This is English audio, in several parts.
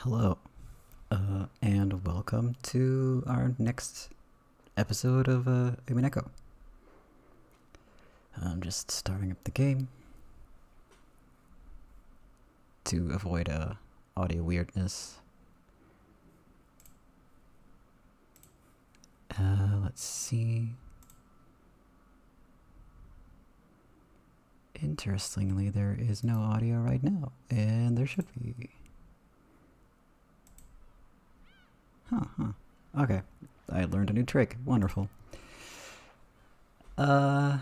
Hello, and welcome to our next episode of Umineko. I'm just starting up the game to avoid audio weirdness. Let's see. Interestingly, there is no audio right now, and there should be. Huh. Okay, I learned a new trick. Wonderful. Let's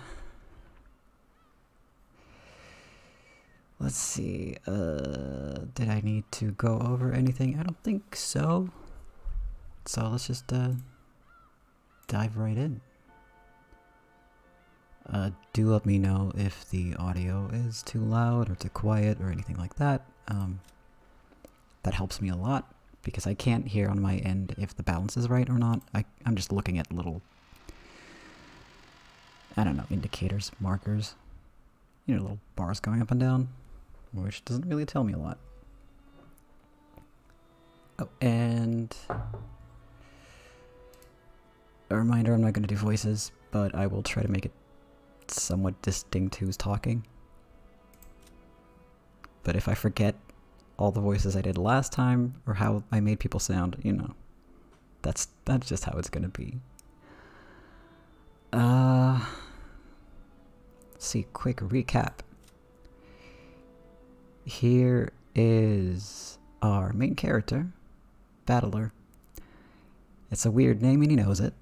see. Did I need to go over anything? I don't think so. So let's just dive right in. Do let me know if the audio is too loud or too quiet or anything like that. That helps me a lot because I can't hear on my end if the balance is right or not. I'm just looking at little, I don't know, indicators, markers. You know, little bars going up and down, which doesn't really tell me a lot. Oh, and a reminder, I'm not going to do voices, but I will try to make it somewhat distinct who's talking. But if I forget all the voices I did last time or how I made people sound, you know, that's just how it's going to be. Let's see, quick recap. Here is our main character, Battler. It's a weird name and he knows it.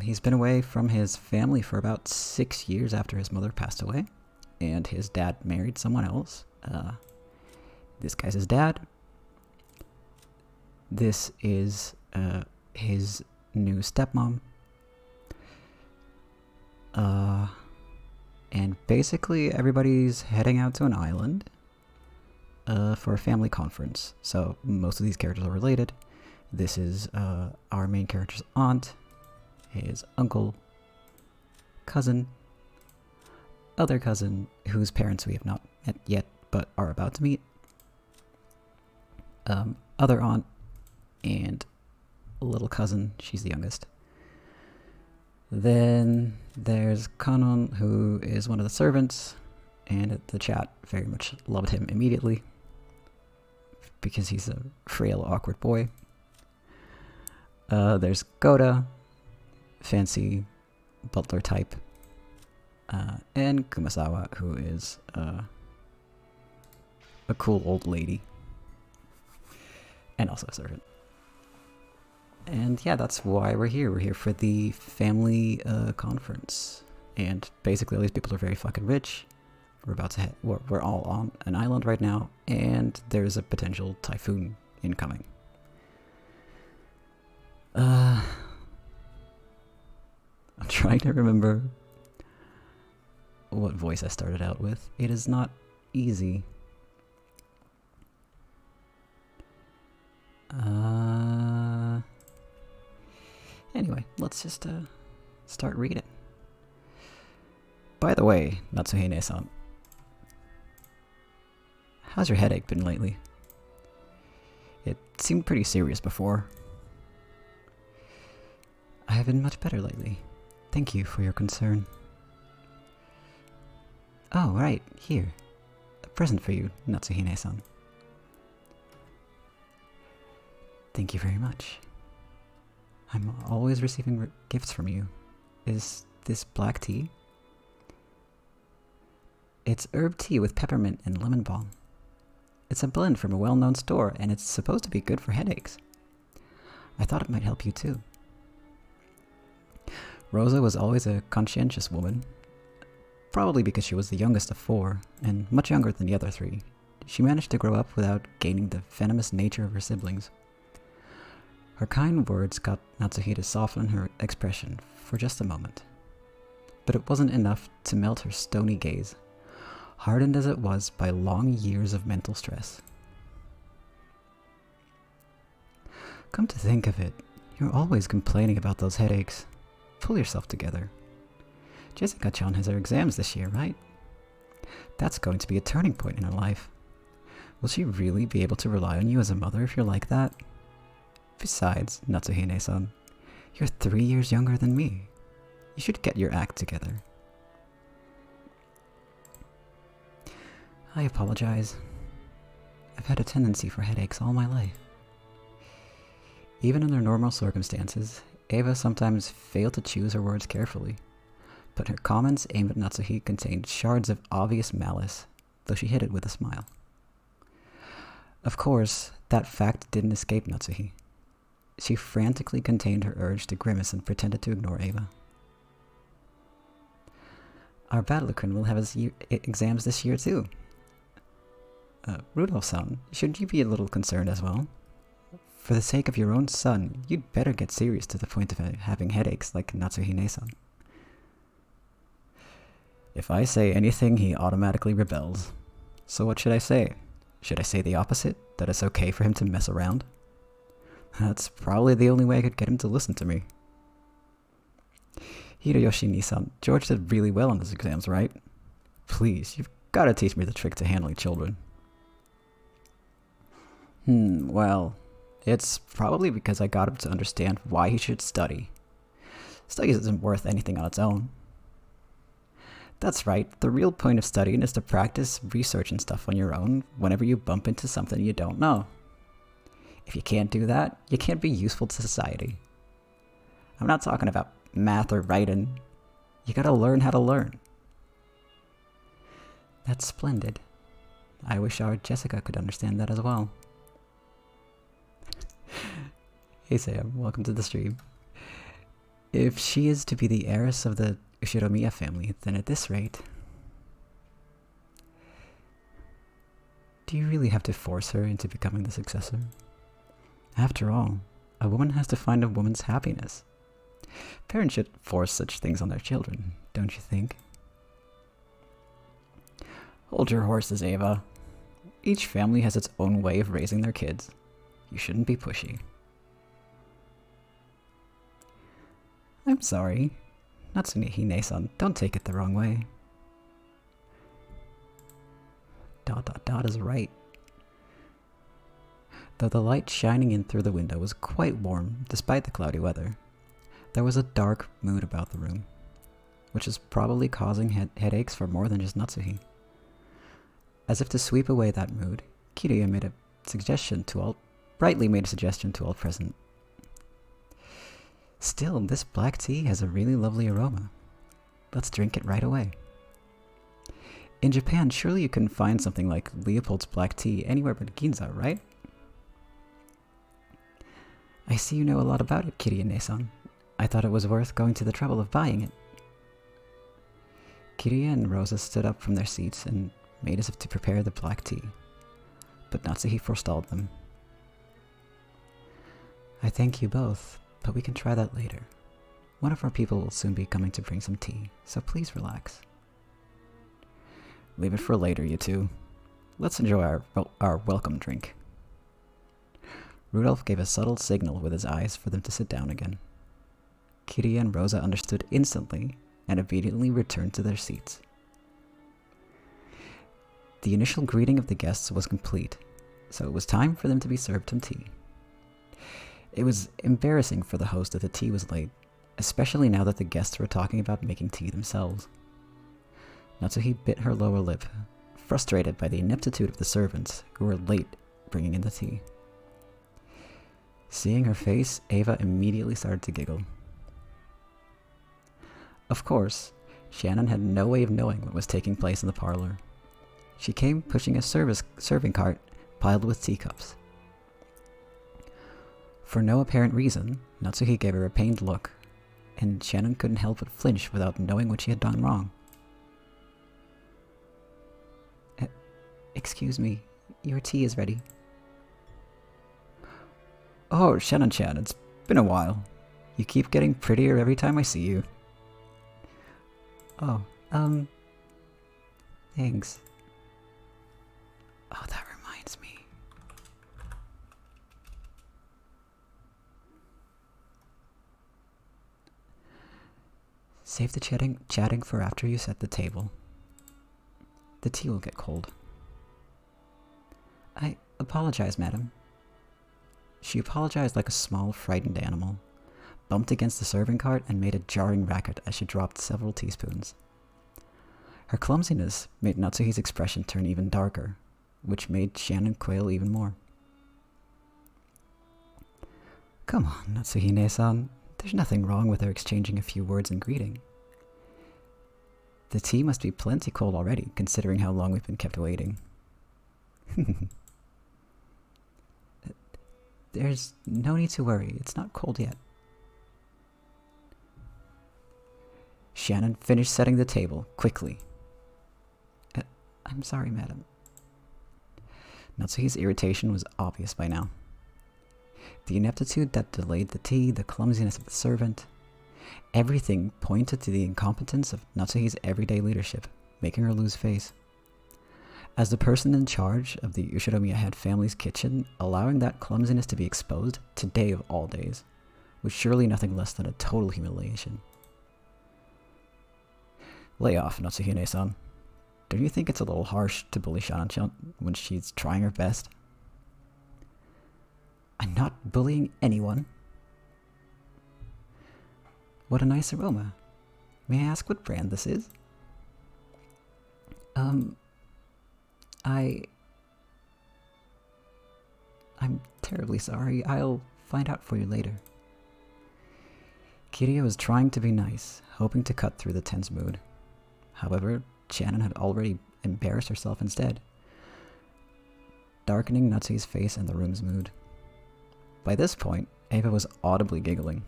He's been away from his family for about 6 years after his mother passed away, and his dad married someone else. This guy's his dad. This is his new stepmom. And basically everybody's heading out to an island for a family conference. So most of these characters are related. This is our main character's aunt, his uncle, cousin, other cousin whose parents we have not met yet but are about to meet, other aunt, and little cousin, she's the youngest. Then there's Kanon, who is one of the servants, and the chat very much loved him immediately because he's a frail, awkward boy. There's Goda, fancy butler type, and Kumasawa, who is a cool old lady, and also a servant. And yeah, that's why we're here. We're here for the family conference, and basically all these people are very fucking rich. We're about to we're all on an island right now, and there's a potential typhoon incoming. I'm trying to remember what voice I started out with. It is not easy. Anyway, let's just start reading. By the way, Natsuhine-san, how's your headache been lately? It seemed pretty serious before. I have been much better lately. Thank you for your concern. Oh, right, here. A present for you, Natsuhine-san. Thank you very much. I'm always receiving gifts from you. Is this black tea? It's herb tea with peppermint and lemon balm. It's a blend from a well-known store, and it's supposed to be good for headaches. I thought it might help you too. Rosa was always a conscientious woman, probably because she was the youngest of 4, and much younger than the other 3. She managed to grow up without gaining the venomous nature of her siblings. Her kind words got Natsuhide to soften her expression for just a moment. But it wasn't enough to melt her stony gaze, hardened as it was by long years of mental stress. Come to think of it, you're always complaining about those headaches. Pull yourself together. Jessica-chan has her exams this year, right? That's going to be a turning point in her life. Will she really be able to rely on you as a mother if you're like that? Besides, Natsuhine-san, you're 3 years younger than me. You should get your act together. I apologize. I've had a tendency for headaches all my life. Even under normal circumstances, Eva sometimes failed to choose her words carefully, but her comments aimed at Natsuhi contained shards of obvious malice, though she hid it with a smile. Of course, that fact didn't escape Natsuhi. She frantically contained her urge to grimace and pretended to ignore Eva. Our Battlecrin will have his exams this year too. Rudolph-san, shouldn't you be a little concerned as well? For the sake of your own son, you'd better get serious to the point of having headaches like Natsuhine-san. If I say anything, he automatically rebels. So what should I say? Should I say the opposite? That it's okay for him to mess around? That's probably the only way I could get him to listen to me. Hiroyoshi-ni-san, George did really well on his exams, right? Please, you've got to teach me the trick to handling children. Well, it's probably because I got him to understand why he should study. Study isn't worth anything on its own. That's right, the real point of studying is to practice research and stuff on your own whenever you bump into something you don't know. If you can't do that, you can't be useful to society. I'm not talking about math or writing. You gotta learn how to learn. That's splendid. I wish our Jessica could understand that as well. Hey Sam, welcome to the stream. If she is to be the heiress of the Ushiromiya family, then at this rate... Do you really have to force her into becoming the successor? After all, a woman has to find a woman's happiness. Parents should force such things on their children, don't you think? Hold your horses, Ava. Each family has its own way of raising their kids. You shouldn't be pushy. I'm sorry. Natsuhine-san, don't take it the wrong way. ... is right. Though the light shining in through the window was quite warm despite the cloudy weather, there was a dark mood about the room, which is probably causing headaches for more than just Natsuhi. As if to sweep away that mood, Kiryu brightly made a suggestion to all present. Still, this black tea has a really lovely aroma. Let's drink it right away. In Japan, surely you can find something like Leopold's black tea anywhere but Ginza, right? I see you know a lot about it, Kiryu-ne-san. I thought it was worth going to the trouble of buying it. Kiryu and Rosa stood up from their seats and made as if to prepare the black tea, but Natsuhi forestalled them. I thank you both, but we can try that later. One of our people will soon be coming to bring some tea, so please relax. Leave it for later, you two. Let's enjoy our welcome drink. Rudolph gave a subtle signal with his eyes for them to sit down again. Kiryu and Rosa understood instantly and immediately returned to their seats. The initial greeting of the guests was complete, so it was time for them to be served some tea. It was embarrassing for the host that the tea was late, especially now that the guests were talking about making tea themselves. Natsuhi bit her lower lip, frustrated by the ineptitude of the servants who were late bringing in the tea. Seeing her face, Ava immediately started to giggle. Of course, Shannon had no way of knowing what was taking place in the parlor. She came pushing a serving cart piled with teacups. For no apparent reason, Natsuhi gave her a pained look, and Shannon couldn't help but flinch without knowing what she had done wrong. Excuse me, your tea is ready. Oh, Shannon-chan, it's been a while. You keep getting prettier every time I see you. Oh, thanks. Oh, that reminds me. Save the chatting for after you set the table. The tea will get cold. I apologize, madam. She apologized like a small, frightened animal, bumped against the serving cart, and made a jarring racket as she dropped several teaspoons. Her clumsiness made Natsuhi's expression turn even darker, which made Shannon quail even more. Come on, Natsuhi-ne-san. There's nothing wrong with her exchanging a few words in greeting. The tea must be plenty cold already, considering how long we've been kept waiting. There's no need to worry. It's not cold yet. Shannon finished setting the table, quickly. I'm sorry, madam. Natsuhi's irritation was obvious by now. The ineptitude that delayed the tea, the clumsiness of the servant, everything pointed to the incompetence of Natsuhi's everyday leadership, making her lose face. As the person in charge of the Ushiromiya head family's kitchen, allowing that clumsiness to be exposed, today of all days, was surely nothing less than a total humiliation. Lay off, Natsuhi-ne-san. Don't you think it's a little harsh to bully Shannon when she's trying her best? I'm not bullying anyone. What a nice aroma. May I ask what brand this is? I'm terribly sorry. I'll find out for you later. Kiria was trying to be nice, hoping to cut through the tense mood. However, Shannon had already embarrassed herself instead, darkening Natsuhi's face and the room's mood. By this point, Ava was audibly giggling.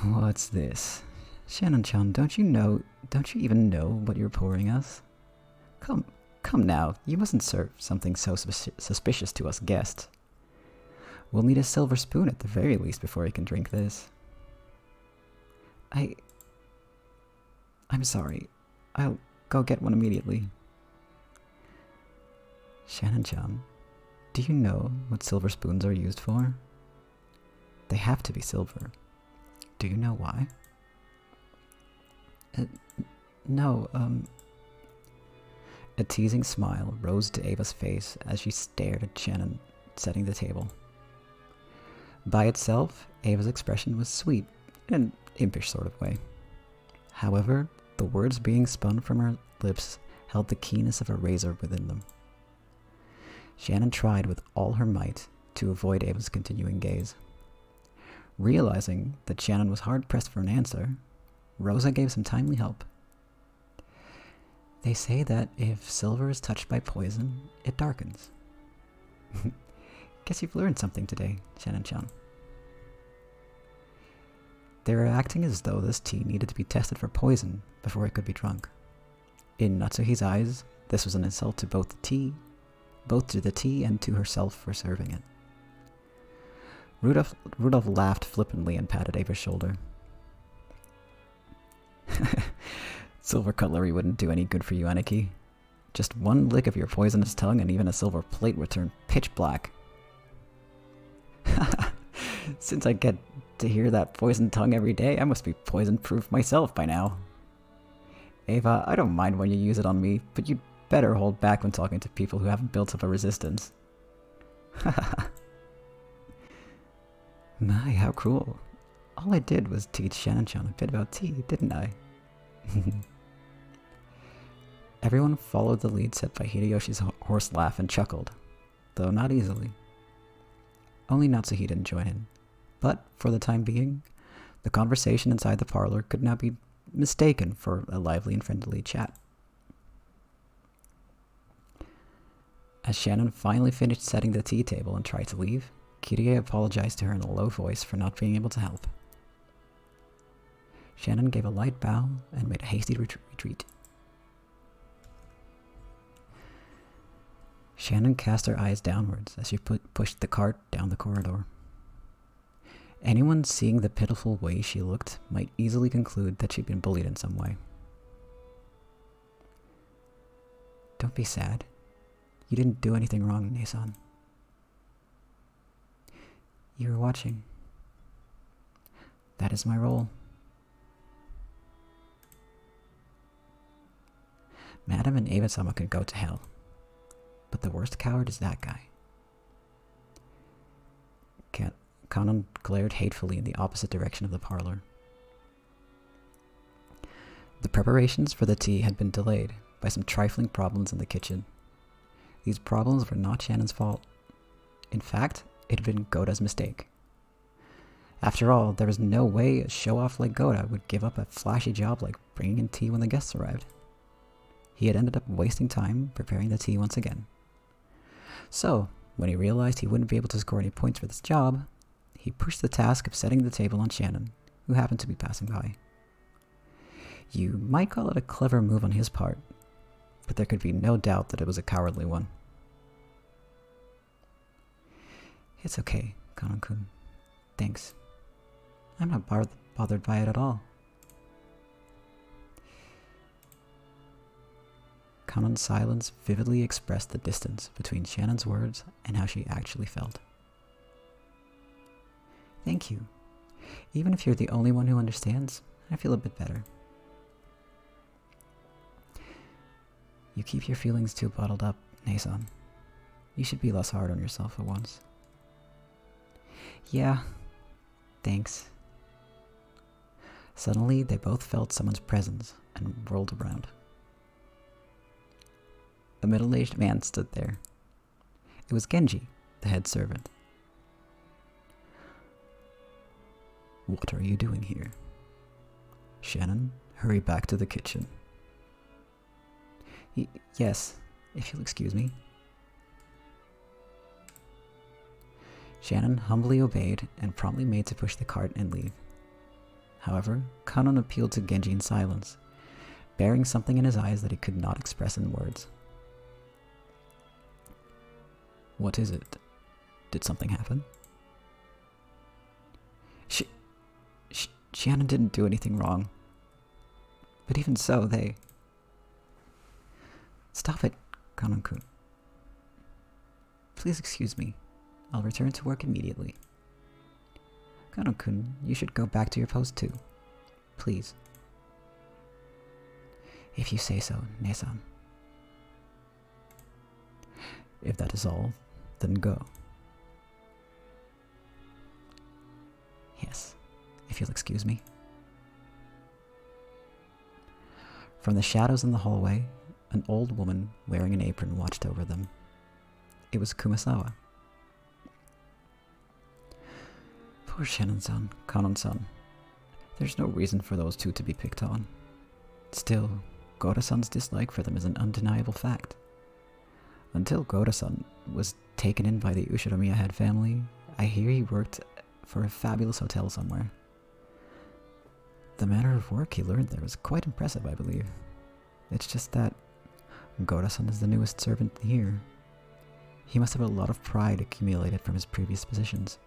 What's this? Shannon-chan, don't you even know what you're pouring us? Come now, you mustn't serve something so suspicious to us guests. We'll need a silver spoon at the very least before you can drink this. I'm sorry. I'll go get one immediately. Shannon-chan, do you know what silver spoons are used for? They have to be silver. Do you know why? No, A teasing smile rose to Ava's face as she stared at Shannon setting the table. By itself, Ava's expression was sweet, in an impish sort of way. However, the words being spun from her lips held the keenness of a razor within them. Shannon tried with all her might to avoid Ava's continuing gaze. Realizing that Shannon was hard-pressed for an answer, Rosa gave some timely help. They say that if silver is touched by poison, it darkens. Guess you've learned something today, Shannon-chan. They were acting as though this tea needed to be tested for poison before it could be drunk. In Natsuhi's eyes, this was an insult to both to the tea and to herself for serving it. Rudolph laughed flippantly and patted Ava's shoulder. Silver cutlery wouldn't do any good for you, Aniki. Just one lick of your poisonous tongue and even a silver plate would turn pitch black. Since I get to hear that poisoned tongue every day, I must be poison-proof myself by now. Ava, I don't mind when you use it on me, but you'd better hold back when talking to people who haven't built up a resistance. My, how cruel. All I did was teach Shannon-chan a bit about tea, didn't I? Everyone followed the lead set by Hideyoshi's hoarse laugh and chuckled, though not easily. Only Natsuhi didn't join in, but for the time being, the conversation inside the parlor could now be mistaken for a lively and friendly chat. As Shannon finally finished setting the tea table and tried to leave, Kirie apologized to her in a low voice for not being able to help. Shannon gave a light bow and made a hasty retreat. Shannon cast her eyes downwards as she pushed the cart down the corridor. Anyone seeing the pitiful way she looked might easily conclude that she'd been bullied in some way. Don't be sad. You didn't do anything wrong, Ne-san. You were watching. That is my role. Madam and Ava-sama could go to hell. but the worst coward is that guy. Kanon glared hatefully in the opposite direction of the parlor. The preparations for the tea had been delayed by some trifling problems in the kitchen. These problems were not Shannon's fault. In fact, it had been Goda's mistake. After all, there was no way a show-off like Goda would give up a flashy job like bringing in tea when the guests arrived. He had ended up wasting time preparing the tea once again. So, when he realized he wouldn't be able to score any points for this job, he pushed the task of setting the table on Shannon, who happened to be passing by. You might call it a clever move on his part, but there could be no doubt that it was a cowardly one. It's okay, Kanon-kun. Thanks. I'm not bothered by it at all. Kanon's silence vividly expressed the distance between Shannon's words and how she actually felt. Thank you. Even if you're the only one who understands, I feel a bit better. You keep your feelings too bottled up, Nason. You should be less hard on yourself for once. Yeah, thanks. Suddenly, they both felt someone's presence and rolled around. A middle-aged man stood there. It was Genji, the head servant. What are you doing here? Shannon, hurry back to the kitchen. Yes, if you'll excuse me. Shannon humbly obeyed and promptly made to push the cart and leave. However, Kanon appealed to Genji in silence, bearing something in his eyes that he could not express in words. What is it? Did something happen? Shannon didn't do anything wrong. But even so, they... Stop it, Kanon-kun. Please excuse me. I'll return to work immediately. Kanon-kun, you should go back to your post too. Please. If you say so, Ne-san. If that is all, then go. Yes, if you'll excuse me. From the shadows in the hallway, an old woman wearing an apron watched over them. It was Kumasawa. Poor Shannon-san, Kanon-san. There's no reason for those two to be picked on. Still, Goda-san's dislike for them is an undeniable fact. Until Goda-san was taken in by the Ushiromiya head family, I hear he worked for a fabulous hotel somewhere. The manner of work he learned there was quite impressive, I believe. It's just that Goda-san is the newest servant here. He must have a lot of pride accumulated from his previous positions.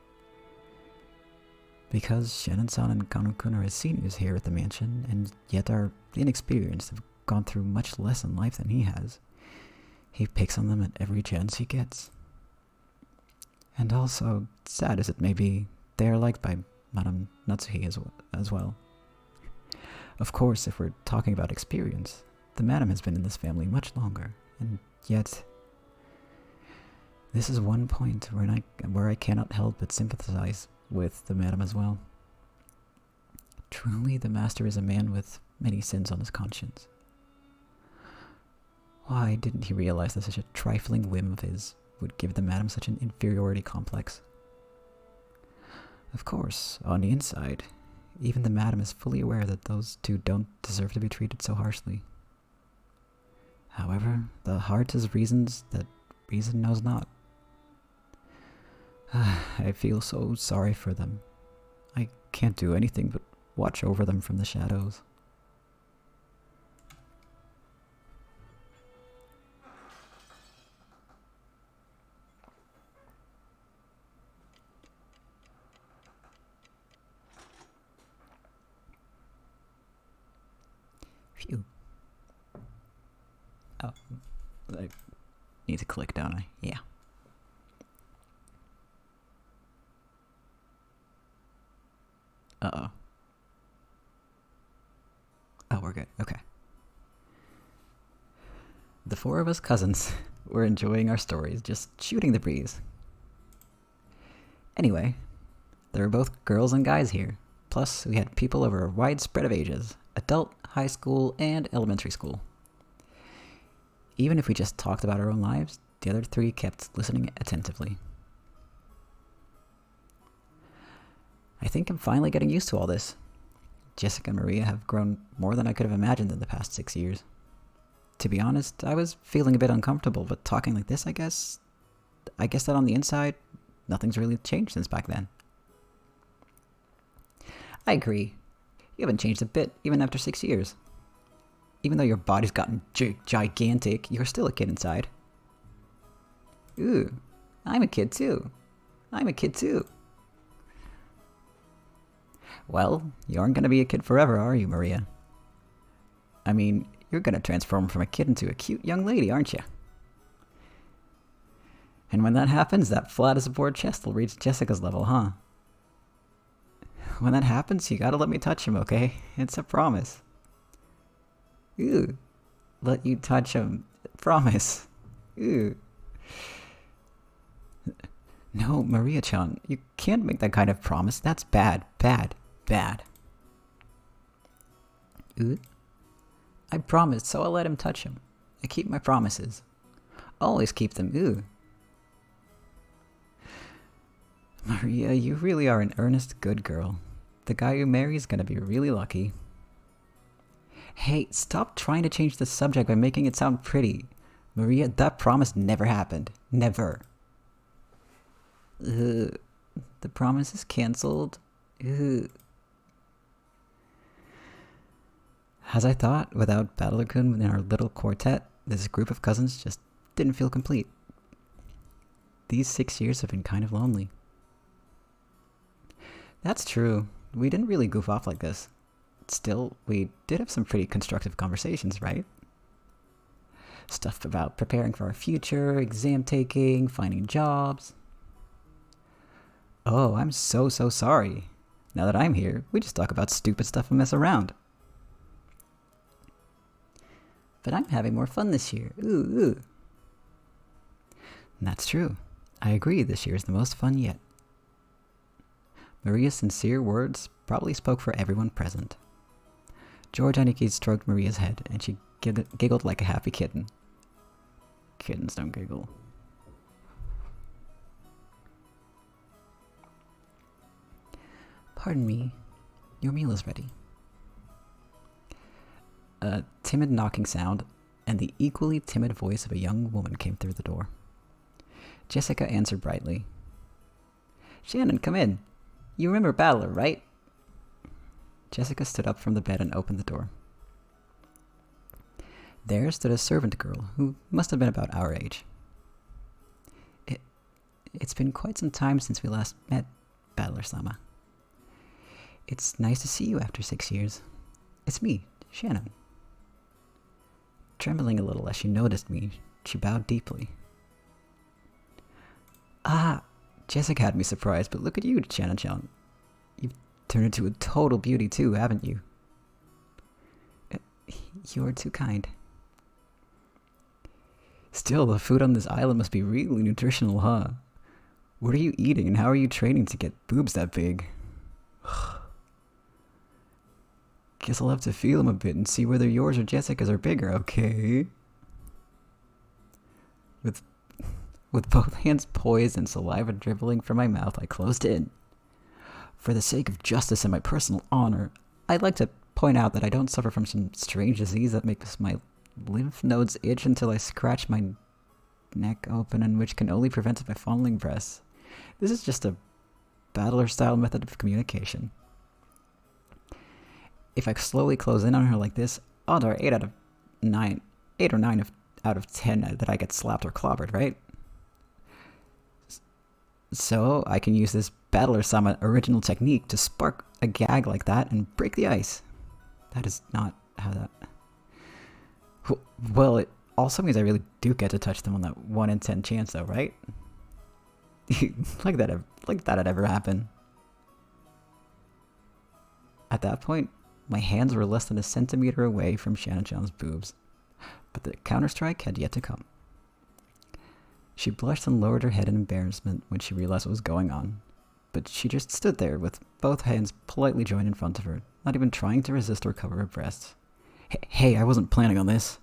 Because Shannon-san and Kanon-kun are his seniors here at the mansion, and yet are inexperienced, have gone through much less in life than he has, he picks on them at every chance he gets. And also, sad as it may be, they are liked by Madame Natsuhi as well. Of course, if we're talking about experience, the madam has been in this family much longer, and yet... This is one point where I cannot help but sympathize with the madam as well. Truly, the master is a man with many sins on his conscience. Why didn't he realize that such a trifling whim of his would give the madam such an inferiority complex? Of course, on the inside, even the madam is fully aware that those two don't deserve to be treated so harshly. However, the heart has reasons that reason knows not. I feel so sorry for them. I can't do anything but watch over them from the shadows. Phew. Oh, I need to click, don't I? Yeah. Uh-oh. Oh, we're good. Okay. The four of us cousins We're enjoying our stories, just shooting the breeze. Anyway, there were both girls and guys here. Plus, we had people over a wide spread of ages: adult, high school, and elementary school. Even if we just talked about our own lives, the other three kept listening attentively. I think I'm finally getting used to all this. Jessica and Maria have grown more than I could have imagined in the past 6 years. To be honest, I was feeling a bit uncomfortable, but talking like this, I guess that on the inside, nothing's really changed since back then. I agree. You haven't changed a bit, even after 6 years. Even though your body's gotten gigantic, you're still a kid inside. Ooh, I'm a kid too. Well, you aren't going to be a kid forever, are you, Maria? I mean, you're going to transform from a kid into a cute young lady, aren't you? And when that happens, that flat as a board chest will reach Jessica's level, huh? When that happens, you gotta let me touch him, okay? It's a promise. Ooh. Let you touch him. Promise. Ooh. No, Maria-chan, you can't make that kind of promise. That's bad. Ooh. I promised, so I'll let him touch him. I keep my promises. Always keep them. Ooh. Maria, you really are an earnest good girl. The guy you marry is gonna be really lucky. Hey, stop trying to change the subject by making it sound pretty. Maria, that promise never happened. Never. The promise is cancelled. As I thought, without Battler-kun in our little quartet, this group of cousins just didn't feel complete. These 6 years have been kind of lonely. That's true. We didn't really goof off like this. Still, we did have some pretty constructive conversations, right? Stuff about preparing for our future, exam taking, finding jobs. Oh, I'm so sorry. Now that I'm here, we just talk about stupid stuff and mess around. But I'm having more fun this year. Ooh. And that's true. I agree, this year is the most fun yet. Maria's sincere words probably spoke for everyone present. George Aniki stroked Maria's head, and she giggled like a happy kitten. Kittens don't giggle. Pardon me, your meal is ready. A timid knocking sound, and the equally timid voice of a young woman came through the door. Jessica answered brightly. Shannon, come in. You remember Battler, right? Jessica stood up from the bed and opened the door. There stood a servant girl who must have been about our age. It's been quite some time since we last met, Battler-sama. It's nice to see you after 6 years. It's me, Shannon. Trembling a little as she noticed me, she bowed deeply. Ah, Jessica had me surprised, but look at you, Shannon-chan. You've turned into a total beauty too, haven't you? You're too kind. Still, the food on this island must be really nutritional, huh? What are you eating and how are you training to get boobs that big? Guess I'll have to feel them a bit and see whether yours or Jessica's are bigger, okay? With both hands poised and saliva dribbling from my mouth, I closed in. For the sake of justice and my personal honor, I'd like to point out that I don't suffer from some strange disease that makes my lymph nodes itch until I scratch my neck open, and which can only be prevented by fondling breasts. This is just a Battler-style method of communication. If I slowly close in on her like this, odds are 8 or 9 out of 10 that I get slapped or clobbered, right? So I can use this Battler-sama original technique to spark a gag like that and break the ice. That is not how that... Well, it also means I really do get to touch them on that 1 in 10 chance though, right? like that had ever happened. At that point, my hands were less than a centimeter away from Shannon-chan's boobs, but the counter-strike had yet to come. She blushed and lowered her head in embarrassment when she realized what was going on. But she just stood there with both hands politely joined in front of her, not even trying to resist or cover her breasts. Hey, I wasn't planning on this.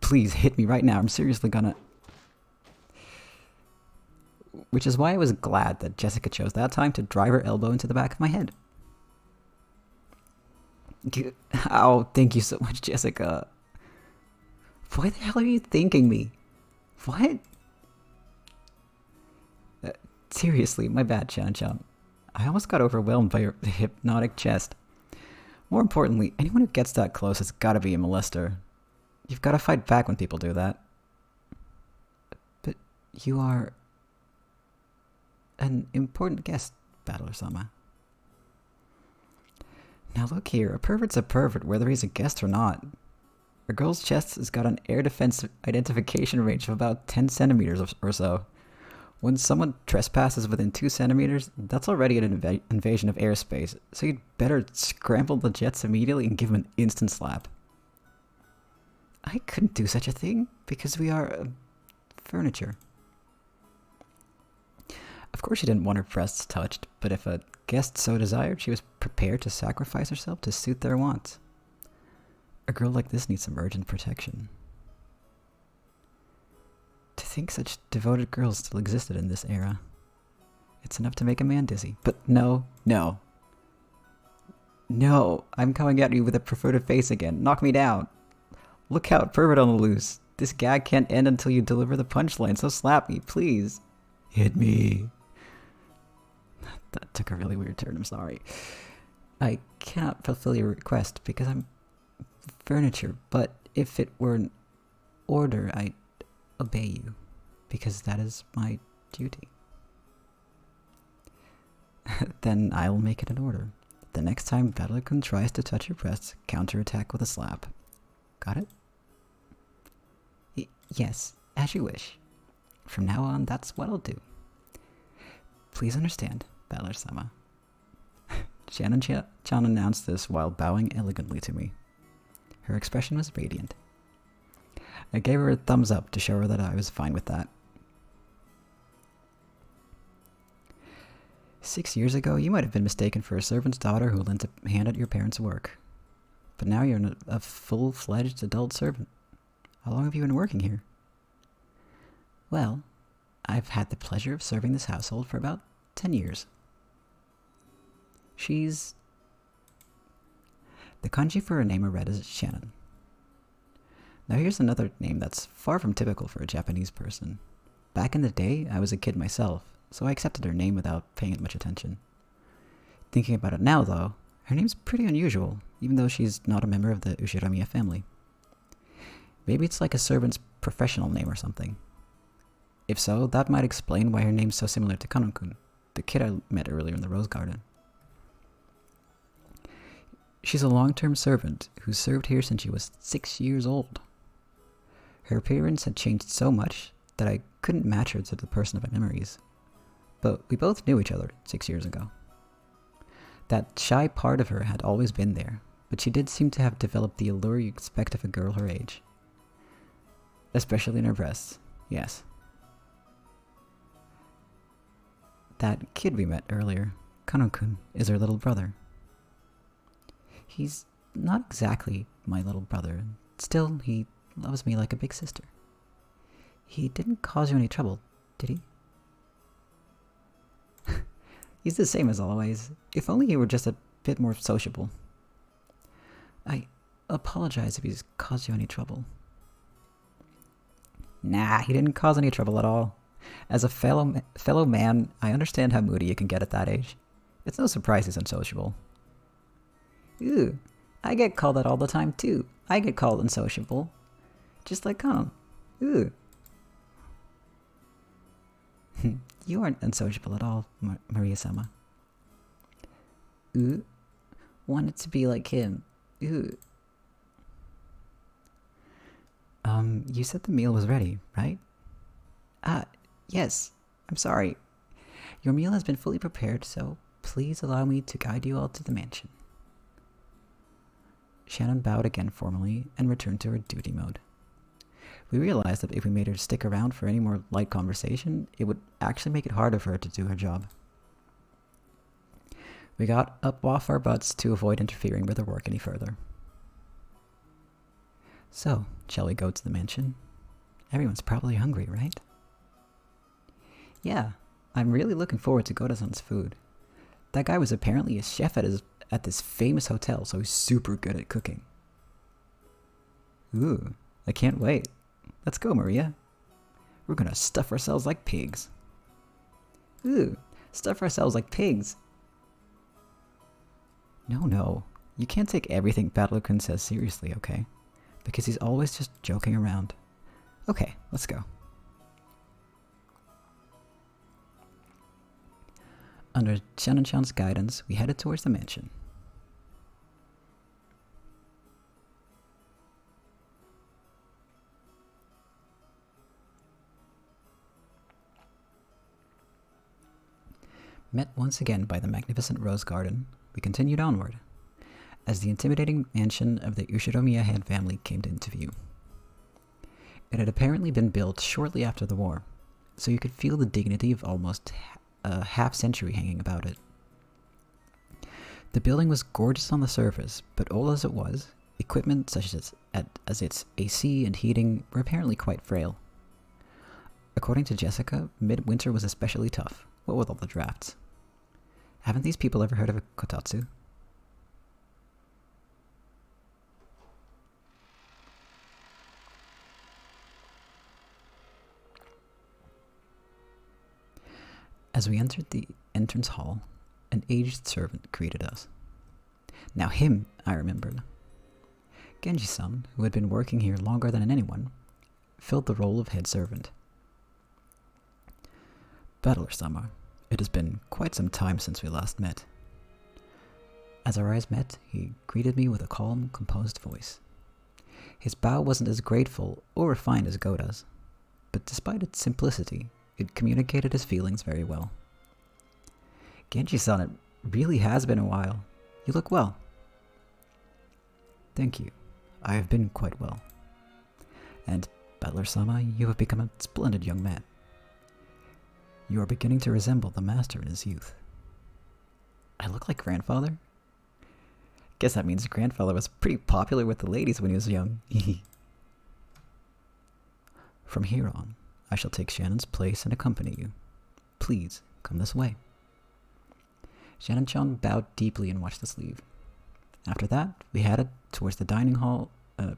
Please hit me right now. I'm seriously gonna... Which is why I was glad that Jessica chose that time to drive her elbow into the back of my head. Ow, thank you so much, Jessica. Why the hell are you thanking me? What? Seriously, my bad, Chan-chan. I almost got overwhelmed by your hypnotic chest. More importantly, anyone who gets that close has gotta be a molester. You've gotta fight back when people do that. But you are... an important guest, Battler-sama. Now look here, a pervert's a pervert whether he's a guest or not. A girl's chest has got an air defense identification range of about 10 centimeters or so. When someone trespasses within 2 centimeters, that's already an invasion of airspace, so you'd better scramble the jets immediately and give him an instant slap. I couldn't do such a thing, because we are... furniture. Of course she didn't want her breasts touched, but if a guest so desired, she was prepared to sacrifice herself to suit their wants. A girl like this needs some urgent protection. To think such devoted girls still existed in this era. It's enough to make a man dizzy. But no, no. No, I'm coming at you with a perverted face again. Knock me down. Look out, pervert on the loose. This gag can't end until you deliver the punchline, so slap me, please. Hit me. That took a really weird turn, I'm sorry. I cannot fulfill your request because I'm furniture, but if it were an order, I'd obey you, because that is my duty. Then I'll make it an order. The next time Battler-kun tries to touch your breasts, counterattack with a slap. Got it? Yes, as you wish. From now on, that's what I'll do. Please understand, Battler-sama. Shannon-chan announced this while bowing elegantly to me. Her expression was radiant. I gave her a thumbs up to show her that I was fine with that. 6 years ago, you might have been mistaken for a servant's daughter who lent a hand at your parents' work. But now you're a full-fledged adult servant. How long have you been working here? Well, I've had the pleasure of serving this household for about 10 years. She's... The kanji for her name I read is Shannon. Now here's another name that's far from typical for a Japanese person. Back in the day, I was a kid myself, so I accepted her name without paying it much attention. Thinking about it now, though, her name's pretty unusual, even though she's not a member of the Ushiramiya family. Maybe it's like a servant's professional name or something. If so, that might explain why her name's so similar to Kanon-kun, the kid I met earlier in the Rose Garden. She's a long-term servant who served here since she was 6 years old. Her appearance had changed so much that I couldn't match her to the person of my memories. But we both knew each other 6 years ago. That shy part of her had always been there, but she did seem to have developed the allure you expect of a girl her age. Especially in her breasts, yes. That kid we met earlier, Kanon-kun, is her little brother. He's not exactly my little brother, still he loves me like a big sister. He didn't cause you any trouble, did he? He's the same as always. If only he were just a bit more sociable. I apologize if he's caused you any trouble. Nah, he didn't cause any trouble at all. As a fellow man, I understand how moody you can get at that age. It's no surprise he's unsociable. Ooh, I get called that all the time too. I get called unsociable. Just like Kanon. Ooh. You aren't unsociable at all, Maria-sama. Ooh. Wanted to be like him. Ooh. You said the meal was ready, right? Yes. I'm sorry. Your meal has been fully prepared, so please allow me to guide you all to the mansion. Shannon bowed again formally and returned to her duty mode. We realized that if we made her stick around for any more light conversation, it would actually make it harder for her to do her job. We got up off our butts to avoid interfering with her work any further. So, shall we go to the mansion? Everyone's probably hungry, right? Yeah, I'm really looking forward to Goda-san's food. That guy was apparently a chef at this famous hotel, so he's super good at cooking. Ooh, I can't wait. Let's go, Maria. We're gonna stuff ourselves like pigs. Ooh, stuff ourselves like pigs. No, you can't take everything Battler-kun says seriously, okay? Because he's always just joking around. Okay, let's go. Under Shannon-chan's guidance, we headed towards the mansion. Met once again by the magnificent rose garden, we continued onward, as the intimidating mansion of the Ushiromiya Han family came into view. It had apparently been built shortly after the war, so you could feel the dignity of almost a half-century hanging about it. The building was gorgeous on the surface, but old as it was, equipment such as its AC and heating were apparently quite frail. According to Jessica, midwinter was especially tough, what with all the drafts. Haven't these people ever heard of a kotatsu? As we entered the entrance hall, an aged servant greeted us. Now him, I remembered. Genji-san, who had been working here longer than anyone, filled the role of head servant. Battler-sama, it has been quite some time since we last met. As our eyes met, he greeted me with a calm, composed voice. His bow wasn't as grateful or refined as Goda's, but despite its simplicity, it communicated his feelings very well. Genji-san, it really has been a while. You look well. Thank you. I have been quite well. And, Battler-sama, you have become a splendid young man. You are beginning to resemble the master in his youth. I look like grandfather? Guess that means grandfather was pretty popular with the ladies when he was young. From here on, I shall take Shannon's place and accompany you. Please, come this way. Shannon-chan bowed deeply and watched us leave. After that, we headed towards the dining hall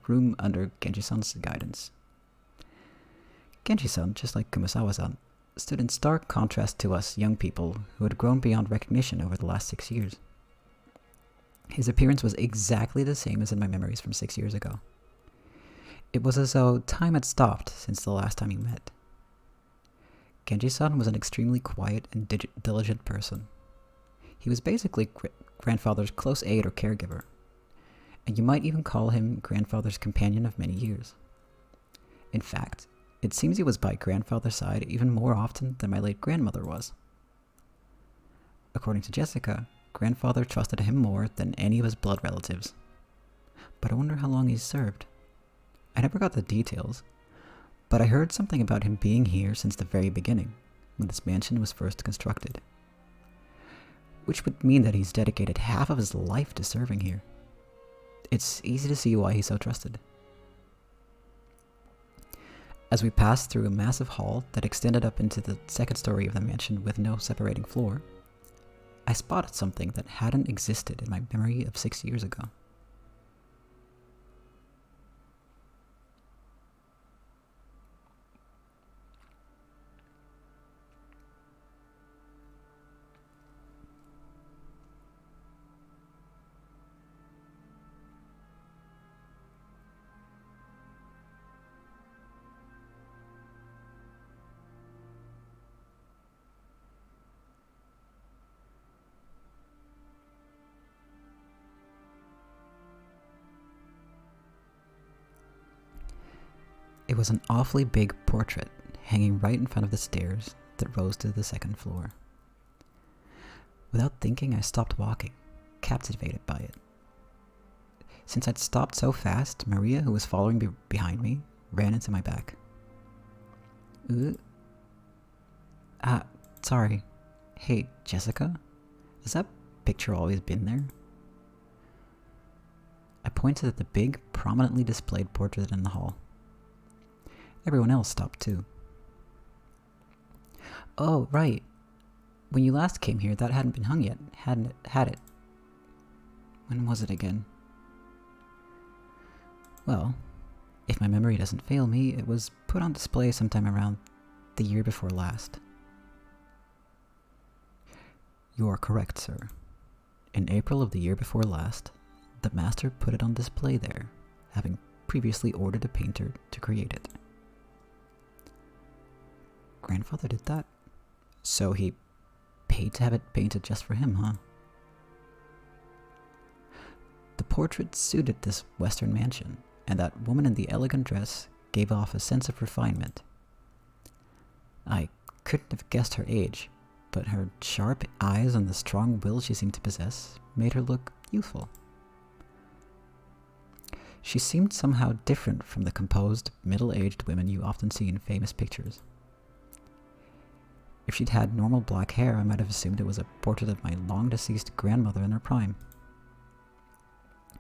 room under Genji-san's guidance. Genji-san, just like Kumasawa-san, stood in stark contrast to us young people who had grown beyond recognition over the last 6 years. His appearance was exactly the same as in my memories from 6 years ago. It was as though time had stopped since the last time we met. Genji-san was an extremely quiet and diligent person. He was basically grandfather's close aide or caregiver, and you might even call him grandfather's companion of many years. In fact, it seems he was by grandfather's side even more often than my late grandmother was. According to Jessica, grandfather trusted him more than any of his blood relatives. But I wonder how long he's served. I never got the details, but I heard something about him being here since the very beginning, when this mansion was first constructed. Which would mean that he's dedicated half of his life to serving here. It's easy to see why he's so trusted. As we passed through a massive hall that extended up into the second story of the mansion with no separating floor, I spotted something that hadn't existed in my memory of 6 years ago. It was an awfully big portrait hanging right in front of the stairs that rose to the second floor. Without thinking, I stopped walking, captivated by it. Since I'd stopped so fast, Maria, who was following behind me, ran into my back. Ooh. Sorry. Hey, Jessica? Has that picture always been there? I pointed at the big, prominently displayed portrait in the hall. Everyone else stopped too. Oh, right. When you last came here, that hadn't been hung yet, hadn't it? Had it? When was it again? Well, if my memory doesn't fail me, it was put on display sometime around the year before last. You are correct, sir. In April of the year before last, the master put it on display there, having previously ordered a painter to create it. Grandfather did that? So he paid to have it painted just for him, huh? The portrait suited this Western mansion, and that woman in the elegant dress gave off a sense of refinement. I couldn't have guessed her age, but her sharp eyes and the strong will she seemed to possess made her look youthful. She seemed somehow different from the composed, middle-aged women you often see in famous pictures. If she'd had normal black hair, I might have assumed it was a portrait of my long-deceased grandmother in her prime.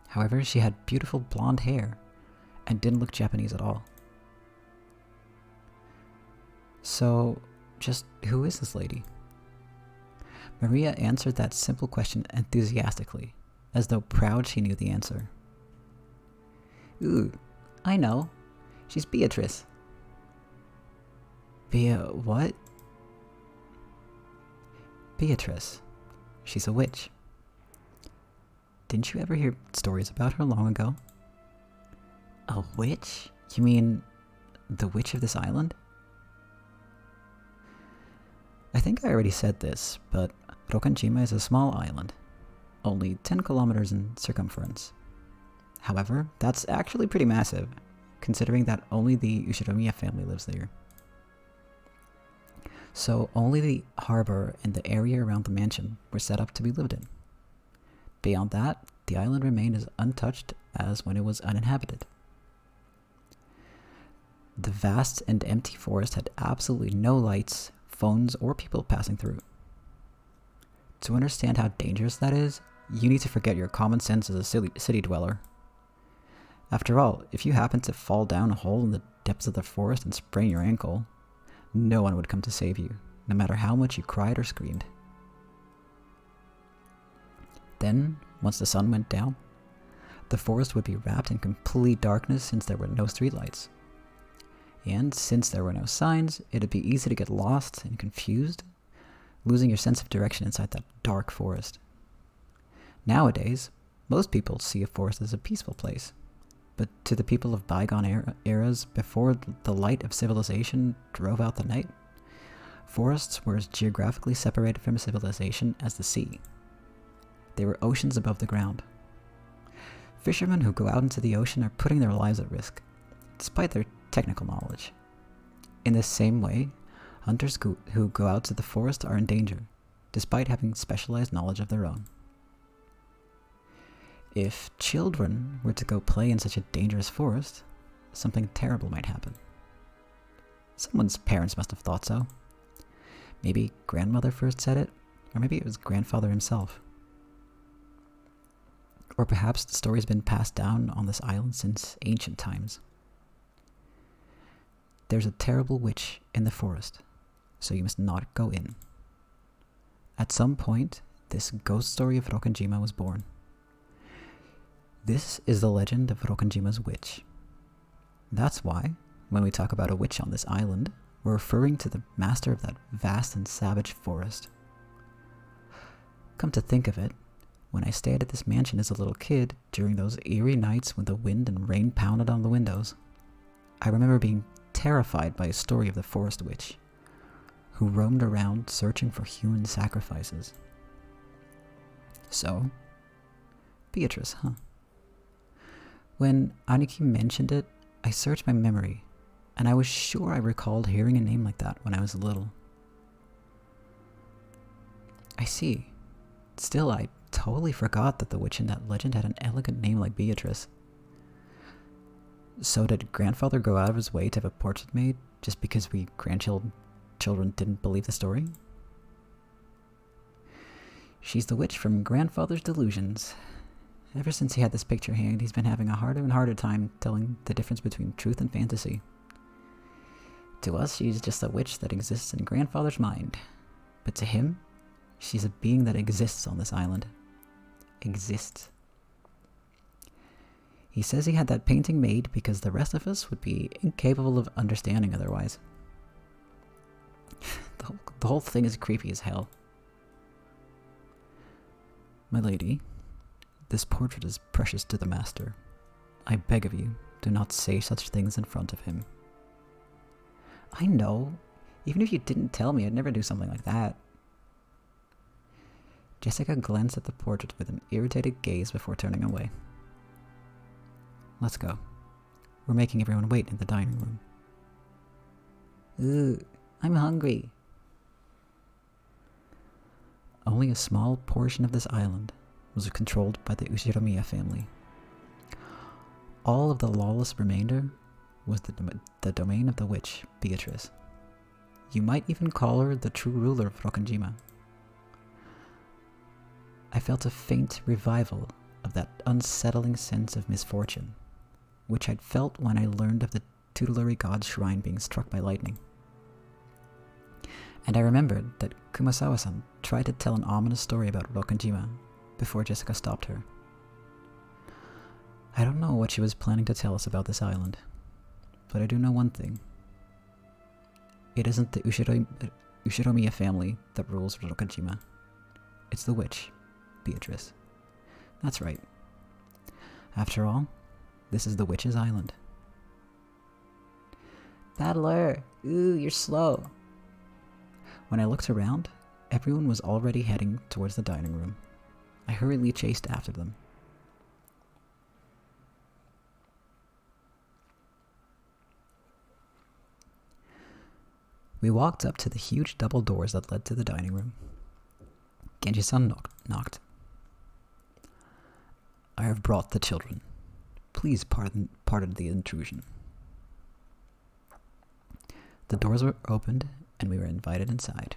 However, she had beautiful blonde hair and didn't look Japanese at all. So, just who is this lady? Maria answered that simple question enthusiastically, as though proud she knew the answer. Ooh, I know. She's Beatrice. What? Beatrice. She's a witch. Didn't you ever hear stories about her long ago? A witch? You mean the witch of this island? I think I already said this, but Rokkanjima is a small island, only 10 kilometers in circumference. However, that's actually pretty massive, considering that only the Ushiromiya family lives there. So only the harbor and the area around the mansion were set up to be lived in. Beyond that, the island remained as untouched as when it was uninhabited. The vast and empty forest had absolutely no lights, phones, or people passing through. To understand how dangerous that is, you need to forget your common sense as a city dweller. After all, if you happen to fall down a hole in the depths of the forest and sprain your ankle, no one would come to save you, no matter how much you cried or screamed. Then, once the sun went down, the forest would be wrapped in complete darkness since there were no streetlights. And since there were no signs, it'd be easy to get lost and confused, losing your sense of direction inside that dark forest. Nowadays, most people see a forest as a peaceful place, but to the people of bygone eras before the light of civilization drove out the night, forests were as geographically separated from civilization as the sea. They were oceans above the ground. Fishermen who go out into the ocean are putting their lives at risk, despite their technical knowledge. In the same way, hunters who go out to the forest are in danger, despite having specialized knowledge of their own. If children were to go play in such a dangerous forest, something terrible might happen. Someone's parents must have thought so. Maybe grandmother first said it, or maybe it was grandfather himself. Or perhaps the story's been passed down on this island since ancient times. There's a terrible witch in the forest, so you must not go in. At some point, this ghost story of Rokkanjima was born. This is the legend of Rokkanjima's witch. That's why, when we talk about a witch on this island, we're referring to the master of that vast and savage forest. Come to think of it, when I stayed at this mansion as a little kid, during those eerie nights when the wind and rain pounded on the windows, I remember being terrified by a story of the forest witch, who roamed around searching for human sacrifices. So, Beatrice, huh? When Aniki mentioned it, I searched my memory, and I was sure I recalled hearing a name like that when I was little. I see. Still, I totally forgot that the witch in that legend had an elegant name like Beatrice. So did grandfather go out of his way to have a portrait made just because we grandchildren didn't believe the story? She's the witch from grandfather's delusions. Ever since he had this picture hanged, he's been having a harder and harder time telling the difference between truth and fantasy. To us, she's just a witch that exists in grandfather's mind. But to him, she's a being that exists on this island. Exists. He says he had that painting made because the rest of us would be incapable of understanding otherwise. The whole thing is creepy as hell. My lady, this portrait is precious to the master. I beg of you, do not say such things in front of him. I know. Even if you didn't tell me, I'd never do something like that. Jessica glanced at the portrait with an irritated gaze before turning away. Let's go. We're making everyone wait in the dining room. Ooh, I'm hungry. Only a small portion of this island was controlled by the Ushiromiya family. All of the lawless remainder was the domain of the witch, Beatrice. You might even call her the true ruler of Rokkenjima. I felt a faint revival of that unsettling sense of misfortune, which I'd felt when I learned of the tutelary god's shrine being struck by lightning. And I remembered that Kumasawa-san tried to tell an ominous story about Rokkenjima before Jessica stopped her. I don't know what she was planning to tell us about this island, but I do know one thing. It isn't the Ushiromiya family that rules Rokkenjima. It's the witch, Beatrice. That's right. After all, this is the witch's island. Battler! Ooh, you're slow. When I looked around, everyone was already heading towards the dining room. I hurriedly chased after them. We walked up to the huge double doors that led to the dining room. Genji-san knocked. I have brought the children. Please pardon the intrusion. The doors were opened and we were invited inside.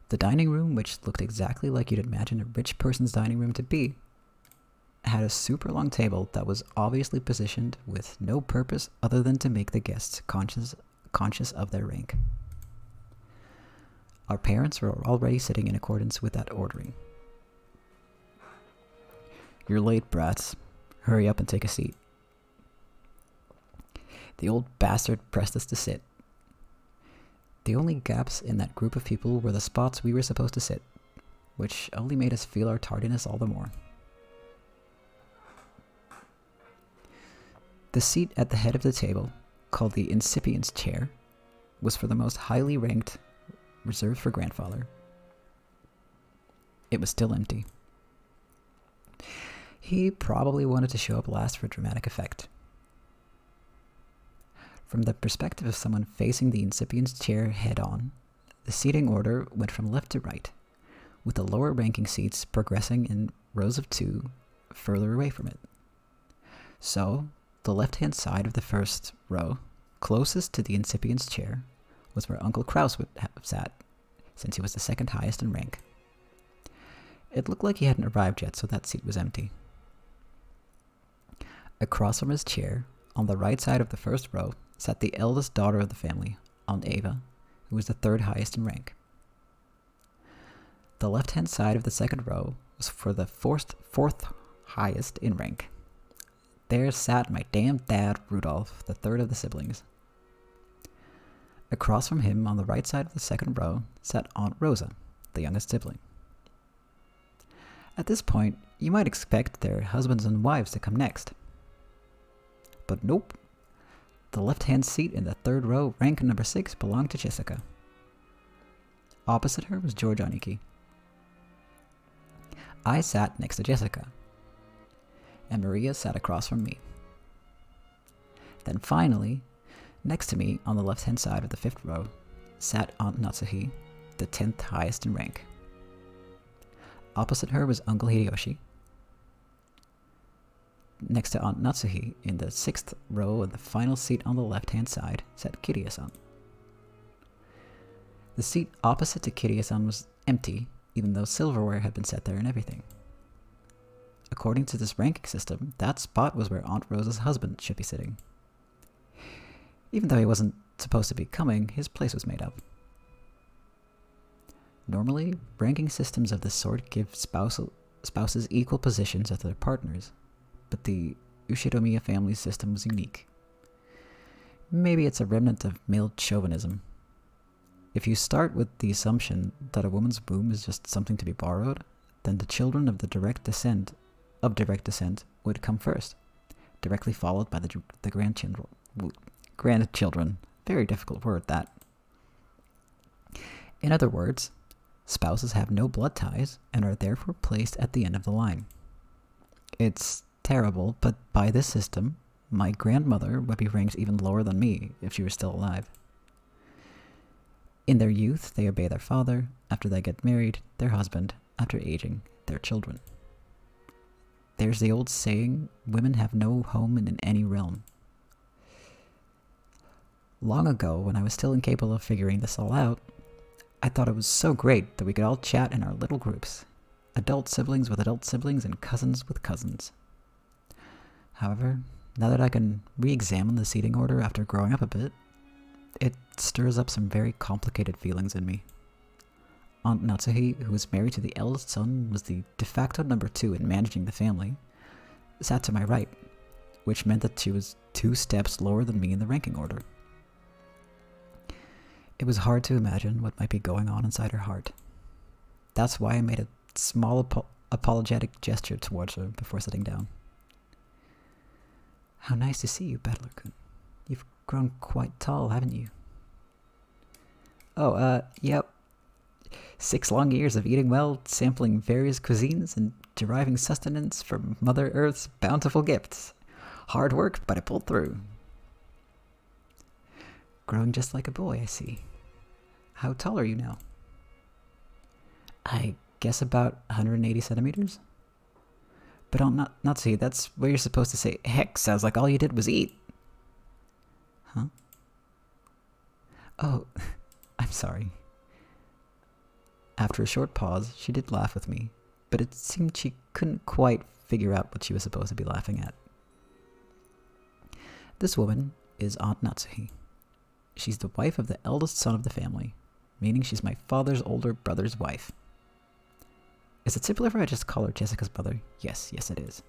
The dining room, which looked exactly like you'd imagine a rich person's dining room to be, had a super long table that was obviously positioned with no purpose other than to make the guests conscious of their rank. Our parents were already sitting in accordance with that ordering. You're late, brats. Hurry up and take a seat. The old bastard pressed us to sit. The only gaps in that group of people were the spots we were supposed to sit, which only made us feel our tardiness all the more. The seat at the head of the table, called the incipient's chair, was for the most highly ranked, reserved for grandfather. It was still empty. He probably wanted to show up last for dramatic effect. From the perspective of someone facing the incipient's chair head-on, the seating order went from left to right, with the lower-ranking seats progressing in rows of two further away from it. So, the left-hand side of the first row, closest to the incipient's chair, was where Uncle Kraus would have sat, since he was the second highest in rank. It looked like he hadn't arrived yet, so that seat was empty. Across from his chair, on the right side of the first row, sat the eldest daughter of the family, Aunt Ava, who was the third highest in rank. The left-hand side of the second row was for the fourth highest in rank. There sat my damn dad, Rudolph, the third of the siblings. Across from him, on the right side of the second row, sat Aunt Rosa, the youngest sibling. At this point, you might expect their husbands and wives to come next. But nope. The left-hand seat in the third row, rank number 6, belonged to Jessica. Opposite her was George Aniki. I sat next to Jessica, and Maria sat across from me. Then finally, next to me on the left-hand side of the 5th row, sat Aunt Natsuhi, the 10th highest in rank. Opposite her was Uncle Hideyoshi. Next to Aunt Natsuhi, in the 6th row and the final seat on the left-hand side, sat Kiria-san. The seat opposite to Kiria-san was empty, even though silverware had been set there and everything. According to this ranking system, that spot was where Aunt Rosa's husband should be sitting. Even though he wasn't supposed to be coming, his place was made up. Normally, ranking systems of this sort give spouses equal positions with their partners, but the Ushiromiya family system was unique. Maybe it's a remnant of male chauvinism. If you start with the assumption that a woman's womb is just something to be borrowed, then the children of direct descent would come first, directly followed by the grandchildren. Grandchildren. Very difficult word, that. In other words, spouses have no blood ties and are therefore placed at the end of the line. It's terrible, but by this system, my grandmother would be ranked even lower than me if she were still alive. In their youth, they obey their father. After they get married, their husband. After aging, their children. There's the old saying, women have no home in any realm. Long ago, when I was still incapable of figuring this all out, I thought it was so great that we could all chat in our little groups. Adult siblings with adult siblings and cousins with cousins. However, now that I can re-examine the seating order after growing up a bit, it stirs up some very complicated feelings in me. Aunt Natsuhi, who was married to the eldest son, was the de facto number 2 in managing the family, sat to my right, which meant that she was 2 steps lower than me in the ranking order. It was hard to imagine what might be going on inside her heart. That's why I made a small apologetic gesture towards her before sitting down. How nice to see you, Battler-kun. You've grown quite tall, haven't you? Oh, yep. 6 long years of eating well, sampling various cuisines, and deriving sustenance from Mother Earth's bountiful gifts. Hard work, but I pulled through. Growing just like a boy, I see. How tall are you now? I guess about 180 centimeters? But Aunt Natsuhi, that's where you're supposed to say, heck, sounds like all you did was eat. Huh? Oh, I'm sorry. After a short pause, she did laugh with me, but it seemed she couldn't quite figure out what she was supposed to be laughing at. This woman is Aunt Natsuhi. She's the wife of the eldest son of the family, meaning she's my father's older brother's wife. Is it simpler if I just call her Jessica's mother? Yes, it is.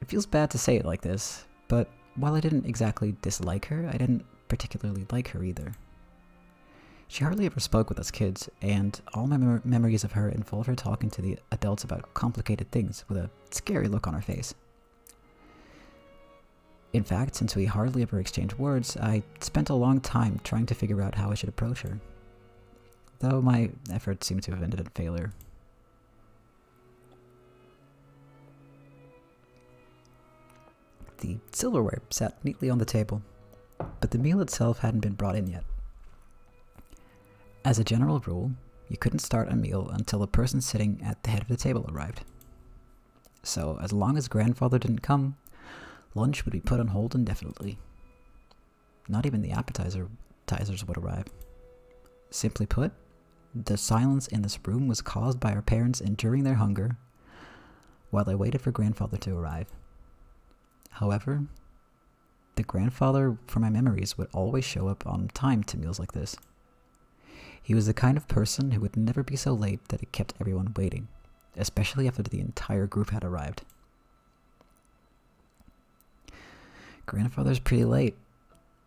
It feels bad to say it like this, but while I didn't exactly dislike her, I didn't particularly like her either. She hardly ever spoke with us kids, and all my memories of her involve her talking to the adults about complicated things with a scary look on her face. In fact, since we hardly ever exchanged words, I spent a long time trying to figure out how I should approach her, though my efforts seem to have ended in failure. The silverware sat neatly on the table, but the meal itself hadn't been brought in yet. As a general rule, you couldn't start a meal until the person sitting at the head of the table arrived. So, as long as grandfather didn't come, lunch would be put on hold indefinitely. Not even the appetizers would arrive. Simply put, the silence in this room was caused by our parents enduring their hunger while they waited for grandfather to arrive. However, the grandfather, from my memories, would always show up on time to meals like this. He was the kind of person who would never be so late that it kept everyone waiting, especially after the entire group had arrived. Grandfather's pretty late.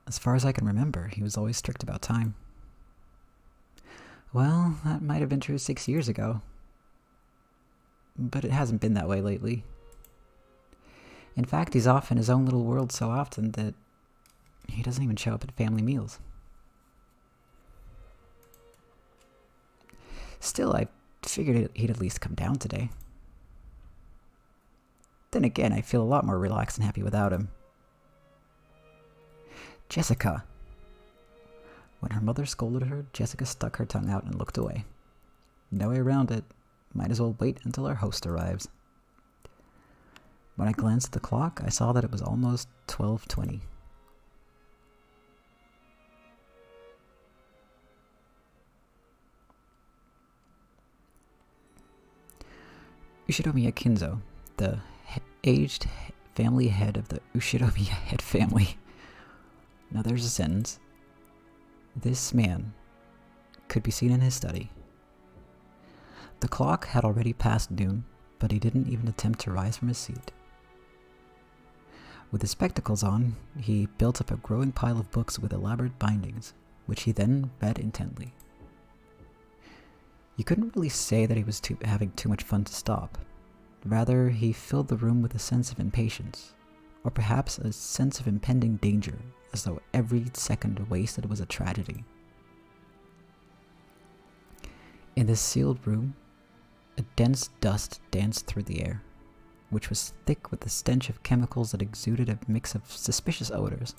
As far as I can remember, he was always strict about time. Well, that might have been true 6 years ago. But it hasn't been that way lately. In fact, he's off in his own little world so often that he doesn't even show up at family meals. Still, I figured he'd at least come down today. Then again, I feel a lot more relaxed and happy without him. Jessica! When her mother scolded her, Jessica stuck her tongue out and looked away. No way around it. Might as well wait until our host arrives. When I glanced at the clock, I saw that it was almost 12:20. Ushinomiya Kinzo, the aged family head of the Ushinomiya head family. Now there's a sentence. This man could be seen in his study. The clock had already passed noon, but he didn't even attempt to rise from his seat. With his spectacles on, he built up a growing pile of books with elaborate bindings, which he then read intently. You couldn't really say that he was having too much fun to stop. Rather, he filled the room with a sense of impatience, or perhaps a sense of impending danger, as though every second wasted was a tragedy. In this sealed room, a dense dust danced through the air, which was thick with the stench of chemicals that exuded a mix of suspicious odors.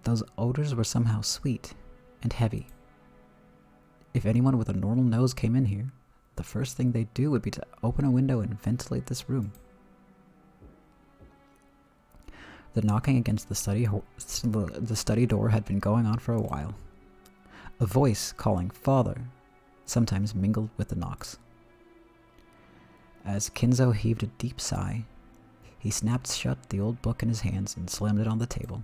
Those odors were somehow sweet and heavy. If anyone with a normal nose came in here, the first thing they'd do would be to open a window and ventilate this room. The knocking against the study door had been going on for a while. A voice calling "Father" sometimes mingled with the knocks. As Kinzo heaved a deep sigh, he snapped shut the old book in his hands and slammed it on the table.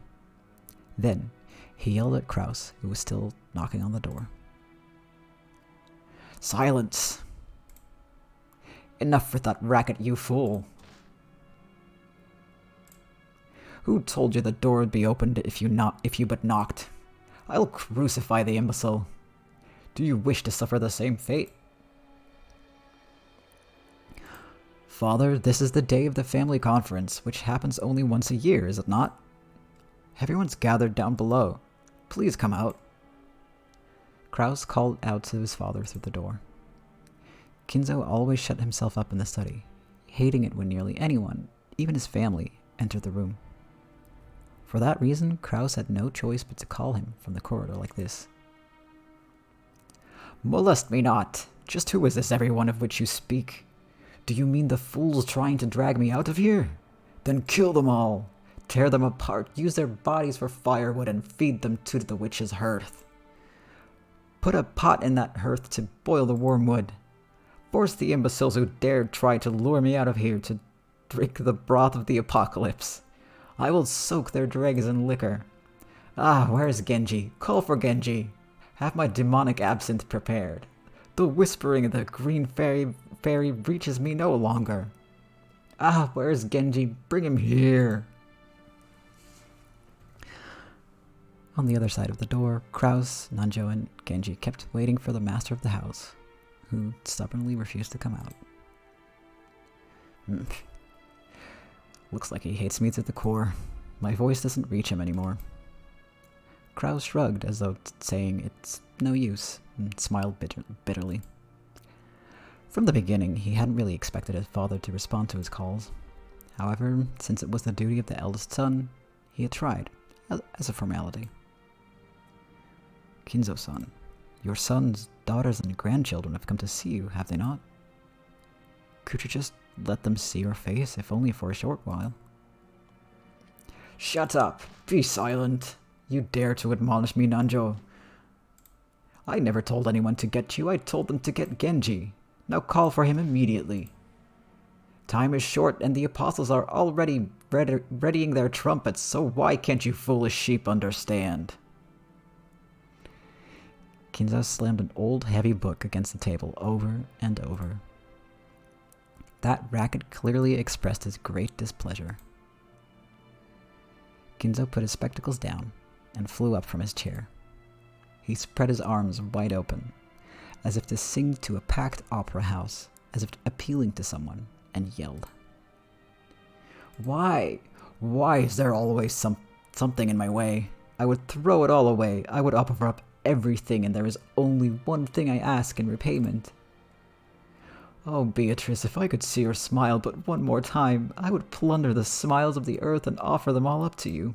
Then, he yelled at Kraus, who was still knocking on the door. "Silence! Enough with that racket, you fool! Who told you the door would be opened if you but knocked? I'll crucify the imbecile. Do you wish to suffer the same fate?" "Father, this is the day of the family conference, which happens only once a year, is it not? Everyone's gathered down below. Please come out." Kraus called out to his father through the door. Kinzo always shut himself up in the study, hating it when nearly anyone, even his family, entered the room. For that reason, Kraus had no choice but to call him from the corridor like this. "Molest me not! Just who is this everyone of which you speak? Do you mean the fools trying to drag me out of here? Then kill them all! Tear them apart, use their bodies for firewood, and feed them to the witch's hearth. Put a pot in that hearth to boil the wormwood. Force the imbeciles who dared try to lure me out of here to drink the broth of the apocalypse. I will soak their dregs in liquor. Ah, where's Genji? Call for Genji. Have my demonic absinthe prepared. The whispering of the green fairy reaches me no longer. Ah, where's Genji? Bring him here." On the other side of the door, Kraus, Nanjo, and Genji kept waiting for the master of the house, who stubbornly refused to come out. Looks like he hates me to the core. My voice doesn't reach him anymore. Kraus shrugged as though saying it's no use, and smiled bitterly. From the beginning, he hadn't really expected his father to respond to his calls. However, since it was the duty of the eldest son, he had tried, as a formality. "Kinzo-san, your sons, daughters, and grandchildren have come to see you, have they not? Could you just let them see your face, if only for a short while?" "Shut up! Be silent! You dare to admonish me, Nanjo! I never told anyone to get you, I told them to get Genji. Now call for him immediately. Time is short, and the apostles are already readying their trumpets, so why can't you foolish sheep understand?" Kinzo slammed an old, heavy book against the table over and over. That racket clearly expressed his great displeasure. Kinzo put his spectacles down and flew up from his chair. He spread his arms wide open, as if to sing to a packed opera house, as if appealing to someone, and yelled. Why is there always something in my way? I would throw it all away. I would offer up everything, and there is only one thing I ask in repayment. Oh, Beatrice, if I could see your smile but one more time, I would plunder the smiles of the earth and offer them all up to you.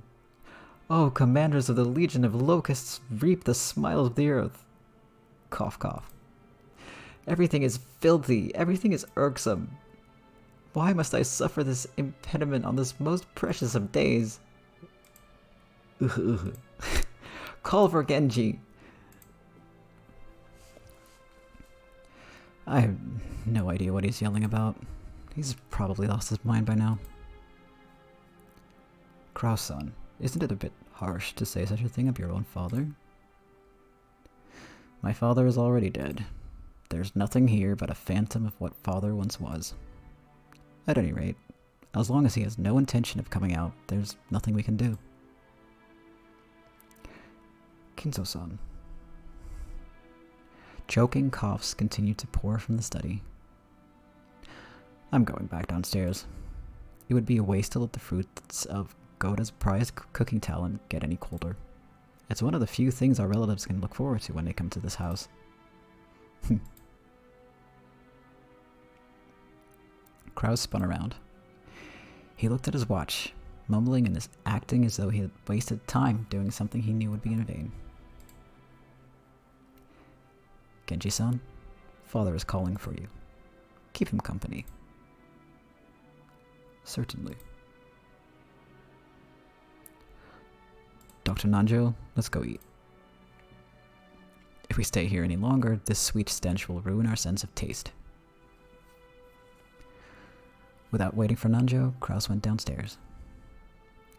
Oh, commanders of the legion of locusts, reap the smiles of the earth. Cough, cough. Everything is filthy. Everything is irksome. Why must I suffer this impediment on this most precious of days? Call for Genji. I have no idea what he's yelling about. He's probably lost his mind by now. Kraus-san, isn't it a bit harsh to say such a thing of your own father? My father is already dead. There's nothing here but a phantom of what father once was. At any rate, as long as he has no intention of coming out, there's nothing we can do. Kinzo-san. Choking coughs continued to pour from the study. I'm going back downstairs. It would be a waste to let the fruits of Goda's prized cooking talent get any colder. It's one of the few things our relatives can look forward to when they come to this house. Kraus spun around. He looked at his watch, mumbling and acting as though he had wasted time doing something he knew would be in vain. Genji-san, father is calling for you. Keep him company. Certainly. Dr. Nanjo, let's go eat. If we stay here any longer, this sweet stench will ruin our sense of taste. Without waiting for Nanjo, Kraus went downstairs.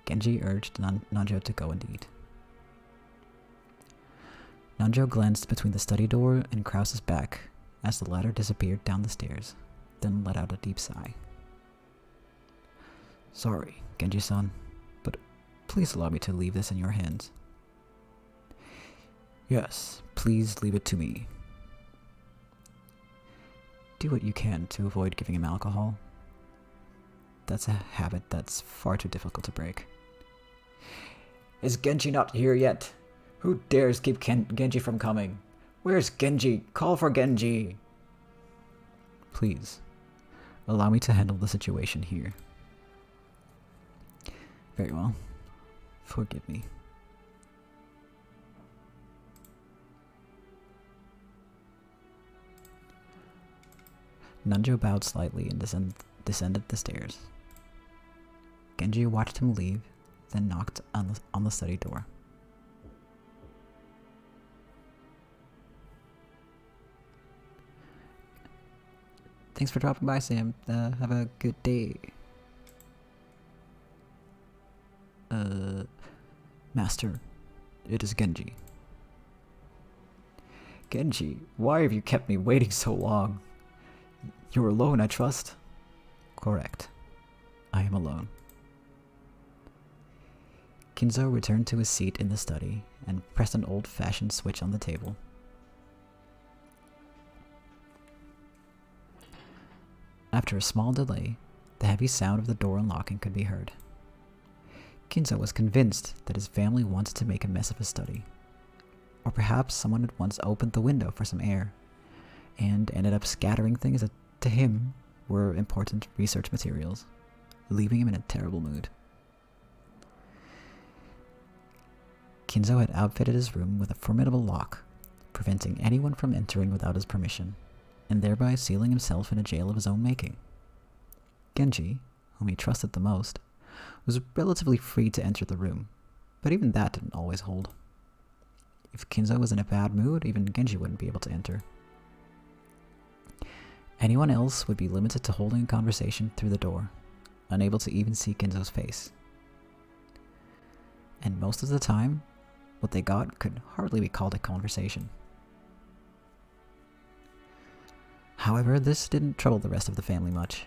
Genji urged Nanjo to go and eat. Nanjo glanced between the study door and Kraus's back as the latter disappeared down the stairs, then let out a deep sigh. Sorry, Genji-san, but please allow me to leave this in your hands. Yes, please leave it to me. Do what you can to avoid giving him alcohol. That's a habit that's far too difficult to break. Is Genji not here yet? Who dares keep Genji from coming? Where's Genji? Call for Genji! Please, allow me to handle the situation here. Very well. Forgive me. Nanjo bowed slightly and descended the stairs. Genji watched him leave, then knocked on the study door. Thanks for dropping by, Sam. Have a good day. Master, it is Genji. Genji, why have you kept me waiting so long? You're alone, I trust? Correct. I am alone. Kinzo returned to his seat in the study and pressed an old-fashioned switch on the table. After a small delay, the heavy sound of the door unlocking could be heard. Kinzo was convinced that his family wanted to make a mess of his study. Or perhaps someone had once opened the window for some air, and ended up scattering things that, to him, were important research materials, leaving him in a terrible mood. Kinzo had outfitted his room with a formidable lock, preventing anyone from entering without his permission, and thereby sealing himself in a jail of his own making. Genji, whom he trusted the most, was relatively free to enter the room, but even that didn't always hold. If Kinzo was in a bad mood, even Genji wouldn't be able to enter. Anyone else would be limited to holding a conversation through the door, unable to even see Kinzo's face. And most of the time, what they got could hardly be called a conversation. However, this didn't trouble the rest of the family much.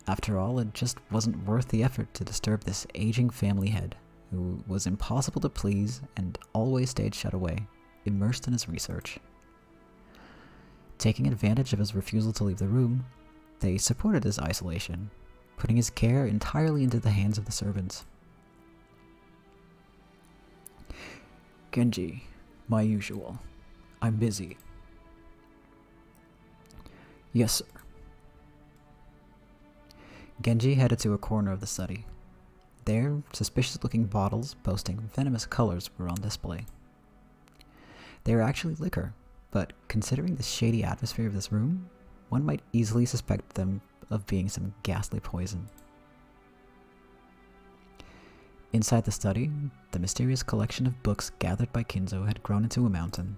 After all, it just wasn't worth the effort to disturb this aging family head, who was impossible to please and always stayed shut away, immersed in his research. Taking advantage of his refusal to leave the room, they supported his isolation, putting his care entirely into the hands of the servants. Genji, my usual. I'm busy. Yes, sir. Genji headed to a corner of the study. There, suspicious-looking bottles boasting venomous colors were on display. They were actually liquor, but considering the shady atmosphere of this room, one might easily suspect them of being some ghastly poison. Inside the study, the mysterious collection of books gathered by Kinzo had grown into a mountain.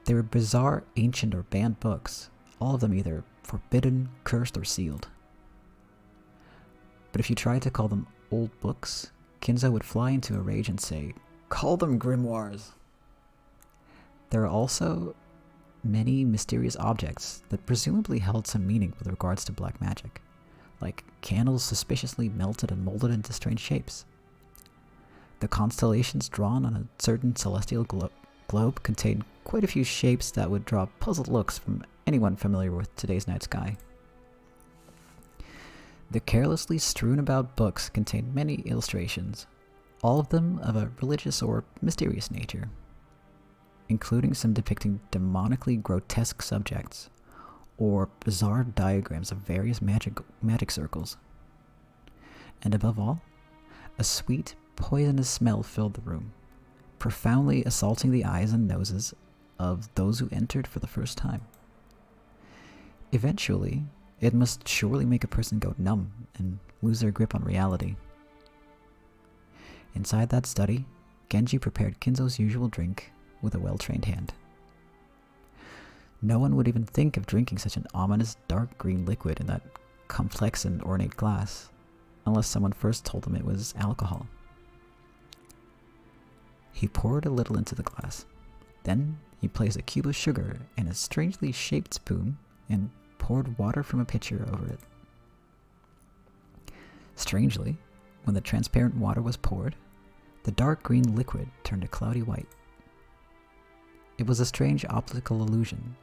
They were bizarre, ancient, or banned books, all of them either forbidden, cursed, or sealed. But if you tried to call them old books, Kinzo would fly into a rage and say, "Call them grimoires!" There are also many mysterious objects that presumably held some meaning with regards to black magic, like candles suspiciously melted and molded into strange shapes. The constellations drawn on a certain celestial globe contain quite a few shapes that would draw puzzled looks from anyone familiar with today's night sky. The carelessly strewn about books contain many illustrations, all of them of a religious or mysterious nature, including some depicting demonically grotesque subjects, or bizarre diagrams of various magic circles. And above all, a sweet, poisonous smell filled the room, profoundly assaulting the eyes and noses of those who entered for the first time. Eventually, it must surely make a person go numb and lose their grip on reality. Inside that study, Genji prepared Kinzo's usual drink with a well-trained hand. No one would even think of drinking such an ominous dark green liquid in that complex and ornate glass, unless someone first told them it was alcohol. He poured a little into the glass. Then he placed a cube of sugar in a strangely shaped spoon and poured water from a pitcher over it. Strangely, when the transparent water was poured, the dark green liquid turned a cloudy white. It was a strange optical illusion,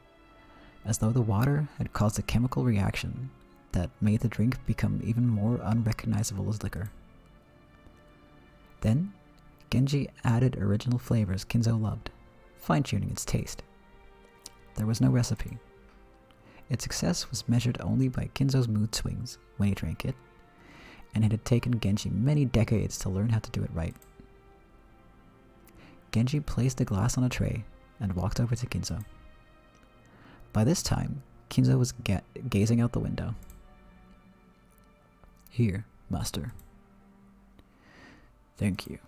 as though the water had caused a chemical reaction that made the drink become even more unrecognizable as liquor. Then, Genji added original flavors Kinzo loved, fine-tuning its taste. There was no recipe. Its success was measured only by Kinzo's mood swings when he drank it, and it had taken Genji many decades to learn how to do it right. Genji placed the glass on a tray and walked over to Kinzo. By this time, Kinzo was gazing out the window. "Here, master." "Thank you."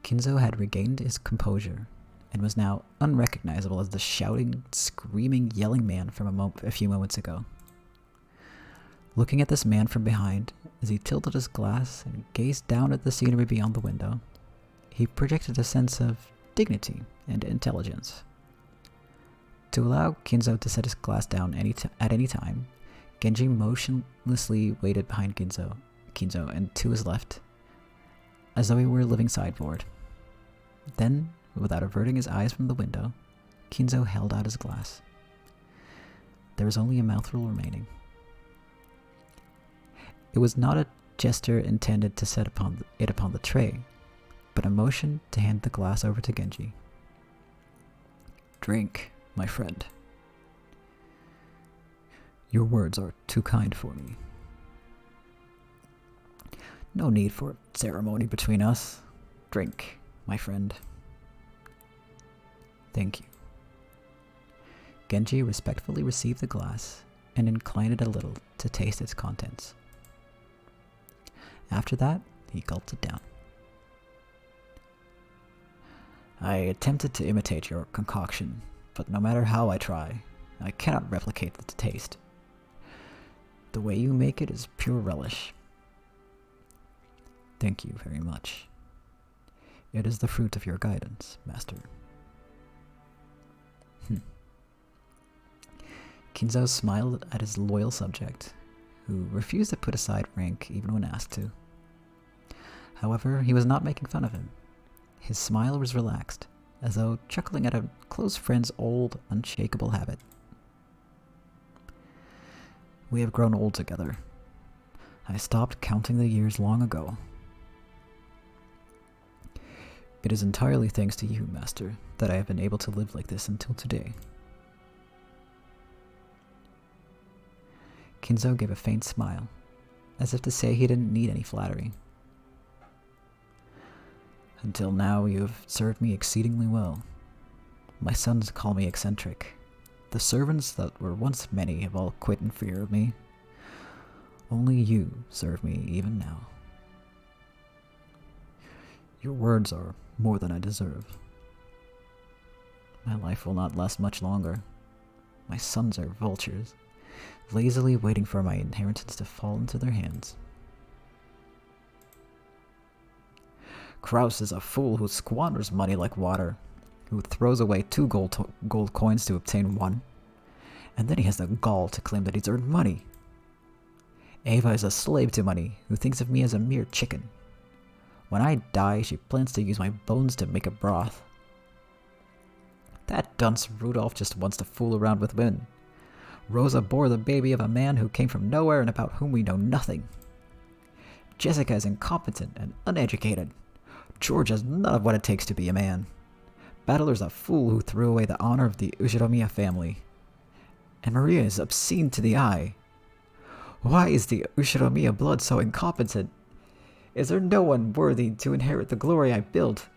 Kinzo had regained his composure and was now unrecognizable as the shouting, screaming, yelling man from a few moments ago. Looking at this man from behind, as he tilted his glass and gazed down at the scenery beyond the window, he projected a sense of dignity and intelligence. To allow Kinzo to set his glass down at any time, Genji motionlessly waited behind Kinzo and to his left, as though he were a living sideboard. Then, without averting his eyes from the window, Kinzo held out his glass. There was only a mouthful remaining. It was not a gesture intended to set it upon the tray, but a motion to hand the glass over to Genji. "Drink, my friend. Your words are too kind for me. No need for ceremony between us. Drink, my friend." "Thank you." Genji respectfully received the glass and inclined it a little to taste its contents. After that, he gulped it down. "I attempted to imitate your concoction, but no matter how I try, I cannot replicate the taste. The way you make it is pure relish." "Thank you very much. It is the fruit of your guidance, master." Kinzo smiled at his loyal subject, who refused to put aside rank even when asked to. However, he was not making fun of him. His smile was relaxed, as though chuckling at a close friend's old, unshakable habit. "We have grown old together. I stopped counting the years long ago. It is entirely thanks to you, master, that I have been able to live like this until today." Kinzo gave a faint smile, as if to say he didn't need any flattery. Until now, you have served me exceedingly well. My sons call me eccentric. The servants that were once many have all quit in fear of me. Only you serve me even now. Your words are more than I deserve. My life will not last much longer. My sons are vultures, lazily waiting for my inheritance to fall into their hands. Kraus is a fool who squanders money like water, who throws away 2 gold coins to obtain 1, and then he has the gall to claim that he's earned money. Ava is a slave to money, who thinks of me as a mere chicken. When I die, she plans to use my bones to make a broth. That dunce Rudolph just wants to fool around with women. Rosa bore the baby of a man who came from nowhere and about whom we know nothing. Jessica is incompetent and uneducated. George has none of what it takes to be a man. Battler's a fool who threw away the honor of the Ushiromiya family. And Maria is obscene to the eye. Why is the Ushiromiya blood so incompetent? Is there no one worthy to inherit the glory I built?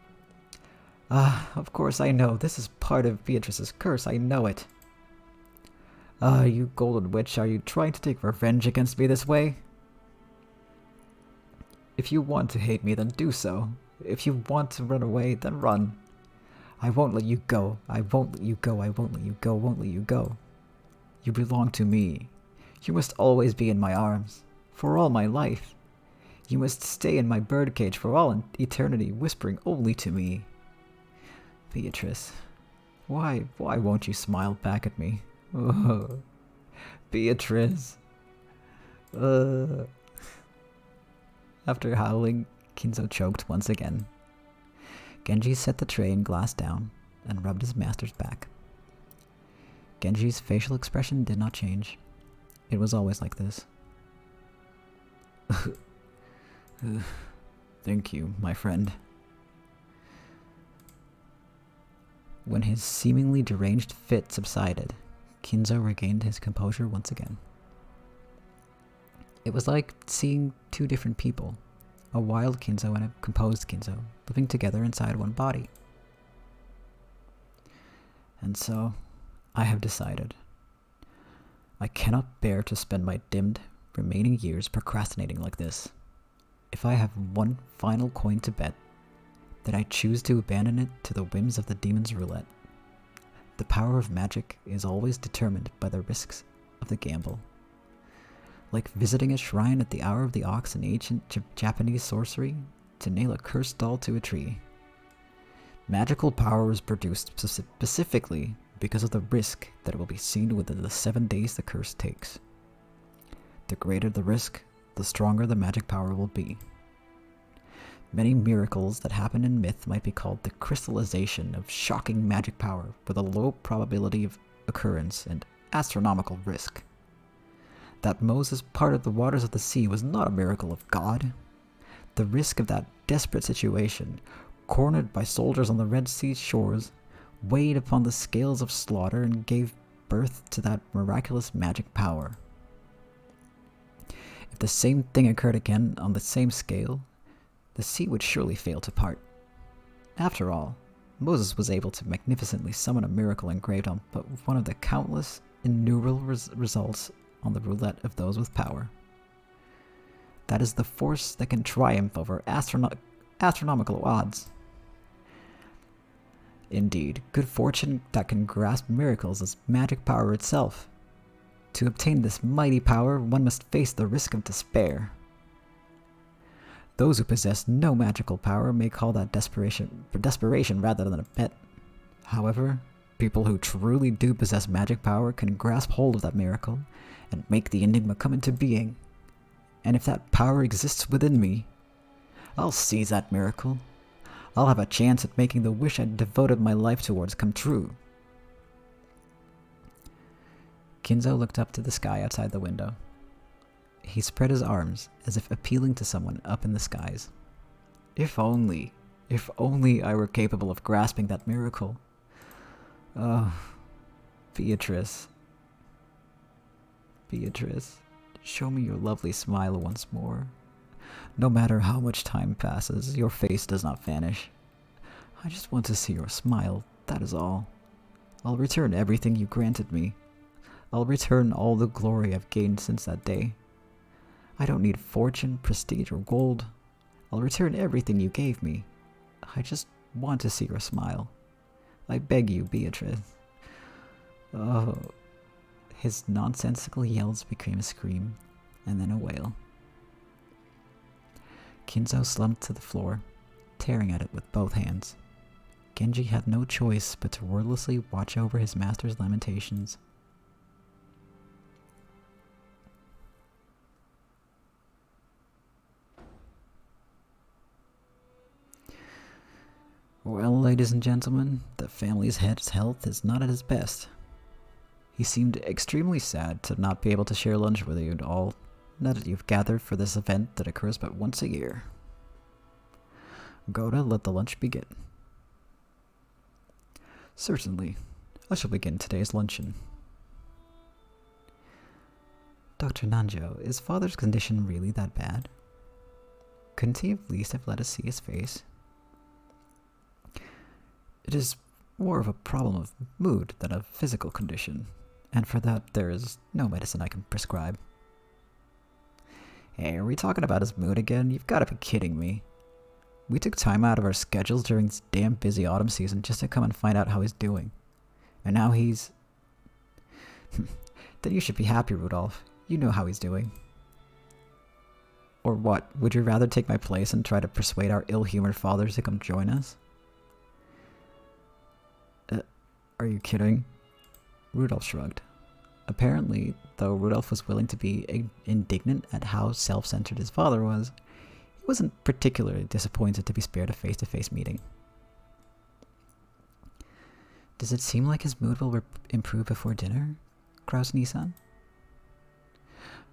Of course I know. This is part of Beatrice's curse. I know it. You golden witch, are you trying to take revenge against me this way? If you want to hate me, then do so. If you want to run away, then run. I won't let you go. I won't let you go. I won't let you go. Won't let you go. You belong to me. You must always be in my arms. For all my life. You must stay in my birdcage for all eternity, whispering only to me. Beatrice, why won't you smile back at me? Oh, Beatrice. After howling, Kinzo choked once again. Genji set the tray and glass down and rubbed his master's back. Genji's facial expression did not change. It was always like this. Thank you, my friend. When his seemingly deranged fit subsided, Kinzo regained his composure once again. It was like seeing 2 different people, a wild Kinzo and a composed Kinzo, living together inside one body. And so, I have decided. I cannot bear to spend my dimmed, remaining years procrastinating like this. If I have one final coin to bet, then I choose to abandon it to the whims of the demon's roulette. The power of magic is always determined by the risks of the gamble. Like visiting a shrine at the hour of the ox in ancient Japanese sorcery to nail a cursed doll to a tree. Magical power is produced specifically because of the risk that it will be seen within the 7 days the curse takes. The greater the risk, the stronger the magic power will be. Many miracles that happen in myth might be called the crystallization of shocking magic power with a low probability of occurrence and astronomical risk. That Moses parted the waters of the sea was not a miracle of God. The risk of that desperate situation, cornered by soldiers on the Red Sea shores, weighed upon the scales of slaughter and gave birth to that miraculous magic power. If the same thing occurred again on the same scale, the sea would surely fail to part. After all, Moses was able to magnificently summon a miracle engraved on but one of the countless innumerable results on the roulette of those with power. That is the force that can triumph over astronomical odds. Indeed, good fortune that can grasp miracles is magic power itself. To obtain this mighty power, one must face the risk of despair. Those who possess no magical power may call that desperation rather than a bet. However, people who truly do possess magic power can grasp hold of that miracle and make the enigma come into being. And if that power exists within me, I'll seize that miracle. I'll have a chance at making the wish I devoted my life towards come true. Kinzo looked up to the sky outside the window. He spread his arms as if appealing to someone up in the skies. If only I were capable of grasping that miracle. Oh, Beatrice. Beatrice, show me your lovely smile once more. No matter how much time passes, your face does not vanish. I just want to see your smile, that is all. I'll return everything you granted me. I'll return all the glory I've gained since that day. I don't need fortune, prestige, or gold. I'll return everything you gave me. I just want to see your smile. I beg you, Beatrice. Oh. His nonsensical yells became a scream, and then a wail. Kinzo slumped to the floor, tearing at it with both hands. Genji had no choice but to wordlessly watch over his master's lamentations. Well, ladies and gentlemen, the family's head's health is not at its best. He seemed extremely sad to not be able to share lunch with you all, now that you've gathered for this event that occurs but once a year. Goda, let the lunch begin. Certainly. I shall begin today's luncheon. Dr. Nanjo, is father's condition really that bad? Couldn't he at least have let us see his face? It is more of a problem of mood than a physical condition, and for that there is no medicine I can prescribe. Hey, are we talking about his mood again? You've got to be kidding me. We took time out of our schedules during this damn busy autumn season just to come and find out how he's doing. And now he's... Then you should be happy, Rudolph. You know how he's doing. Or what, would you rather take my place and try to persuade our ill-humored fathers to come join us? Are you kidding? Rudolph shrugged. Apparently, though Rudolph was willing to be indignant at how self-centered his father was, he wasn't particularly disappointed to be spared a face-to-face meeting. Does it seem like his mood will improve before dinner, Kraus-Nissan?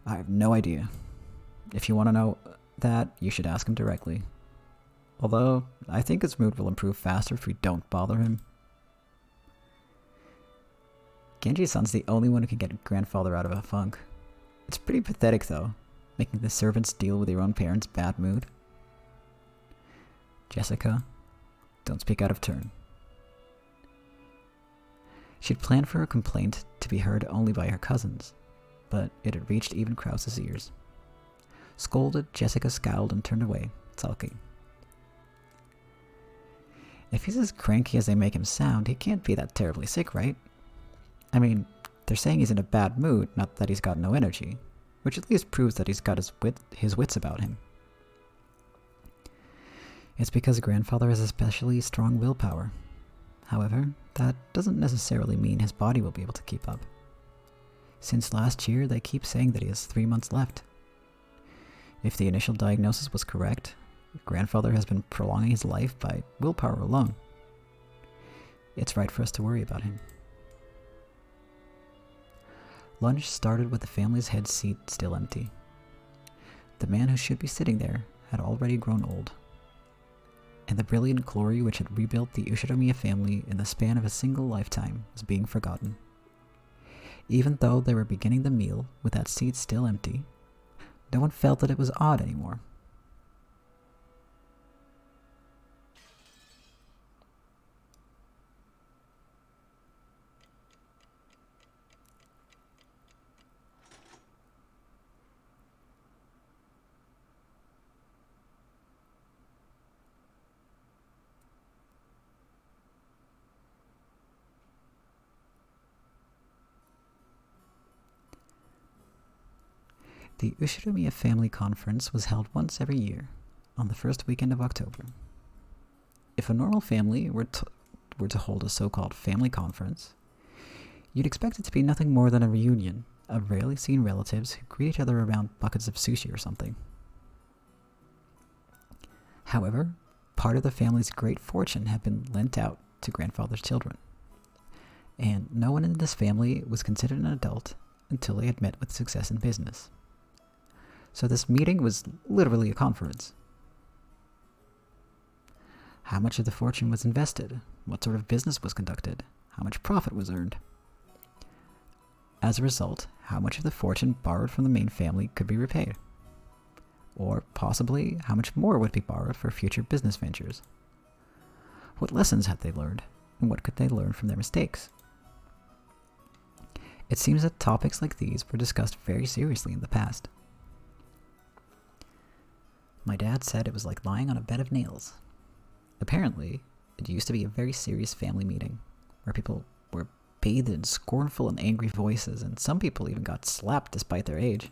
I have no idea. If you want to know that, you should ask him directly. Although, I think his mood will improve faster if we don't bother him. Genji-san's the only one who can get grandfather out of a funk. It's pretty pathetic, though, making the servants deal with your own parents' bad mood. Jessica, don't speak out of turn. She'd planned for a complaint to be heard only by her cousins, but it had reached even Krause's ears. Scolded, Jessica scowled and turned away, sulking. If he's as cranky as they make him sound, he can't be that terribly sick, right? I mean, they're saying he's in a bad mood, not that he's got no energy, which at least proves that he's got his wits about him. It's because grandfather has especially strong willpower. However, that doesn't necessarily mean his body will be able to keep up. Since last year, they keep saying that he has 3 months left. If the initial diagnosis was correct, grandfather has been prolonging his life by willpower alone. It's right for us to worry about him. Lunch started with the family's head seat still empty. The man who should be sitting there had already grown old, and the brilliant glory which had rebuilt the Ushiromiya family in the span of a single lifetime was being forgotten. Even though they were beginning the meal with that seat still empty, no one felt that it was odd anymore. The Ushiromiya Family Conference was held once every year, on the first weekend of October. If a normal family were to hold a so-called family conference, you'd expect it to be nothing more than a reunion of rarely seen relatives who greet each other around buckets of sushi or something. However, part of the family's great fortune had been lent out to grandfather's children, and no one in this family was considered an adult until they had met with success in business. So this meeting was literally a conference. How much of the fortune was invested? What sort of business was conducted? How much profit was earned? As a result, how much of the fortune borrowed from the main family could be repaid? Or possibly how much more would be borrowed for future business ventures? What lessons had they learned, and what could they learn from their mistakes? It seems that topics like these were discussed very seriously in the past. My dad said it was like lying on a bed of nails. Apparently, it used to be a very serious family meeting, where people were bathed in scornful and angry voices, and some people even got slapped despite their age.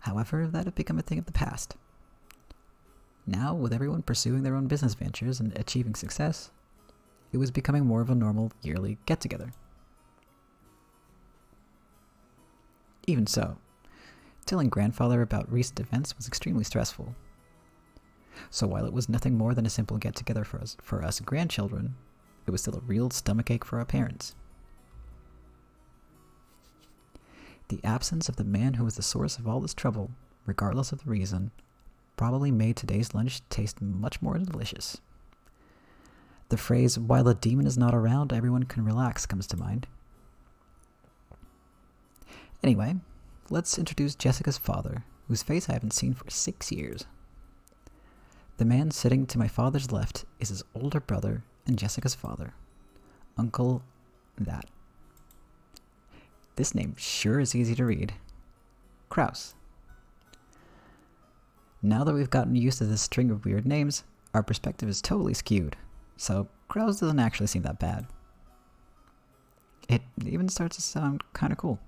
However, that had become a thing of the past. Now, with everyone pursuing their own business ventures and achieving success, it was becoming more of a normal yearly get-together. Even so, telling grandfather about recent events was extremely stressful. So while it was nothing more than a simple get-together for us grandchildren, it was still a real stomachache for our parents. The absence of the man who was the source of all this trouble, regardless of the reason, probably made today's lunch taste much more delicious. The phrase, "while the demon is not around, everyone can relax," comes to mind. Anyway, let's introduce Jessica's father, whose face I haven't seen for 6 years. The man sitting to my father's left is his older brother and Jessica's father, Uncle that. This name sure is easy to read. Kraus. Now that we've gotten used to this string of weird names, our perspective is totally skewed, so Kraus doesn't actually seem that bad. It even starts to sound kinda cool.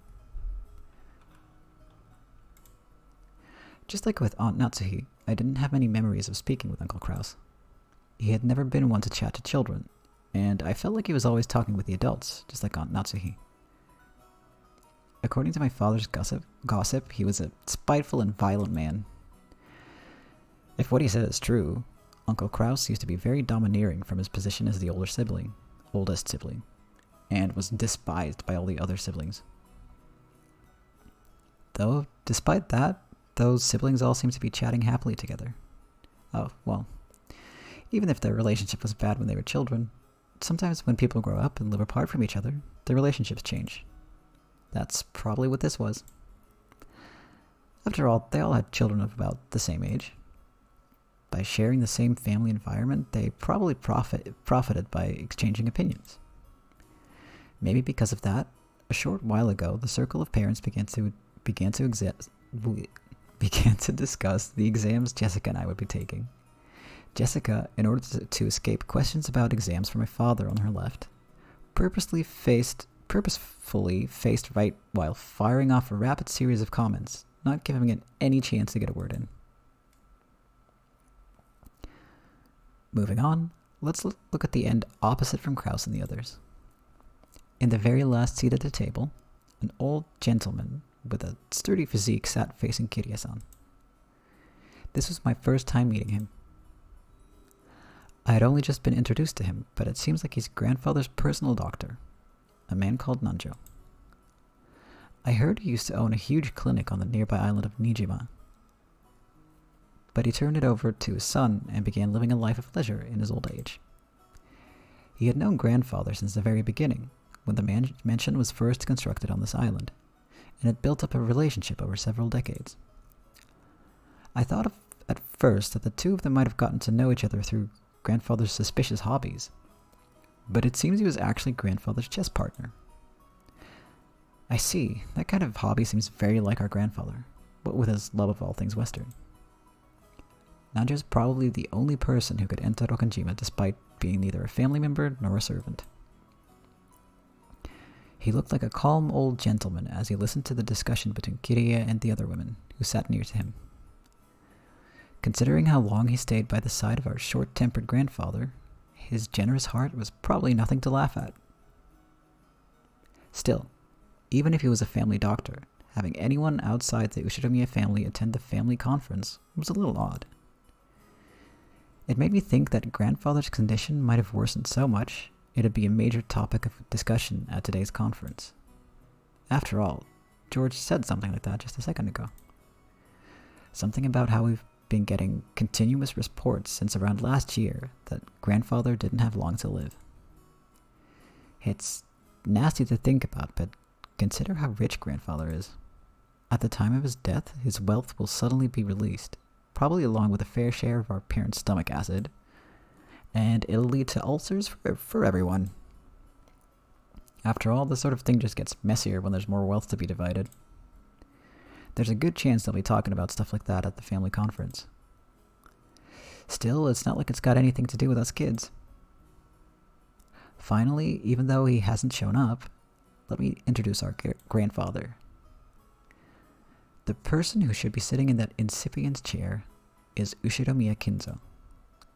Just like with Aunt Natsuhi, I didn't have many memories of speaking with Uncle Kraus. He had never been one to chat to children, and I felt like he was always talking with the adults, just like Aunt Natsuhi. According to my father's gossip, he was a spiteful and violent man. If what he said is true, Uncle Kraus used to be very domineering from his position as the oldest sibling, and was despised by all the other siblings. Though, despite that, those siblings all seem to be chatting happily together. Oh, well, even if their relationship was bad when they were children, sometimes when people grow up and live apart from each other, their relationships change. That's probably what this was. After all, they all had children of about the same age. By sharing the same family environment, they probably profited by exchanging opinions. Maybe because of that, a short while ago, the circle of parents began to discuss the exams Jessica and I would be taking. Jessica, in order to escape questions about exams from my father on her left, purposefully faced right while firing off a rapid series of comments, not giving it any chance to get a word in. Moving on, let's look at the end opposite from Kraus and the others. In the very last seat at the table, an old gentleman with a sturdy physique sat facing Kirie-san. This was my first time meeting him. I had only just been introduced to him, but it seems like he's grandfather's personal doctor, a man called Nanjo. I heard he used to own a huge clinic on the nearby island of Nijima, but he turned it over to his son and began living a life of leisure in his old age. He had known grandfather since the very beginning, when the mansion was first constructed on this island, and had built up a relationship over several decades. I thought at first that the two of them might have gotten to know each other through grandfather's suspicious hobbies, but it seems he was actually grandfather's chess partner. I see, that kind of hobby seems very like our grandfather, what with his love of all things Western. Nanjo's probably the only person who could enter Rokanjima despite being neither a family member nor a servant. He looked like a calm old gentleman as he listened to the discussion between Kirie and the other women who sat near to him. Considering how long he stayed by the side of our short-tempered grandfather, his generous heart was probably nothing to laugh at. Still, even if he was a family doctor, having anyone outside the Ushiromiya family attend the family conference was a little odd. It made me think that grandfather's condition might have worsened so much it'd be a major topic of discussion at today's conference. After all, George said something like that just a second ago. Something about how we've been getting continuous reports since around last year that grandfather didn't have long to live. It's nasty to think about, but consider how rich grandfather is. At the time of his death, his wealth will suddenly be released, probably along with a fair share of our parents' stomach acid, and it'll lead to ulcers for everyone. After all, this sort of thing just gets messier when there's more wealth to be divided. There's a good chance they'll be talking about stuff like that at the family conference. Still, it's not like it's got anything to do with us kids. Finally, even though he hasn't shown up, let me introduce our grandfather. The person who should be sitting in that incipient chair is Ushiromiya Kinzo.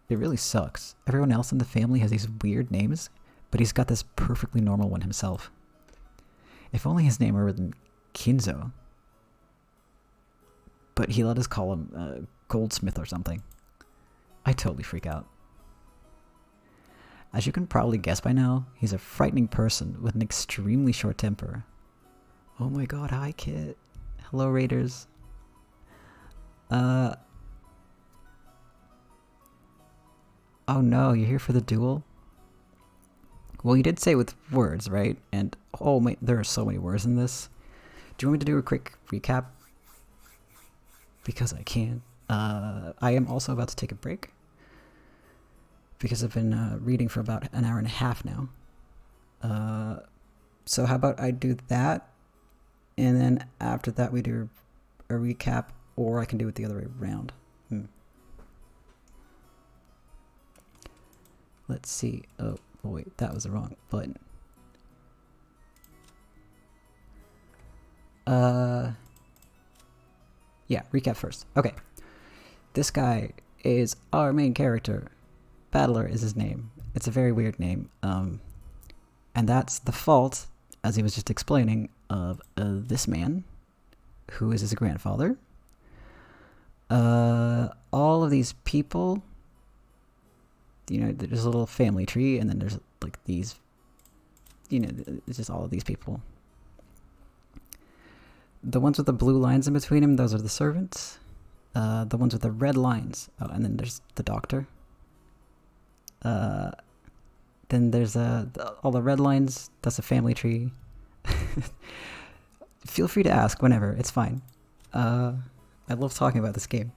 It really sucks. Everyone else in the family has these weird names, but he's got this perfectly normal one himself. If only his name were written Kinzo. But he let us call him Goldsmith or something. I totally freak out. As you can probably guess by now, he's a frightening person with an extremely short temper. Oh my god, hi Kit. Hello Raiders. Oh no, you're here for the duel? Well, you did say with words, right? And oh my, there are so many words in this. Do you want me to do a quick recap? Because I can. I am also about to take a break. Because I've been reading for about an hour and a half now. So how about I do that, and then after that we do a recap, or I can do it the other way around. Let's see. Oh, wait, that was the wrong button. Yeah, recap first. Okay. This guy is our main character. Battler is his name. It's a very weird name. And that's the fault, as he was just explaining, of this man, who is his grandfather. All of these people, you know, there's a little family tree, and then there's like these, you know, it's just all of these people. The ones with the blue lines in between them, those are the servants. The ones with the red lines, oh, and then there's the doctor. Then there's all the red lines, that's a family tree. Feel free to ask whenever, it's fine. I love talking about this game.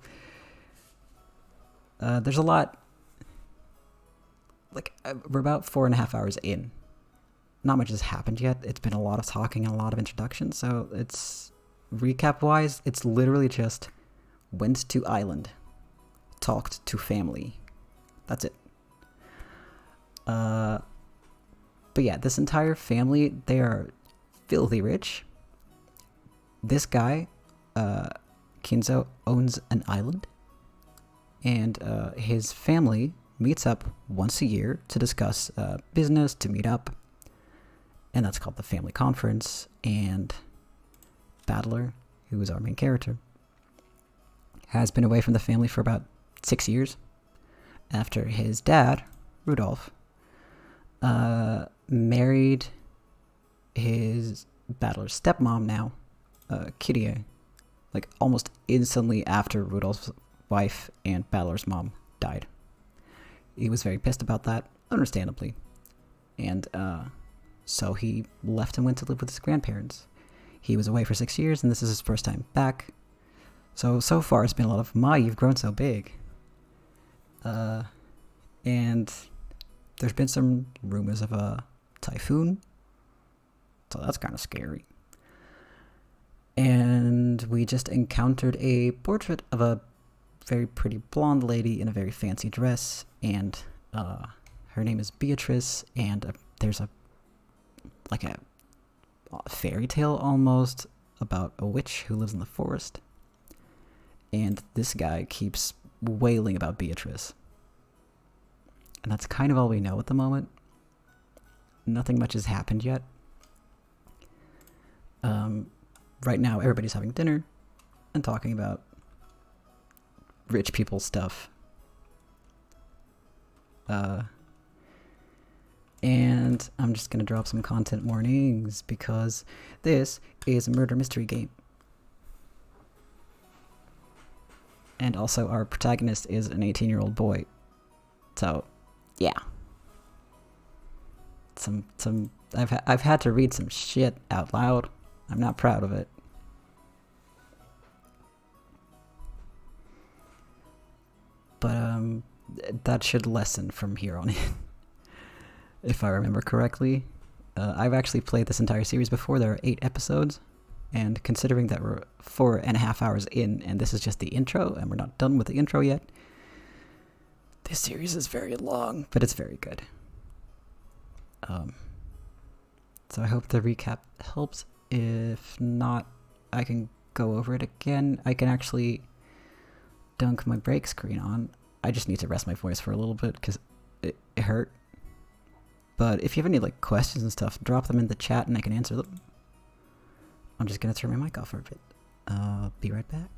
There's a lot, like, we're about 4.5 hours in. Not much has happened yet. It's been a lot of talking and a lot of introduction, so it's, recap-wise, it's literally just went to island, talked to family. That's it. But yeah, this entire family, they are filthy rich. This guy, Kinzo, owns an island, and his family meets up once a year to discuss business, to meet up, and that's called the family conference. And Battler, who is our main character, has been away from the family for about 6 years after his dad, Rudolph, married his Battler's stepmom now, Kirie, like almost instantly after Rudolph's wife and Battler's mom died. He was very pissed about that, understandably. And so he left and went to live with his grandparents. He was away for 6 years, and this is his first time back. So far it's been a lot of, "Ma, you've grown so big." And there's been some rumors of a typhoon, so that's kind of scary. And we just encountered a portrait of a very pretty blonde lady in a very fancy dress, and her name is Beatrice, and there's a fairy tale almost about a witch who lives in the forest, and this guy keeps wailing about Beatrice. And that's kind of all we know at the moment. Nothing much has happened yet. Right now, everybody's having dinner and talking about rich people stuff. And I'm just going to drop some content warnings because this is a murder mystery game. And also, our protagonist is an 18-year-old boy. So, yeah. I've had to read some shit out loud. I'm not proud of it. but that should lessen from here on in, if I remember correctly. I've actually played this entire series before. There are 8 episodes, and considering that we're 4.5 hours in, and this is just the intro, and we're not done with the intro yet, this series is very long, but it's very good. So I hope the recap helps. If not, I can go over it again. I can actually dunk my break screen on. I just need to rest my voice for a little bit because it hurt. But if you have any like questions and stuff, drop them in the chat and I can answer them. I'm just gonna turn my mic off for a bit. Be right back.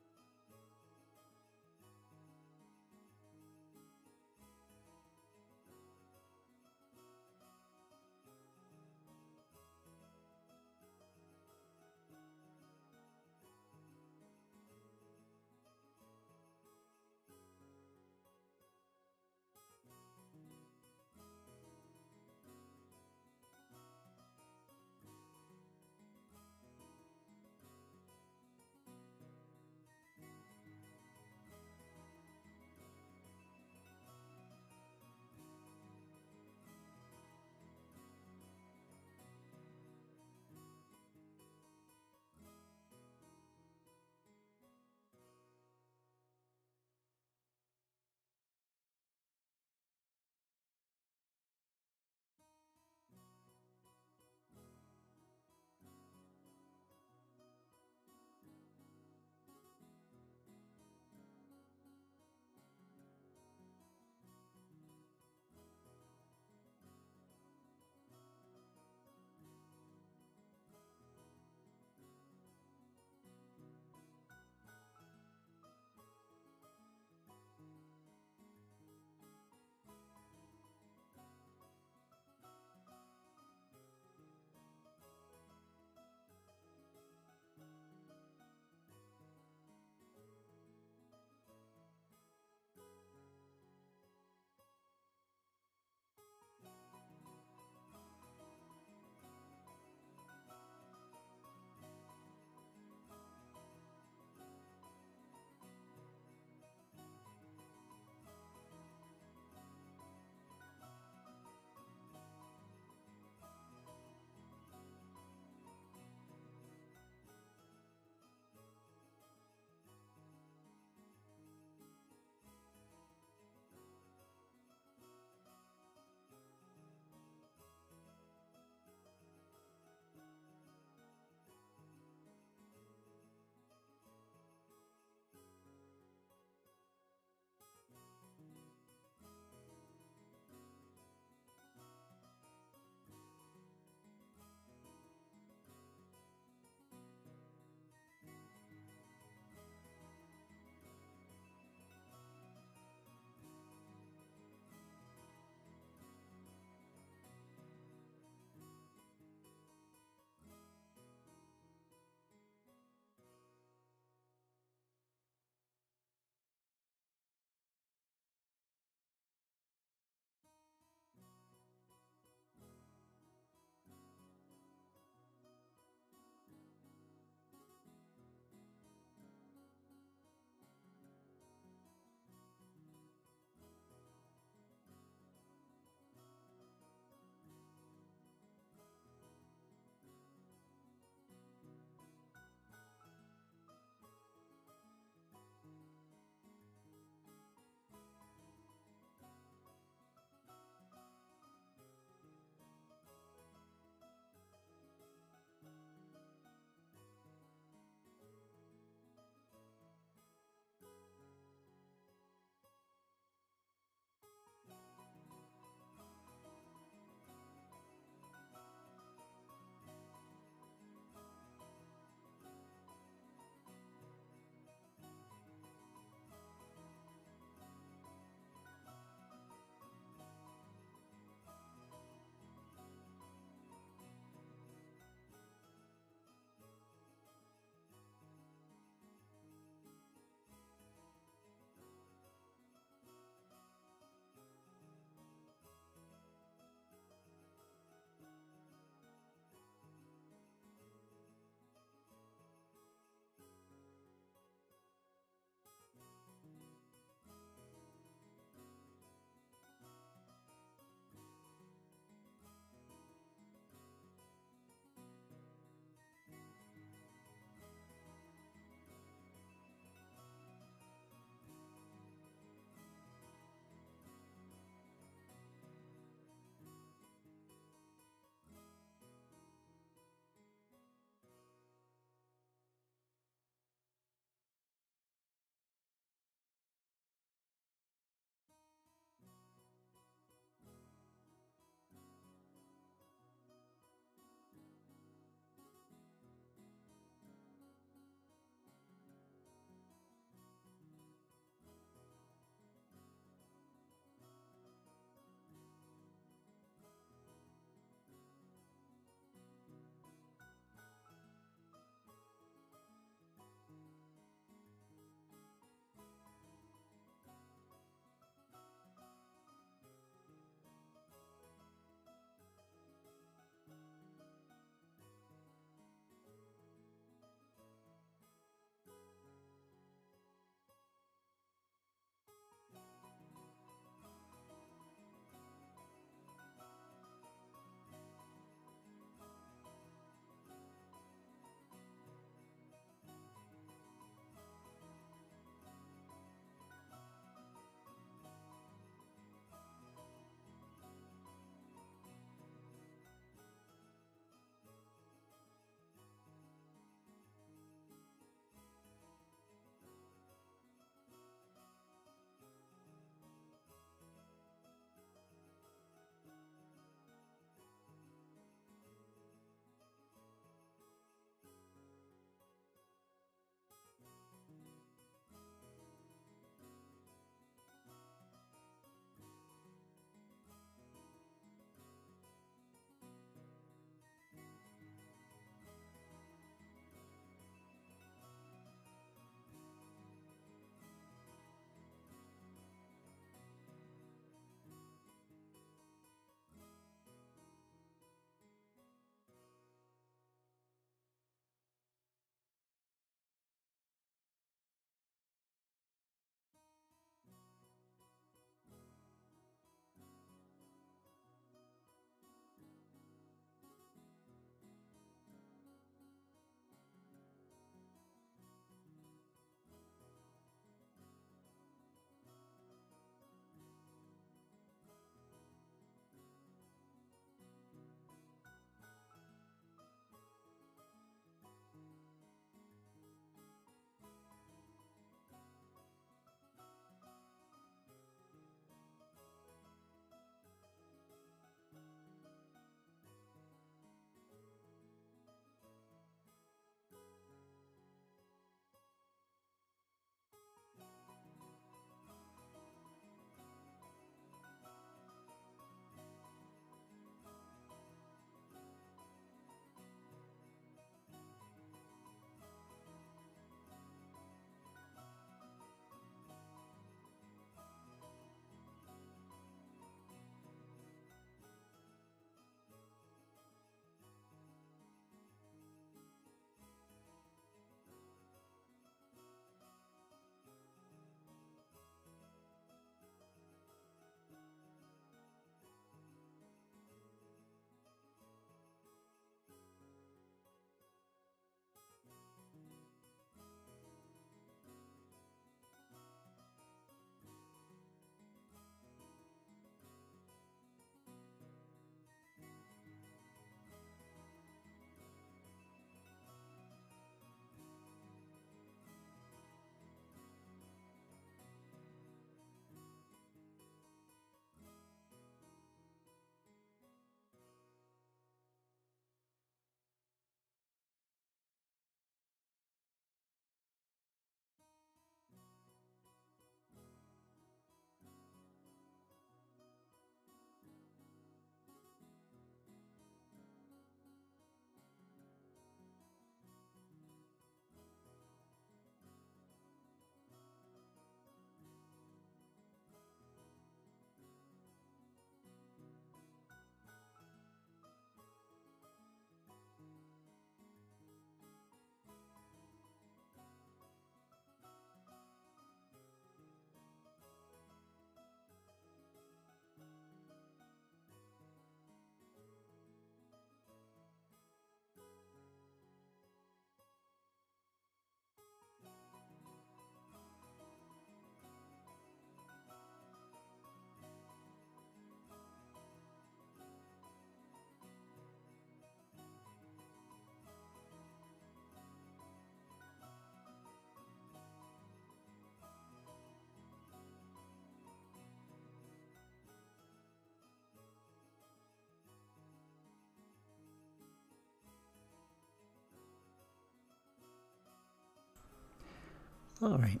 Alright.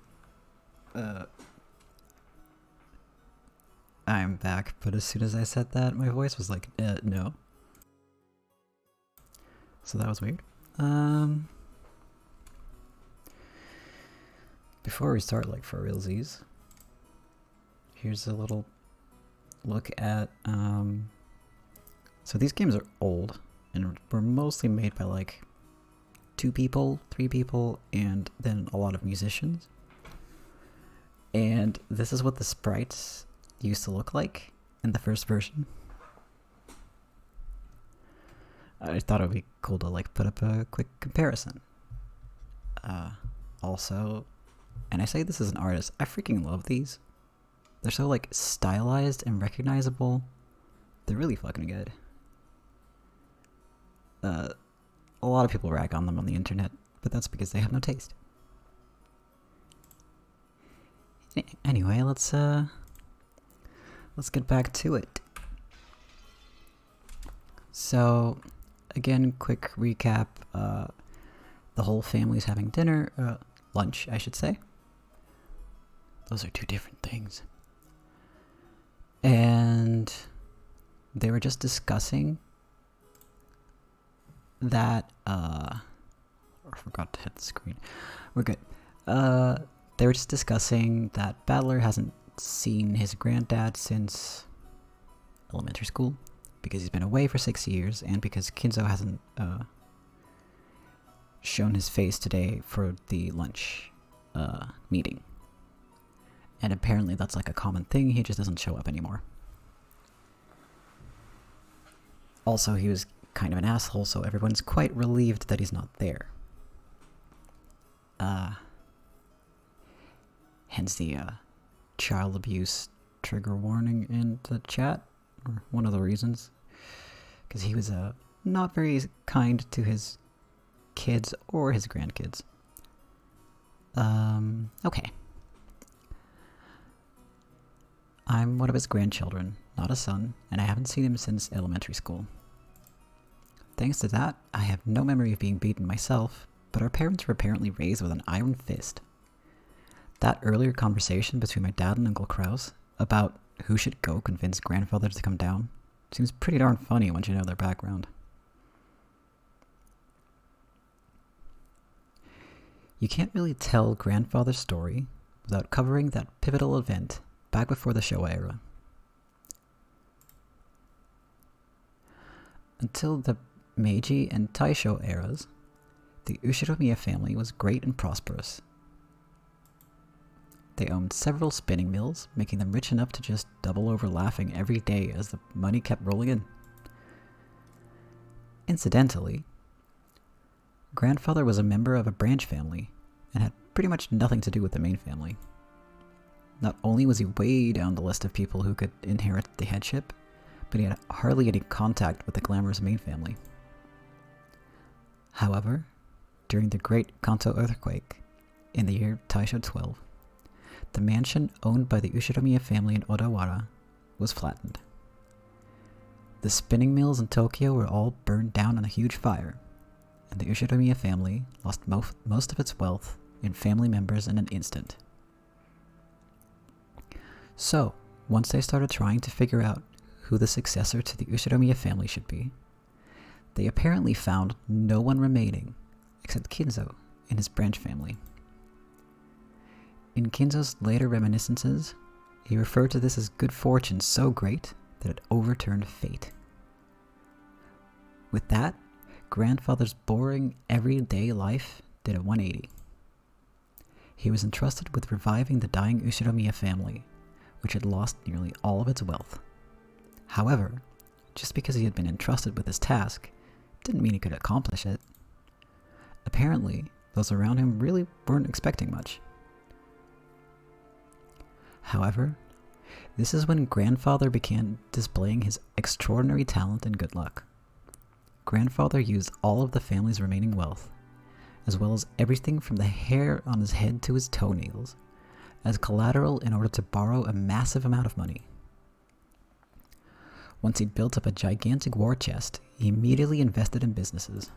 I'm back, but as soon as I said that, my voice was like, no. So that was weird. Before we start, like, for realsies, here's a little look at, so these games are old, and were mostly made by, like, 2 people, 3 people, and then a lot of musicians. And this is what the sprites used to look like in the first version. I thought it would be cool to like put up a quick comparison. Also, and I say this as an artist, I freaking love these. They're so like stylized and recognizable. They're really fucking good. A lot of people rag on them on the internet, but that's because they have no taste. Anyway, let's get back to it. So, again, quick recap. The whole family's having dinner, lunch, I should say. Those are 2 different things. And they were just discussing that, I forgot to hit the screen. We're good. They were just discussing that Battler hasn't seen his granddad since elementary school, because he's been away for 6 years, and because Kinzo hasn't shown his face today for the lunch meeting. And apparently that's like a common thing, he just doesn't show up anymore. Also, he was kind of an asshole, so everyone's quite relieved that he's not there. Hence the child abuse trigger warning in the chat, or one of the reasons. Because he was not very kind to his kids or his grandkids. Okay. I'm one of his grandchildren, not a son, and I haven't seen him since elementary school. Thanks to that, I have no memory of being beaten myself, but our parents were apparently raised with an iron fist. That earlier conversation between my dad and Uncle Kraus about who should go convince grandfather to come down seems pretty darn funny once you know their background. You can't really tell grandfather's story without covering that pivotal event back before the Showa era. Until the Meiji and Taisho eras, the Ushiromiya family was great and prosperous. They owned several spinning mills, making them rich enough to just double over laughing every day as the money kept rolling in. Incidentally, grandfather was a member of a branch family and had pretty much nothing to do with the main family. Not only was he way down the list of people who could inherit the headship, but he had hardly any contact with the glamorous main family. However, during the Great Kanto earthquake in the year Taisho 12, the mansion owned by the Ushiromiya family in Odawara was flattened. The spinning mills in Tokyo were all burned down in a huge fire, and the Ushiromiya family lost most of its wealth and family members in an instant. So, once they started trying to figure out who the successor to the Ushiromiya family should be, they apparently found no one remaining except Kinzo and his branch family. In Kinzo's later reminiscences, he referred to this as good fortune so great that it overturned fate. With that, grandfather's boring, everyday life did a 180. He was entrusted with reviving the dying Ushiromiya family, which had lost nearly all of its wealth. However, just because he had been entrusted with this task didn't mean he could accomplish it. Apparently, those around him really weren't expecting much. However, this is when grandfather began displaying his extraordinary talent and good luck. Grandfather used all of the family's remaining wealth, as well as everything from the hair on his head to his toenails, as collateral in order to borrow a massive amount of money. Once he'd built up a gigantic war chest, he immediately invested in businesses.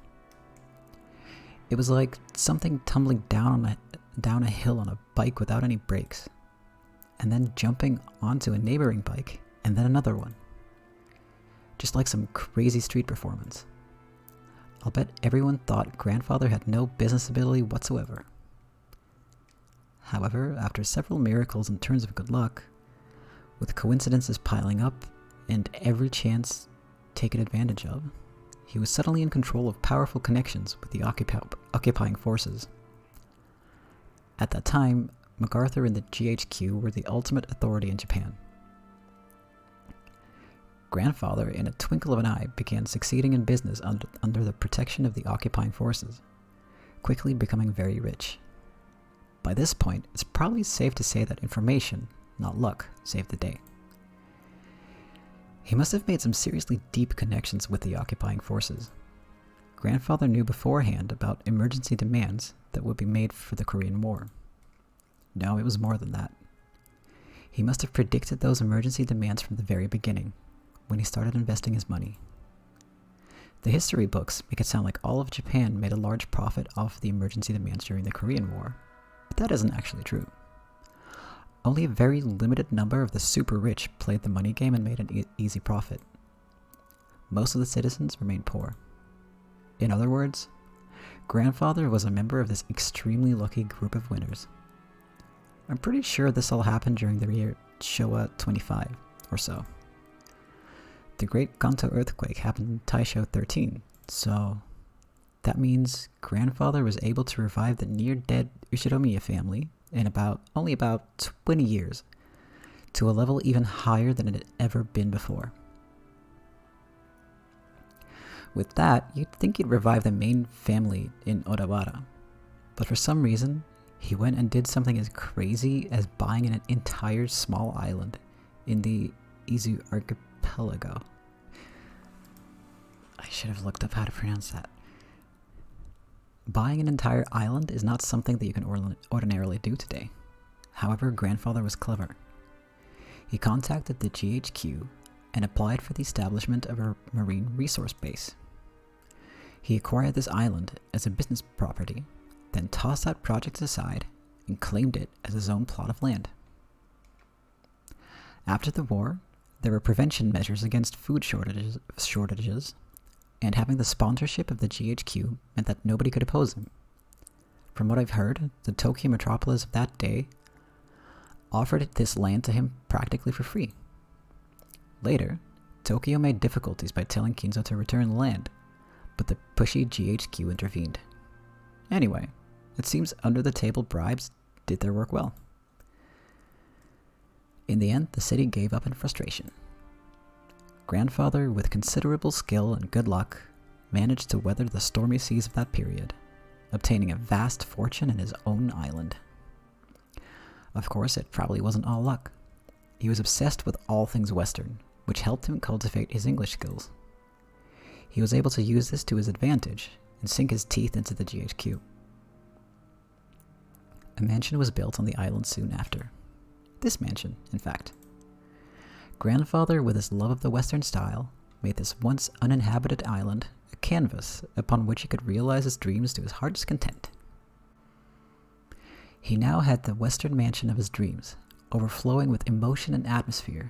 It was like something tumbling down on down a hill on a bike without any brakes, and then jumping onto a neighboring bike, and then another one. Just like some crazy street performance. I'll bet everyone thought Grandfather had no business ability whatsoever. However, after several miracles and turns of good luck, with coincidences piling up and every chance taken advantage of, he was suddenly in control of powerful connections with the occupying forces. At that time, MacArthur and the GHQ were the ultimate authority in Japan. Grandfather, in a twinkle of an eye, began succeeding in business under the protection of the occupying forces, quickly becoming very rich. By this point, it's probably safe to say that information, not luck, saved the day. He must have made some seriously deep connections with the occupying forces. Grandfather knew beforehand about emergency demands that would be made for the Korean War. No, it was more than that. He must have predicted those emergency demands from the very beginning, when he started investing his money. The history books make it sound like all of Japan made a large profit off the emergency demands during the Korean War, but that isn't actually true. Only a very limited number of the super rich played the money game and made an easy profit. Most of the citizens remained poor. In other words, Grandfather was a member of this extremely lucky group of winners. I'm pretty sure this all happened during the year Showa 25 or so. The Great Kanto earthquake happened in Taisho 13, so that means Grandfather was able to revive the near-dead Ushiromiya family in only about 20 years, to a level even higher than it had ever been before. With that, you'd think he'd revive the main family in Odawara, but for some reason, he went and did something as crazy as buying an entire small island in the Izu archipelago. I should have looked up how to pronounce that. Buying an entire island is not something that you can ordinarily do today. However, Grandfather was clever. He contacted the GHQ and applied for the establishment of a marine resource base. He acquired this island as a business property, then tossed that project aside and claimed it as his own plot of land. After the war, there were prevention measures against food shortages, and having the sponsorship of the GHQ meant that nobody could oppose him. From what I've heard, the Tokyo metropolis of that day offered this land to him practically for free. Later, Tokyo made difficulties by telling Kinzo to return the land, but the pushy GHQ intervened. Anyway, it seems under-the-table bribes did their work well. In the end, the city gave up in frustration. Grandfather, with considerable skill and good luck, managed to weather the stormy seas of that period, obtaining a vast fortune in his own island. Of course, it probably wasn't all luck. He was obsessed with all things Western, which helped him cultivate his English skills. He was able to use this to his advantage and sink his teeth into the GHQ. A mansion was built on the island soon after. This mansion, in fact. Grandfather, with his love of the Western style, made this once uninhabited island a canvas upon which he could realize his dreams to his heart's content. He now had the Western mansion of his dreams, overflowing with emotion and atmosphere,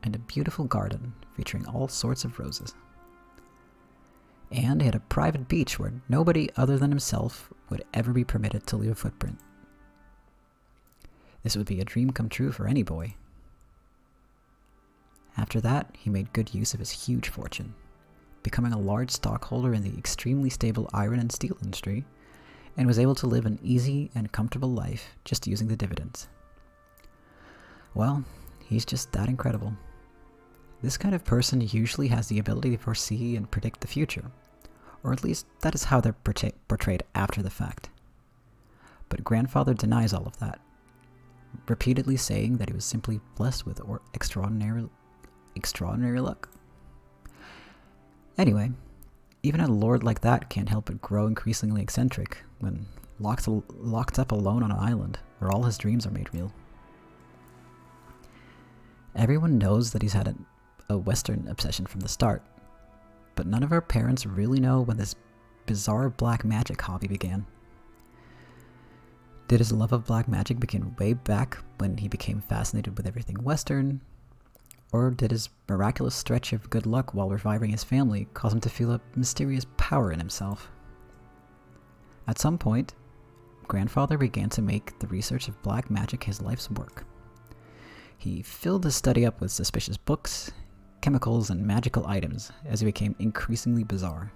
and a beautiful garden featuring all sorts of roses. And he had a private beach where nobody other than himself would ever be permitted to leave a footprint. This would be a dream come true for any boy. After that, he made good use of his huge fortune, becoming a large stockholder in the extremely stable iron and steel industry, and was able to live an easy and comfortable life just using the dividends. Well, he's just that incredible. This kind of person usually has the ability to foresee and predict the future, or at least that is how they're portrayed after the fact. But Grandfather denies all of that, repeatedly saying that he was simply blessed with extraordinary luck. Anyway, even a lord like that can't help but grow increasingly eccentric when locked up alone on an island where all his dreams are made real. Everyone knows that he's had a Western obsession from the start, but none of our parents really know when this bizarre black magic hobby began. Did his love of black magic begin way back when he became fascinated with everything Western? Or did his miraculous stretch of good luck while reviving his family cause him to feel a mysterious power in himself? At some point, Grandfather began to make the research of black magic his life's work. He filled his study up with suspicious books, chemicals, and magical items as he became increasingly bizarre.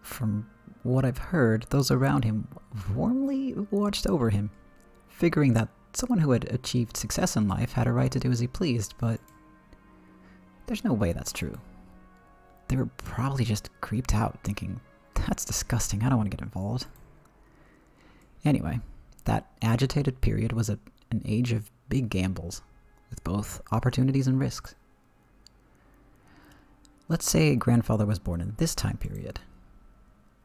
From what I've heard, those around him warmly watched over him, figuring that someone who had achieved success in life had a right to do as he pleased, but there's no way that's true. They were probably just creeped out, thinking, that's disgusting, I don't want to get involved. Anyway, that agitated period was an age of big gambles, with both opportunities and risks. Let's say Grandfather was born in this time period.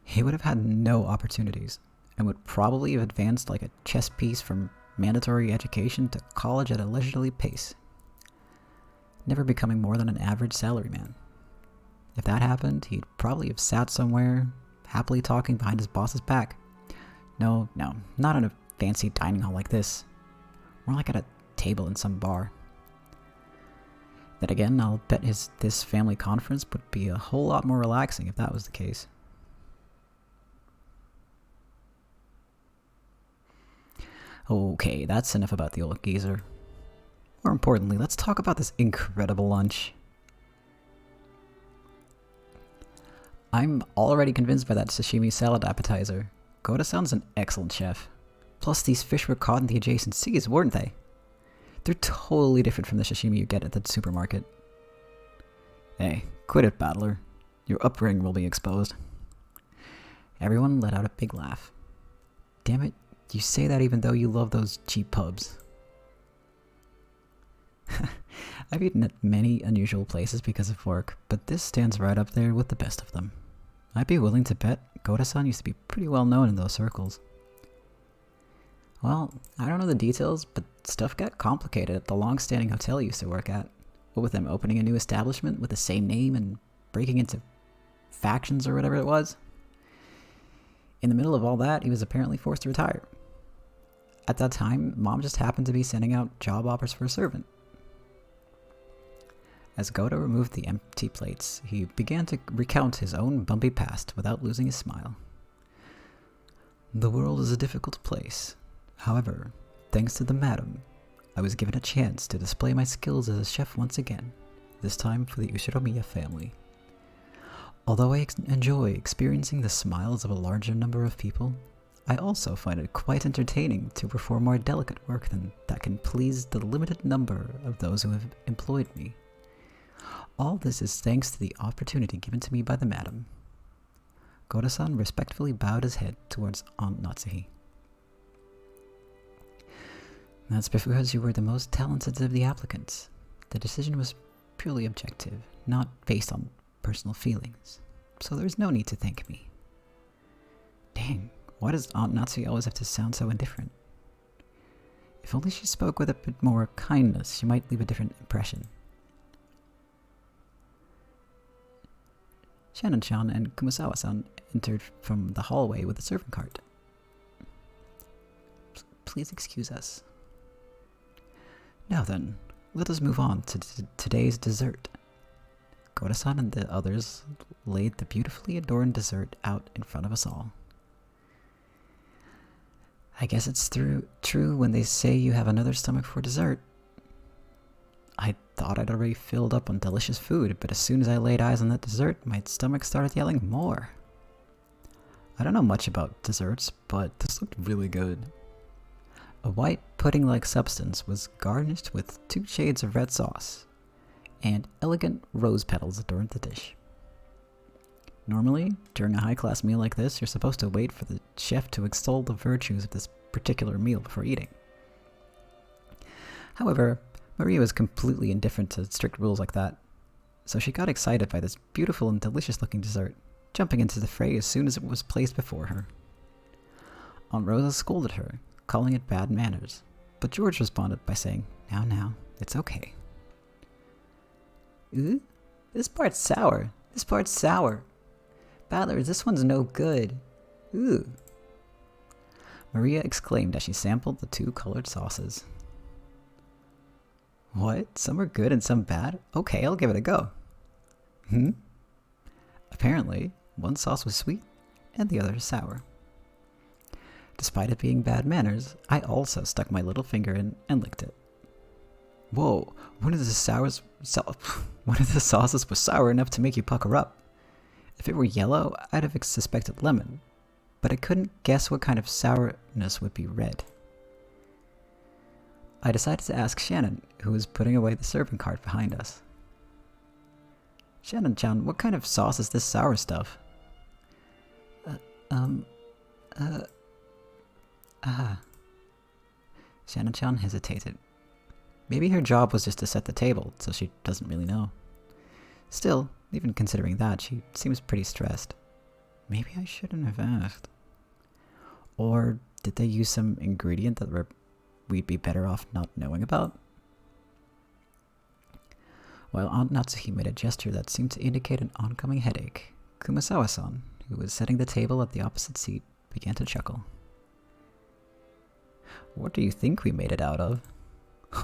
He would have had no opportunities, and would probably have advanced like a chess piece from mandatory education to college at a leisurely pace, never becoming more than an average salaryman. If that happened, he'd probably have sat somewhere, happily talking behind his boss's back. No, not in a fancy dining hall like this. More like at a table in some bar. Then again, I'll bet this family conference would be a whole lot more relaxing if that was the case. Okay, that's enough about the old geezer. More importantly, let's talk about this incredible lunch. I'm already convinced by that sashimi salad appetizer. Goda-san's an excellent chef. Plus, these fish were caught in the adjacent seas, weren't they? They're totally different from the sashimi you get at the supermarket. Hey, quit it, battler. Your upbringing will be exposed. Everyone let out a big laugh. Damn it, you say that even though you love those cheap pubs. I've eaten at many unusual places because of work, but this stands right up there with the best of them. I'd be willing to bet Goda-san used to be pretty well known in those circles. Well, I don't know the details, but stuff got complicated at the long-standing hotel he used to work at. What with them opening a new establishment with the same name and breaking into factions or whatever it was. In the middle of all that, he was apparently forced to retire. At that time, Mom just happened to be sending out job offers for a servant. As Goda removed the empty plates, he began to recount his own bumpy past without losing his smile. The world is a difficult place. However, thanks to the madam, I was given a chance to display my skills as a chef once again, this time for the Ushiromiya family. Although I enjoy experiencing the smiles of a larger number of people, I also find it quite entertaining to perform more delicate work that can please the limited number of those who have employed me. All this is thanks to the opportunity given to me by the madam. Goda-san respectfully bowed his head towards Aunt Natsuhi. That's because you were the most talented of the applicants. The decision was purely objective, not based on personal feelings, so there's no need to thank me. Dang, why does Aunt Natsuhi always have to sound so indifferent? If only she spoke with a bit more kindness, she might leave a different impression. Shannon-chan and Kumasawa-san entered from the hallway with a servant cart. Please excuse us. Now then, let us move on to today's dessert. Goda-san and the others laid the beautifully adorned dessert out in front of us all. I guess it's true when they say you have another stomach for dessert. I thought I'd already filled up on delicious food, but as soon as I laid eyes on that dessert, my stomach started yelling more. I don't know much about desserts, but this looked really good. A white pudding-like substance was garnished with 2 shades of red sauce, and elegant rose petals adorned the dish. Normally, during a high-class meal like this, you're supposed to wait for the chef to extol the virtues of this particular meal before eating. However, Maria was completely indifferent to strict rules like that, so she got excited by this beautiful and delicious-looking dessert, jumping into the fray as soon as it was placed before her. Aunt Rosa scolded her, calling it bad manners, but George responded by saying, Now, it's okay. Ooh, this part's sour. Ballard, this one's no good. Ooh. Maria exclaimed as she sampled the 2 colored sauces. What? Some are good and some bad? Okay, I'll give it a go. Apparently, one sauce was sweet and the other sour. Despite it being bad manners, I also stuck my little finger in and licked it. Whoa, one of the sauces was sour enough to make you pucker up. If it were yellow, I'd have suspected lemon, but I couldn't guess what kind of sourness would be red. I decided to ask Shannon, who was putting away the serving cart behind us. Shannon-chan, what kind of sauce is this sour stuff? Shannon-chan hesitated. Maybe her job was just to set the table, so she doesn't really know. Still, even considering that, she seems pretty stressed. Maybe I shouldn't have asked. Or did they use some ingredient that we'd be better off not knowing about? While Aunt Natsuhi made a gesture that seemed to indicate an oncoming headache, Kumasawa-san, who was setting the table at the opposite seat, began to chuckle. What do you think we made it out of?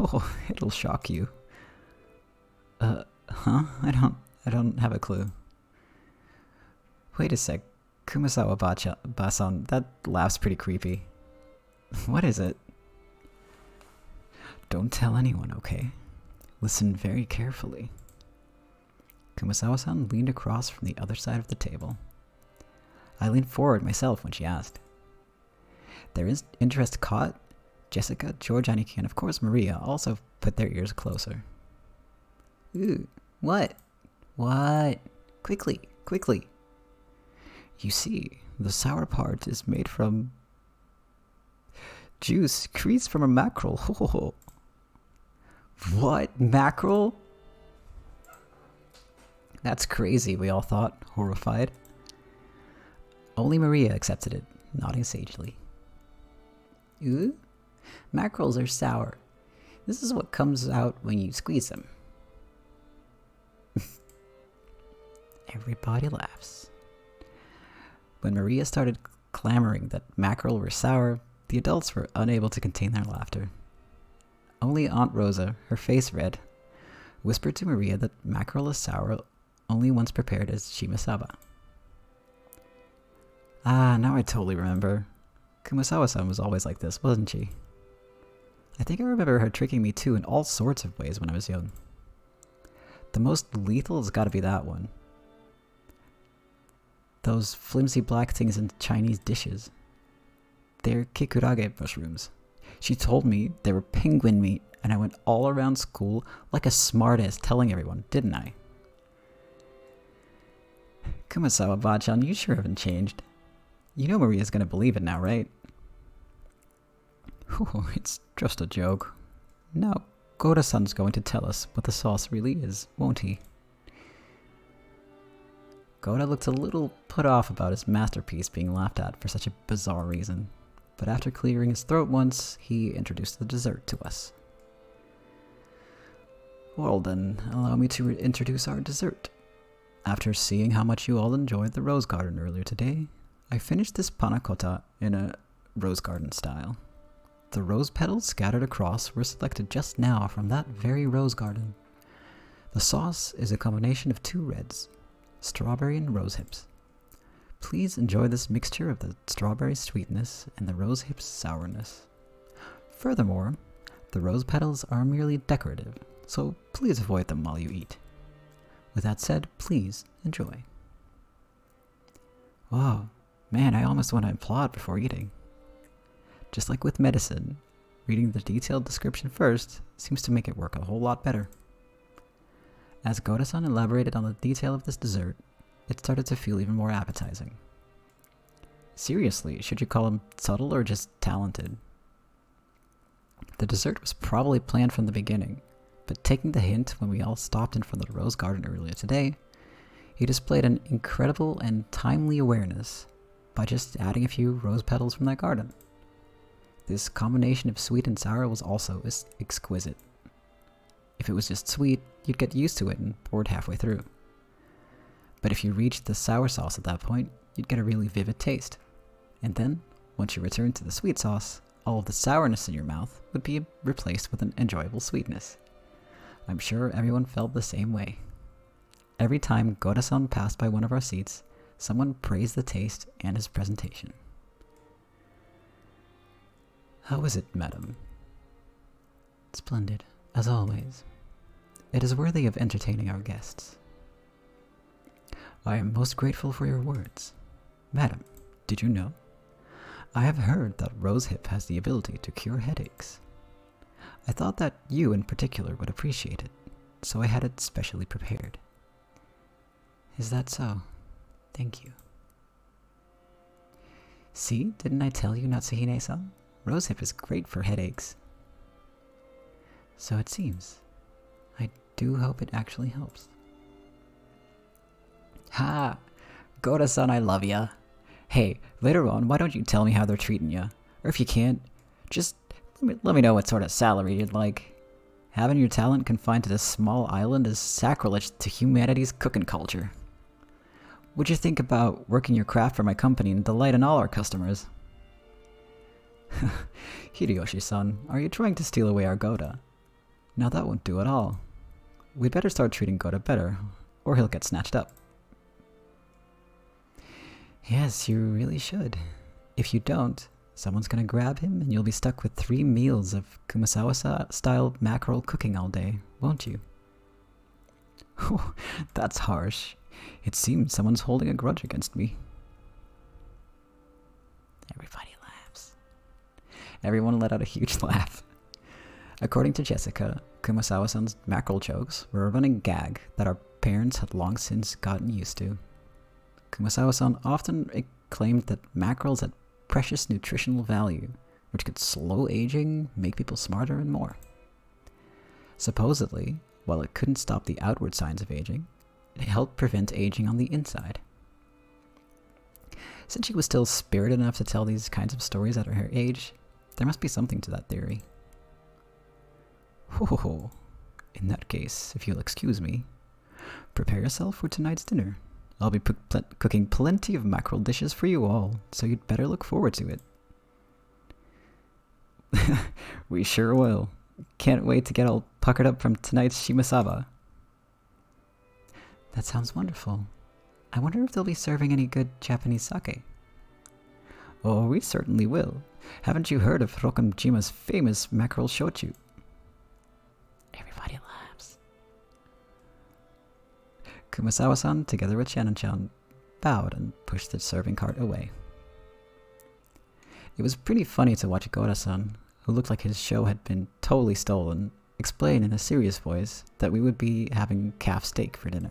Oh, it'll shock you. Huh? I don't have a clue. Wait a sec. Kumasawa-basan, that laugh's pretty creepy. What is it? Don't tell anyone, okay? Listen very carefully. Kumasawa-san leaned across from the other side of the table. I leaned forward myself when she asked. Their interest caught. Jessica, George, Aniki, and of course Maria also put their ears closer. Ooh, what? What? Quickly, quickly. You see, the sour part is made from juice creased from a mackerel. What? Mackerel? That's crazy, we all thought, horrified. Only Maria accepted it, nodding sagely. Ooh? Mackerels are sour. This is what comes out when you squeeze them. Everybody laughs. When Maria started clamoring that mackerel were sour, the adults were unable to contain their laughter. Only Aunt Rosa, her face red, whispered to Maria that mackerel is sour only once prepared as shimasaba. Ah, now I totally remember. Kumasawa-san was always like this, wasn't she? I think I remember her tricking me too in all sorts of ways when I was young. The most lethal has got to be that one. Those flimsy black things in Chinese dishes. They're kikurage mushrooms. She told me they were penguin meat, and I went all around school like a smartass telling everyone, didn't I? Kumasawa-bachan, you sure haven't changed. You know Maria's gonna believe it now, right? Oh, it's just a joke. Now, Gora-san's going to tell us what the sauce really is, won't he? Gora looked a little put off about his masterpiece being laughed at for such a bizarre reason, but after clearing his throat once, he introduced the dessert to us. Well then, allow me to introduce our dessert. After seeing how much you all enjoyed the rose garden earlier today, I finished this panna cotta in a rose garden style. The rose petals scattered across were selected just now from that very rose garden. The sauce is a combination of 2 reds, strawberry and rose hips. Please enjoy this mixture of the strawberry sweetness and the rose hips sourness. Furthermore, the rose petals are merely decorative, so please avoid them while you eat. With that said, please enjoy. Wow, man, I almost want to applaud before eating. Just like with medicine, reading the detailed description first seems to make it work a whole lot better. As Gora-san elaborated on the detail of this dessert, it started to feel even more appetizing. Seriously, should you call him subtle or just talented? The dessert was probably planned from the beginning, but taking the hint when we all stopped in front of the rose garden earlier today, he displayed an incredible and timely awareness by just adding a few rose petals from that garden. This combination of sweet and sour was also exquisite. If it was just sweet, you'd get used to it and bored halfway through. But if you reached the sour sauce at that point, you'd get a really vivid taste. And then, once you returned to the sweet sauce, all of the sourness in your mouth would be replaced with an enjoyable sweetness. I'm sure everyone felt the same way. Every time Goda-san passed by one of our seats, someone praised the taste and his presentation. How is it, madam? Splendid, as always. It is worthy of entertaining our guests. I am most grateful for your words. Madam, did you know? I have heard that rosehip has the ability to cure headaches. I thought that you in particular would appreciate it, so I had it specially prepared. Is that so? Thank you. See, didn't I tell you, Natsuhine-san? Rosehip is great for headaches. So it seems. I do hope it actually helps. Ha! Goda-san, I love ya. Hey, later on, why don't you tell me how they're treating ya? Or if you can't, just let me know what sort of salary you'd like. Having your talent confined to this small island is sacrilege to humanity's cooking culture. What'd you think about working your craft for my company and delighting all our customers? Hideyoshi-san, are you trying to steal away our Goda? Now that won't do at all. We'd better start treating Goda better, or he'll get snatched up. Yes, you really should. If you don't, someone's gonna grab him and you'll be stuck with 3 meals of Kumasawa-style mackerel cooking all day, won't you? That's harsh. It seems someone's holding a grudge against me. Everybody laughs. Everyone let out a huge laugh. According to Jessica, Kumasawa-san's mackerel jokes were a running gag that our parents had long since gotten used to. Kumasawa-san often claimed that mackerels had precious nutritional value, which could slow aging, make people smarter, and more. Supposedly, while it couldn't stop the outward signs of aging, it helped prevent aging on the inside. Since she was still spirited enough to tell these kinds of stories at her age, there must be something to that theory. Ho! In that case, if you'll excuse me, prepare yourself for tonight's dinner. I'll be cooking plenty of mackerel dishes for you all, so you'd better look forward to it. We sure will. Can't wait to get all puckered up from tonight's shimasaba. That sounds wonderful. I wonder if they'll be serving any good Japanese sake. Oh, we certainly will. Haven't you heard of Rokamjima's famous mackerel shochu? Everybody laughs. Kumasawa-san, together with Shannon-chan, bowed and pushed the serving cart away. It was pretty funny to watch Goda-san, who looked like his show had been totally stolen, explain in a serious voice that we would be having calf steak for dinner.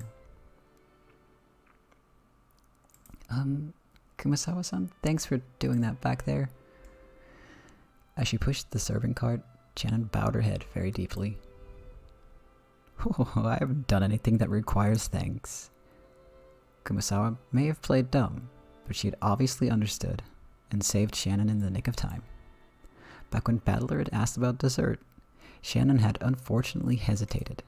Kumasawa-san, thanks for doing that back there. As she pushed the serving cart, Shannon bowed her head very deeply. Oh, I haven't done anything that requires thanks. Kumasawa may have played dumb, but she had obviously understood, and saved Shannon in the nick of time. Back when Battler had asked about dessert, Shannon had unfortunately hesitated.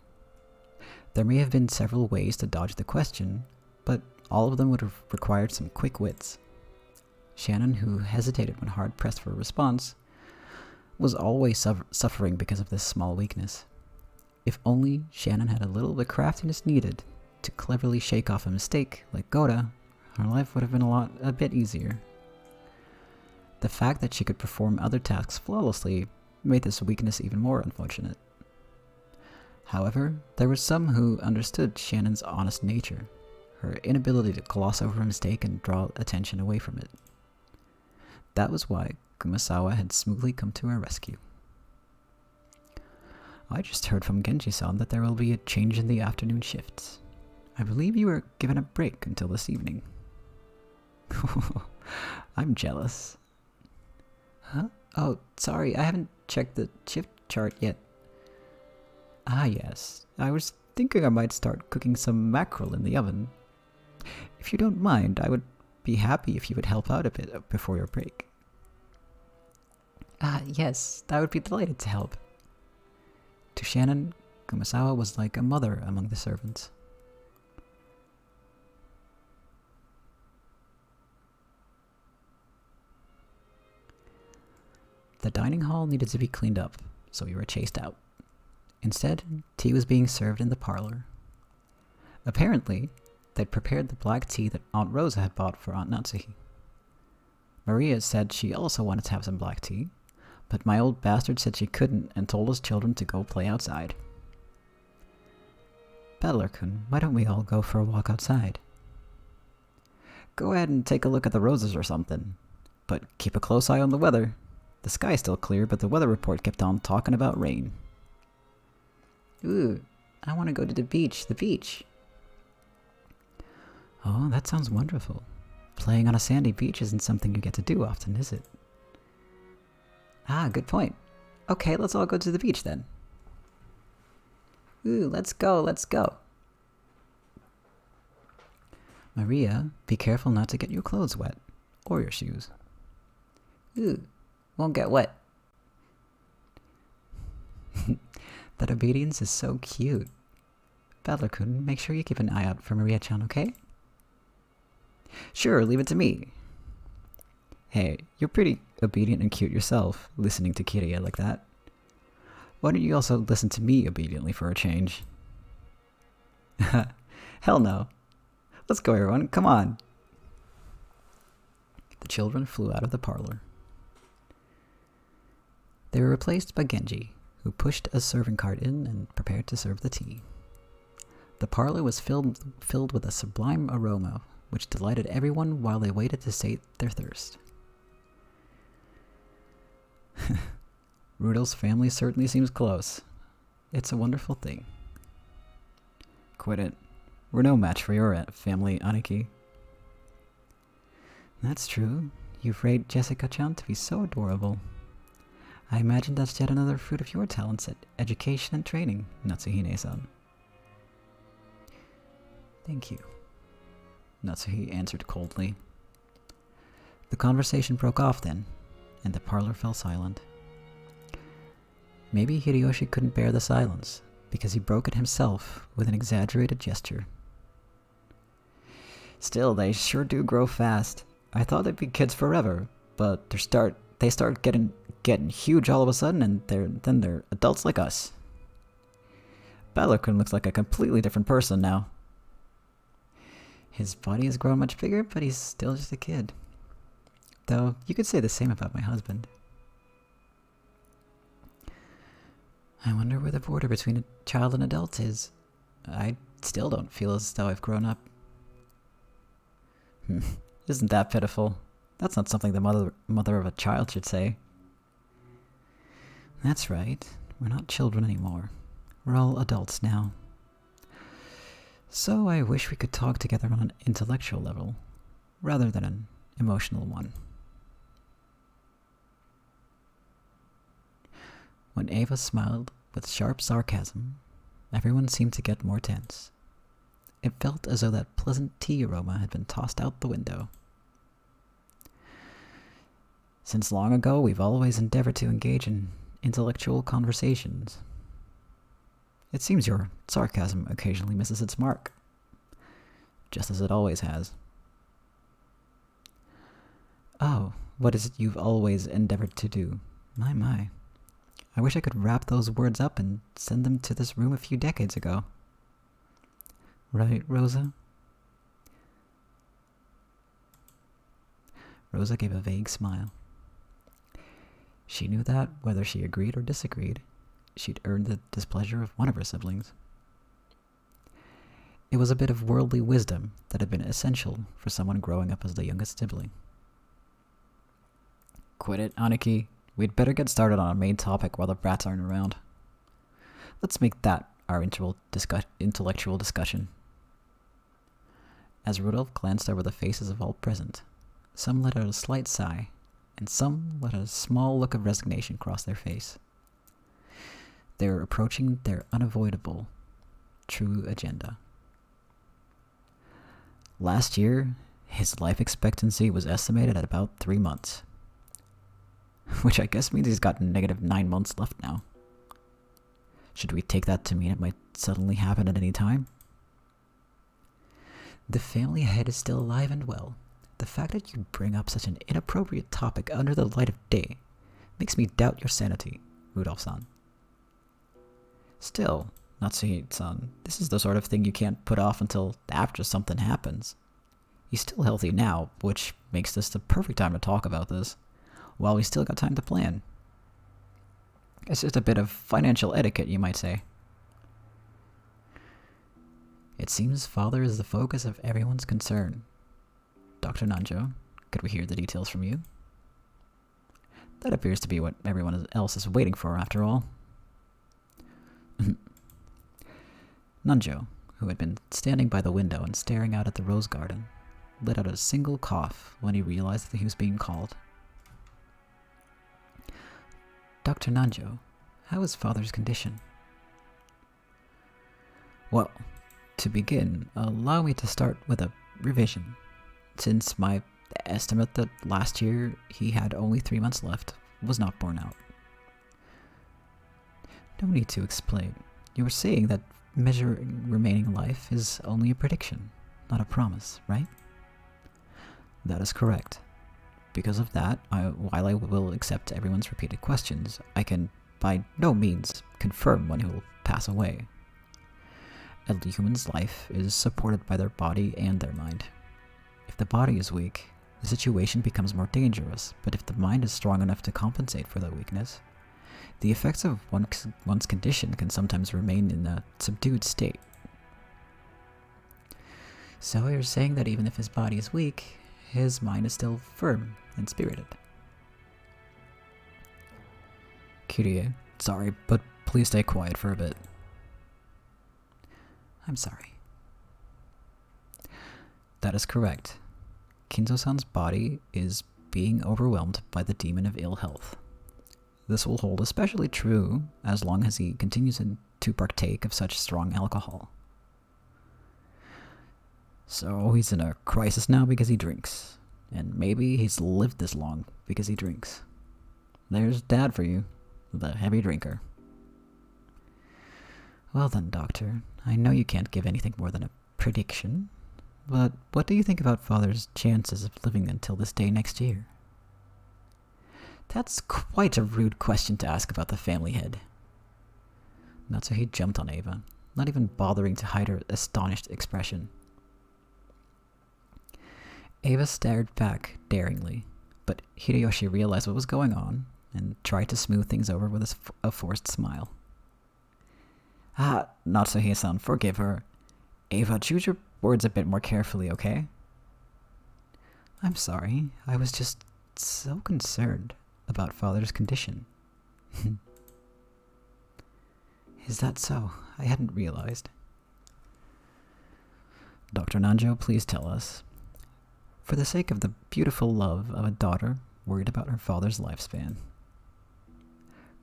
There may have been several ways to dodge the question, but all of them would have required some quick wits. Shannon, who hesitated when hard-pressed for a response, was always suffering because of this small weakness. If only Shannon had a little of the craftiness needed to cleverly shake off a mistake like Goda, her life would have been a bit easier. The fact that she could perform other tasks flawlessly made this weakness even more unfortunate. However, there were some who understood Shannon's honest nature, her inability to gloss over a mistake and draw attention away from it. That was why Kumasawa had smoothly come to her rescue. I just heard from Genji-san that there will be a change in the afternoon shifts. I believe you were given a break until this evening. I'm jealous. Huh? Oh, sorry, I haven't checked the shift chart yet. Ah yes, I was thinking I might start cooking some mackerel in the oven. If you don't mind, I would be happy if you would help out a bit before your break. Ah yes, I would be delighted to help. To Shannon, Kumasawa was like a mother among the servants. The dining hall needed to be cleaned up, so we were chased out. Instead, tea was being served in the parlor. Apparently, they'd prepared the black tea that Aunt Rosa had bought for Aunt Natsuhi. Maria said she also wanted to have some black tea, but my old bastard said she couldn't and told us children to go play outside. Battler-kun, why don't we all go for a walk outside? Go ahead and take a look at the roses or something, but keep a close eye on the weather. The sky's still clear, but the weather report kept on talking about rain. Ooh, I want to go to the beach. Oh, that sounds wonderful. Playing on a sandy beach isn't something you get to do often, is it? Ah, good point. Okay, let's all go to the beach then. Ooh, let's go. Maria, be careful not to get your clothes wet. Or your shoes. Ooh, won't get wet. That obedience is so cute. Battler-kun, make sure you keep an eye out for Maria-chan, okay? Sure, leave it to me. Hey, you're pretty obedient and cute yourself, listening to Kiria like that. Why don't you also listen to me obediently for a change? Hell no. Let's go, everyone, come on. The children flew out of the parlor. They were replaced by Genji, who pushed a serving cart in and prepared to serve the tea. The parlor was filled with a sublime aroma, which delighted everyone while they waited to sate their thirst. Rudolph's family certainly seems close. It's a wonderful thing. Quit it. We're no match for your family, Aniki. That's true. You've raised Jessica-chan to be so adorable. I imagine that's yet another fruit of your talents at education and training, Natsuhine-san. Thank you, Natsuhi answered coldly. The conversation broke off then, and the parlor fell silent. Maybe Hideyoshi couldn't bear the silence, because he broke it himself with an exaggerated gesture. Still, they sure do grow fast. I thought they'd be kids forever, but they start getting huge all of a sudden, and then they're adults like us. Battler-kun looks like a completely different person now. His body has grown much bigger, but he's still just a kid. Though, you could say the same about my husband. I wonder where the border between a child and adult is. I still don't feel as though I've grown up. Isn't that pitiful? That's not something the mother of a child should say. That's right. We're not children anymore. We're all adults now. So I wish we could talk together on an intellectual level, rather than an emotional one. When Ava smiled with sharp sarcasm, everyone seemed to get more tense. It felt as though that pleasant tea aroma had been tossed out the window. Since long ago, we've always endeavored to engage in intellectual conversations. It seems your sarcasm occasionally misses its mark, just as it always has. Oh, what is it you've always endeavored to do? My. I wish I could wrap those words up and send them to this room a few decades ago. Right, Rosa? Rosa gave a vague smile. She knew that, whether she agreed or disagreed, she'd earned the displeasure of one of her siblings. It was a bit of worldly wisdom that had been essential for someone growing up as the youngest sibling. Quit it, Aniki. We'd better get started on our main topic while the brats aren't around. Let's make that our intellectual discussion. As Rudolph glanced over the faces of all present, some let out a slight sigh, and some let a small look of resignation cross their face. They were approaching their unavoidable, true agenda. Last year, his life expectancy was estimated at about 3 months. Which I guess means he's got negative 9 months left now. Should we take that to mean it might suddenly happen at any time? The family head is still alive and well. The fact that you bring up such an inappropriate topic under the light of day Makes me doubt your sanity, Rudolph-san. Still, Natsuhi-san, this is the sort of thing you can't put off until after something happens. He's still healthy now, which makes this the perfect time to talk about this, while we still got time to plan. It's just a bit of financial etiquette, you might say. It seems Father is the focus of everyone's concern. Dr. Nanjo, could we hear the details from you? That appears to be what everyone else is waiting for, after all. Nanjo, who had been standing by the window and staring out at the rose garden, let out a single cough when he realized that he was being called. Dr. Nanjo, how is Father's condition? Well, to begin, allow me to start with a revision, since my estimate that last year he had only 3 months left was not borne out. No need to explain. You were saying that measuring remaining life is only a prediction, not a promise, right? That is correct. Because of that, while I will accept everyone's repeated questions, I can by no means confirm when he will pass away. A human's life is supported by their body and their mind. If the body is weak, the situation becomes more dangerous, but if the mind is strong enough to compensate for that weakness, the effects of one's condition can sometimes remain in a subdued state. So you're saying that even if his body is weak, his mind is still firm and spirited. Kirie, sorry, but please stay quiet for a bit. I'm sorry. That is correct. Kinzo-san's body is being overwhelmed by the demon of ill health. This will hold especially true as long as he continues to partake of such strong alcohol. So he's in a crisis now because he drinks. And maybe he's lived this long because he drinks. There's Dad for you, the heavy drinker. Well then, Doctor, I know you can't give anything more than a prediction, but what do you think about Father's chances of living until this day next year? That's quite a rude question to ask about the family head. Natsuhi jumped on Eva, not even bothering to hide her astonished expression. Eva stared back daringly, but Hideyoshi realized what was going on and tried to smooth things over with a forced smile. Natsuhi-san, forgive her. Eva, choose your words a bit more carefully, okay? I'm sorry, I was just so concerned about Father's condition. Is that so? I hadn't realized. Dr. Nanjo, please tell us. For the sake of the beautiful love of a daughter worried about her father's lifespan.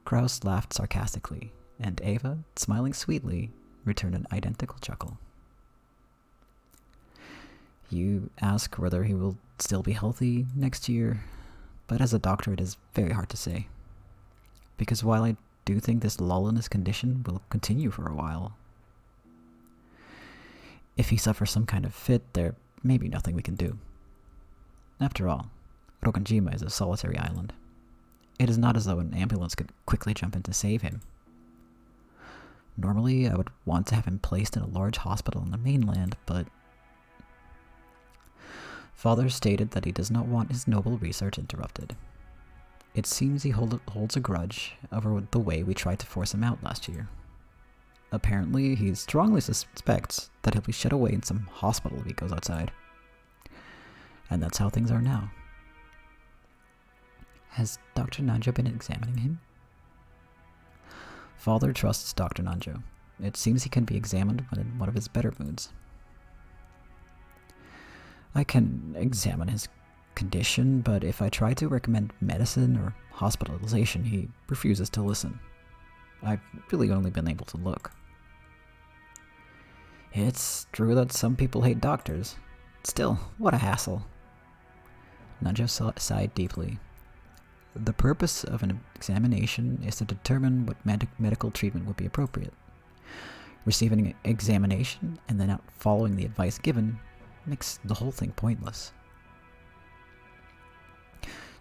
Kraus laughed sarcastically, and Eva, smiling sweetly, returned an identical chuckle. You ask whether he will still be healthy next year, but as a doctor it is very hard to say. Because while I do think this lull in his condition will continue for a while, if he suffers some kind of fit, there may be nothing we can do. After all, Rokanjima is a solitary island. It is not as though an ambulance could quickly jump in to save him. Normally, I would want to have him placed in a large hospital on the mainland, but Father stated that he does not want his noble research interrupted. It seems he holds a grudge over the way we tried to force him out last year. Apparently, he strongly suspects that he'll be shut away in some hospital if he goes outside. And that's how things are now. Has Dr. Nanjo been examining him? Father trusts Dr. Nanjo. It seems he can be examined when in one of his better moods. I can examine his condition, but if I try to recommend medicine or hospitalization, he refuses to listen. I've really only been able to look. It's true that some people hate doctors. Still, what a hassle. Nanjo sighed deeply. The purpose of an examination is to determine what medical treatment would be appropriate. Receiving an examination and then not following the advice given makes the whole thing pointless.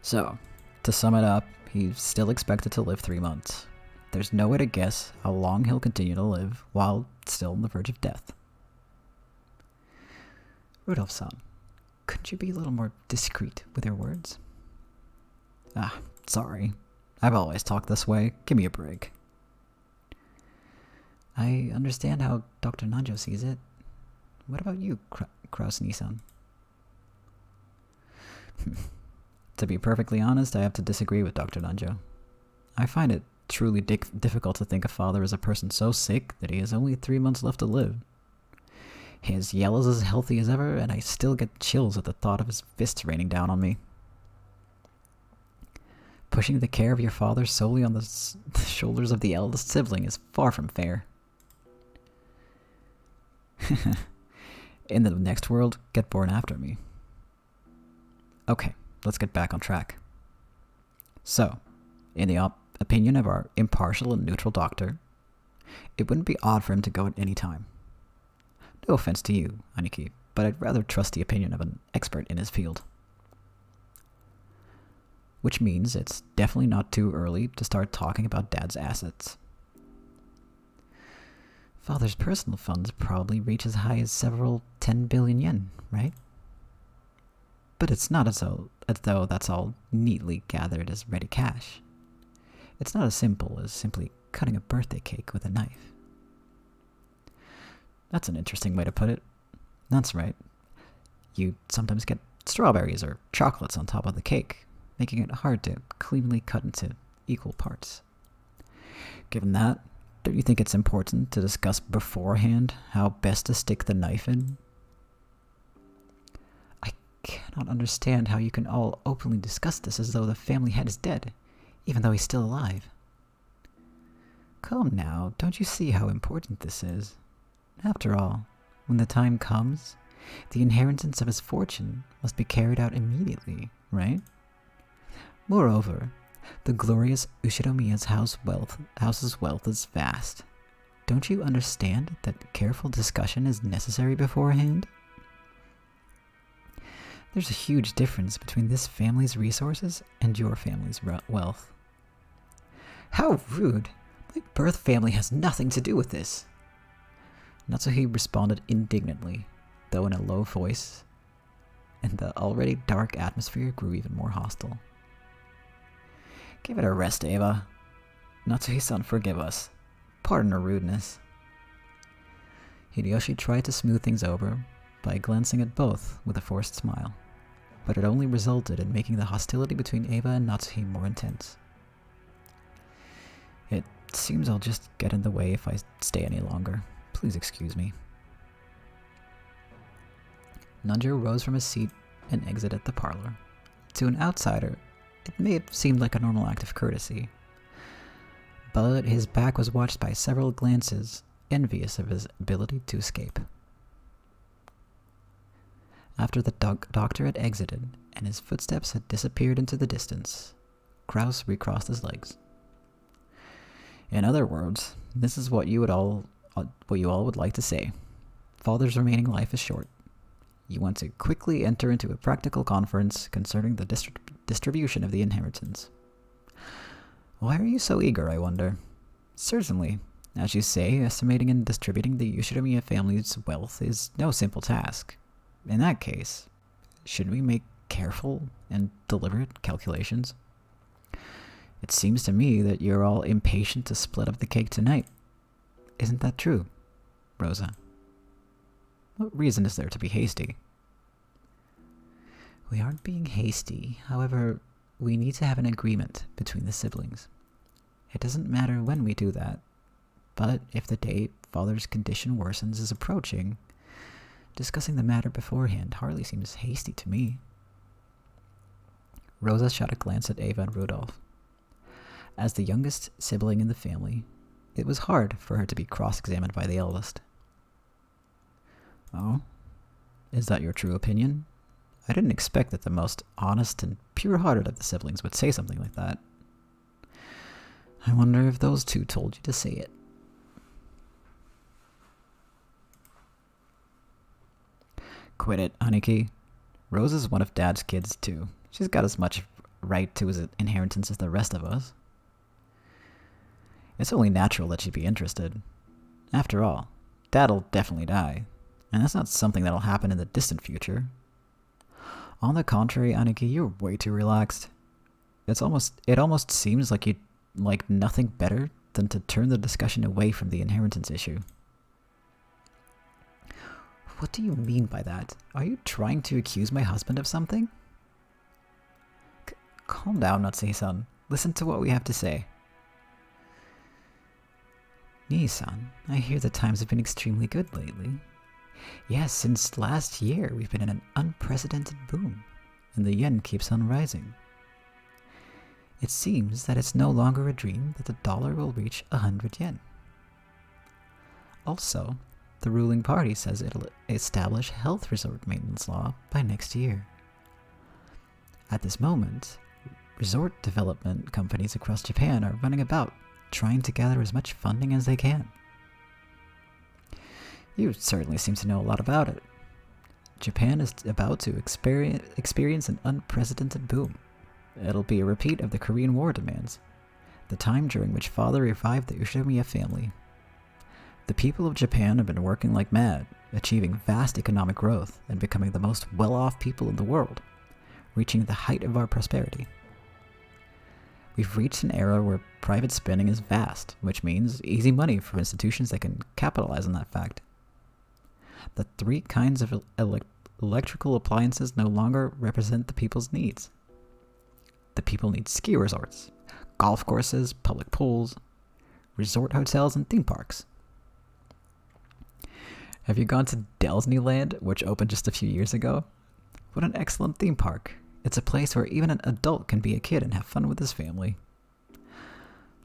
So, to sum it up, he's still expected to live 3 months. There's no way to guess how long he'll continue to live while still on the verge of death. Rudolph-san, couldn't you be a little more discreet with your words? Sorry. I've always talked this way. Give me a break. I understand how Dr. Nanjo sees it. What about you, Kraus-Nissan? To be perfectly honest, I have to disagree with Dr. Nanjo. I find it truly difficult to think a father is a person so sick that he has only 3 months left to live. He is yellows as healthy as ever, and I still get chills at the thought of his fists raining down on me. Pushing the care of your father solely on the shoulders of the eldest sibling is far from fair. In the next world, get born after me. Okay, let's get back on track. So, in the opinion of our impartial and neutral doctor, it wouldn't be odd for him to go at any time. No offense to you, Aniki, but I'd rather trust the opinion of an expert in his field. Which means it's definitely not too early to start talking about Dad's assets. Father's personal funds probably reach as high as several 10 billion yen, right? But it's not as though that's all neatly gathered as ready cash. It's not as simple as simply cutting a birthday cake with a knife. That's an interesting way to put it. That's right. You sometimes get strawberries or chocolates on top of the cake, making it hard to cleanly cut into equal parts. Given that, don't you think it's important to discuss beforehand how best to stick the knife in? I cannot understand how you can all openly discuss this as though the family head is dead, even though he's still alive. Come now, don't you see how important this is? After all, when the time comes, the inheritance of his fortune must be carried out immediately, right? Moreover, the glorious Ushiromiya's house's wealth is vast. Don't you understand that careful discussion is necessary beforehand? There's a huge difference between this family's resources and your family's wealth. How rude! My birth family has nothing to do with this. Natsuhi responded indignantly, though in a low voice, and the already dark atmosphere grew even more hostile. Give it a rest, Eva. Natsuhi-san, forgive us. Pardon our rudeness. Hideyoshi tried to smooth things over by glancing at both with a forced smile, but it only resulted in making the hostility between Eva and Natsuhi more intense. It seems I'll just get in the way if I stay any longer. Please excuse me. Nanjo rose from his seat and exited the parlor. To an outsider, it may have seemed like a normal act of courtesy, but his back was watched by several glances, envious of his ability to escape. After the doctor had exited and his footsteps had disappeared into the distance, Kraus recrossed his legs. In other words, this is what you all would like to say. Father's remaining life is short. You want to quickly enter into a practical conference concerning the distribution of the inheritance. Why are you so eager, I wonder? Certainly, as you say, estimating and distributing the Yoshiromiya family's wealth is no simple task. In that case, should we make careful and deliberate calculations? It seems to me that you're all impatient to split up the cake tonight. Isn't that true, Rosa? What reason is there to be hasty? We aren't being hasty. However, we need to have an agreement between the siblings. It doesn't matter when we do that, but if the day Father's condition worsens is approaching, discussing the matter beforehand hardly seems hasty to me. Rosa shot a glance at Eva and Rudolph. As the youngest sibling in the family, it was hard for her to be cross-examined by the eldest. Oh? Is that your true opinion? I didn't expect that the most honest and pure-hearted of the siblings would say something like that. I wonder if those two told you to say it. Quit it, Aniki. Rose is one of Dad's kids, too. She's got as much right to his inheritance as the rest of us. It's only natural that she'd be interested. After all, Dad'll definitely die, and that's not something that'll happen in the distant future. On the contrary, Aniki, you're way too relaxed. It almost seems like you'd like nothing better than to turn the discussion away from the inheritance issue. What do you mean by that? Are you trying to accuse my husband of something? Calm down, Natsuhi-san. Listen to what we have to say. Nii-san, I hear the times have been extremely good lately. Yes, since last year we've been in an unprecedented boom, and the yen keeps on rising. It seems that it's no longer a dream that the dollar will reach 100 yen. Also, the ruling party says it'll establish health resort maintenance law by next year. At this moment, resort development companies across Japan are running about, trying to gather as much funding as they can. You certainly seem to know a lot about it. Japan is about to experience an unprecedented boom. It'll be a repeat of the Korean War demands, the time during which father revived the Ushinomiya family. The people of Japan have been working like mad, achieving vast economic growth and becoming the most well-off people in the world, reaching the height of our prosperity. We've reached an era where private spending is vast, which means easy money for institutions that can capitalize on that fact. The three kinds of electrical appliances no longer represent the people's needs. The people need ski resorts, golf courses, public pools, resort hotels, and theme parks. Have you gone to Disneyland, which opened just a few years ago? What an excellent theme park. It's a place where even an adult can be a kid and have fun with his family.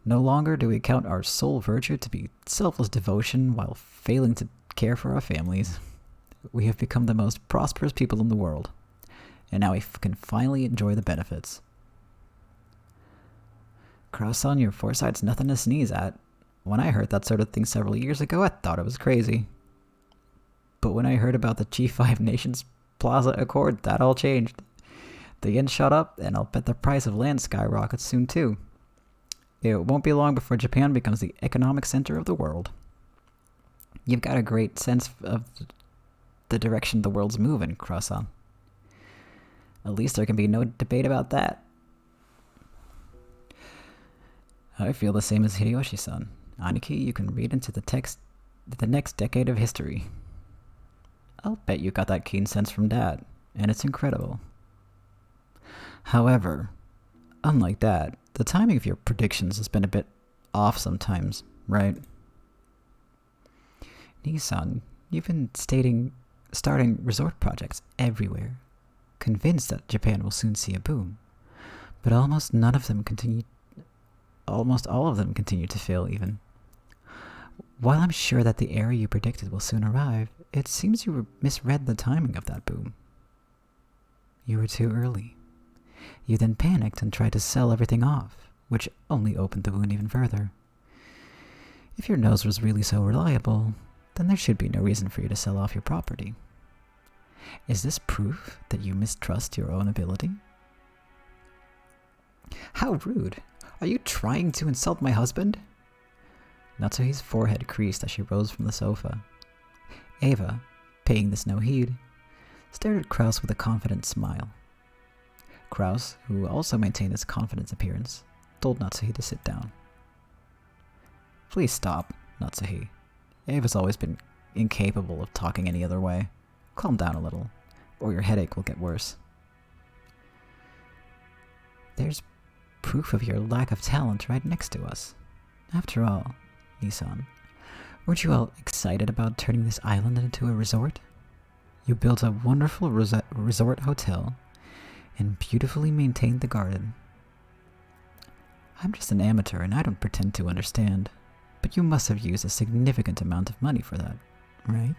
No longer do we count our sole virtue to be selfless devotion while failing to care for our families. We have become the most prosperous people in the world, and now we can finally enjoy the benefits. Cross on your foresight's nothing to sneeze at. When I heard that sort of thing several years ago, I thought it was crazy. But when I heard about the G5 Nations Plaza Accord, that all changed. The yen shot up, and I'll bet the price of land skyrockets soon too. It won't be long before Japan becomes the economic center of the world. You've got a great sense of the direction the world's moving, Cross-on. At least there can be no debate about that. I feel the same as Hideyoshi-san. Aniki, you can read into the next decade of history. I'll bet you got that keen sense from Dad, and it's incredible. However, unlike Dad, the timing of your predictions has been a bit off sometimes, right? Nii-san, you've been starting resort projects everywhere, convinced that Japan will soon see a boom, but almost all of them continue to fail even. While I'm sure that the era you predicted will soon arrive, it seems you misread the timing of that boom. You were too early. You then panicked and tried to sell everything off, which only opened the wound even further. If your nose was really so reliable, then there should be no reason for you to sell off your property. Is this proof that you mistrust your own ability? How rude! Are you trying to insult my husband? Natsuhi's forehead creased as she rose from the sofa. Eva, paying this no heed, stared at Kraus with a confident smile. Kraus, who also maintained his confident appearance, told Natsuhi to sit down. Please stop, Natsuhi. Eva's always been incapable of talking any other way. Calm down a little, or your headache will get worse. There's proof of your lack of talent right next to us. After all, Nii-san, weren't you all excited about turning this island into a resort? You built a wonderful resort hotel and beautifully maintained the garden. I'm just an amateur and I don't pretend to understand, but you must have used a significant amount of money for that, right?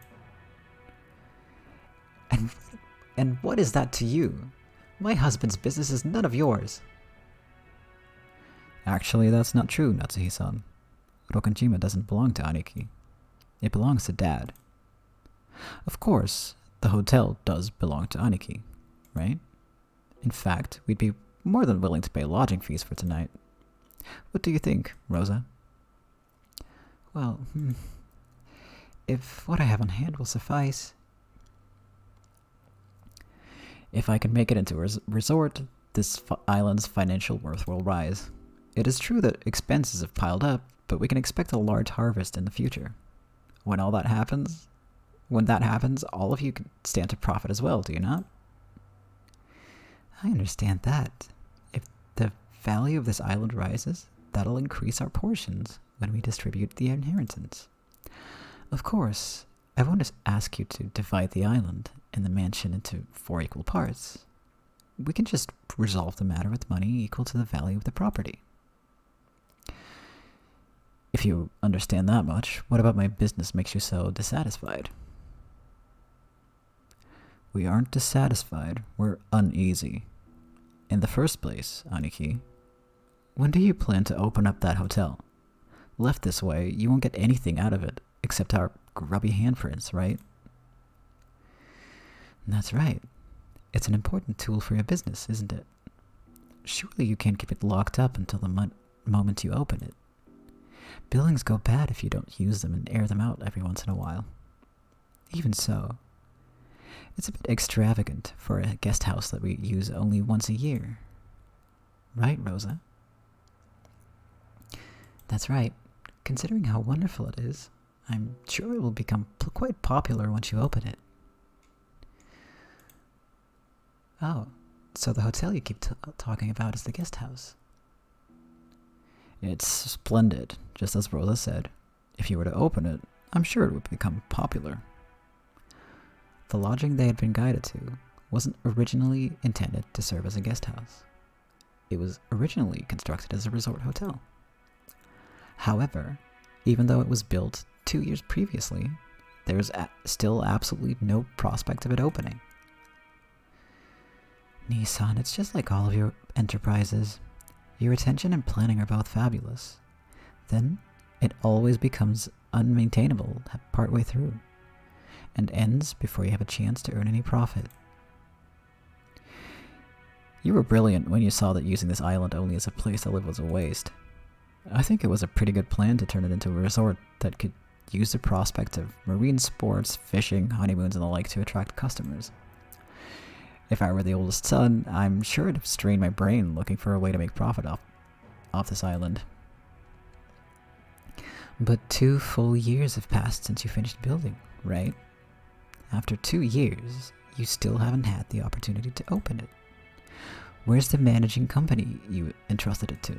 And what is that to you? My husband's business is none of yours. Actually, that's not true, Natsuhi-san. Rokanjima doesn't belong to Aniki. It belongs to Dad. Of course, the hotel does belong to Aniki, right? In fact, we'd be more than willing to pay lodging fees for tonight. What do you think, Rosa? Well, if what I have on hand will suffice. If I can make it into a resort, this island's financial worth will rise. It is true that expenses have piled up, but we can expect a large harvest in the future. When that happens, all of you can stand to profit as well, do you not? I understand that. If the value of this island rises, that'll increase our portions when we distribute the inheritance. Of course, I won't just ask you to divide the island and the mansion into 4 equal parts. We can just resolve the matter with money equal to the value of the property. If you understand that much, what about my business makes you so dissatisfied? We aren't dissatisfied, we're uneasy. In the first place, Aniki, when do you plan to open up that hotel? Left this way, you won't get anything out of it, except our grubby handprints, right? That's right. It's an important tool for your business, isn't it? Surely you can't keep it locked up until the moment you open it. Buildings go bad if you don't use them and air them out every once in a while. Even so, it's a bit extravagant for a guest house that we use only once a year. Right, Rosa? That's right. Considering how wonderful it is, I'm sure it will become quite popular once you open it. Oh, so the hotel you keep talking about is the guest house. It's splendid, just as Rosa said. If you were to open it, I'm sure it would become popular. The lodging they had been guided to wasn't originally intended to serve as a guest house. It was originally constructed as a resort hotel. However, even though it was built 2 years previously, there is still absolutely no prospect of it opening. Nissan, it's just like all of your enterprises. Your attention and planning are both fabulous. Then, it always becomes unmaintainable partway through, and ends before you have a chance to earn any profit. You were brilliant when you saw that using this island only as a place to live was a waste. I think it was a pretty good plan to turn it into a resort that could use the prospect of marine sports, fishing, honeymoons, and the like to attract customers. If I were the oldest son, I'm sure I'd have strained my brain looking for a way to make profit off this island. But 2 full years have passed since you finished building, right? After 2 years, you still haven't had the opportunity to open it. Where's the managing company you entrusted it to?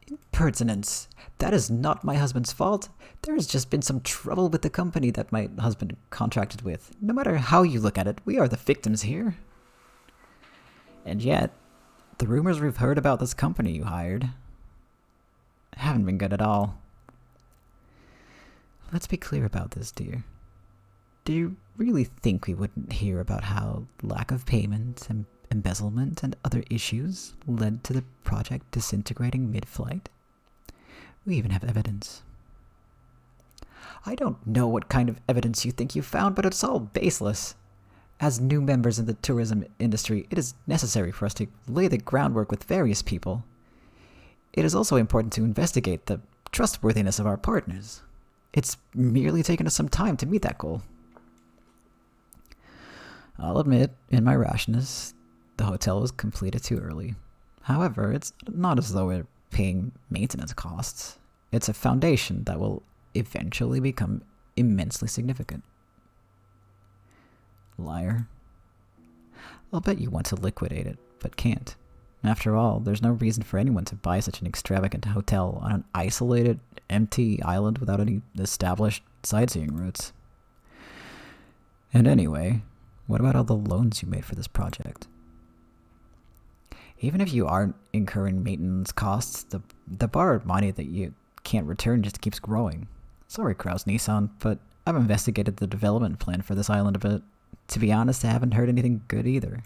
Impertinence! That is not my husband's fault. There has just been some trouble with the company that my husband contracted with. No matter how you look at it, we are the victims here. And yet, the rumors we've heard about this company you hired haven't been good at all. Let's be clear about this, dear. Do you really think we wouldn't hear about how lack of payment and embezzlement and other issues led to the project disintegrating mid-flight? We even have evidence. I don't know what kind of evidence you think you found, but it's all baseless. As new members in the tourism industry, it is necessary for us to lay the groundwork with various people. It is also important to investigate the trustworthiness of our partners. It's merely taken us some time to meet that goal. I'll admit, in my rashness, the hotel was completed too early. However, it's not as though we're paying maintenance costs. It's a foundation that will eventually become immensely significant. Liar. I'll bet you want to liquidate it, but can't. After all, there's no reason for anyone to buy such an extravagant hotel on an isolated, empty island without any established sightseeing routes. And anyway, what about all the loans you made for this project? Even if you aren't incurring maintenance costs, the borrowed money that you can't return just keeps growing. Sorry, Kraus Nissan, but I've investigated the development plan for this island a bit. To be honest, I haven't heard anything good either.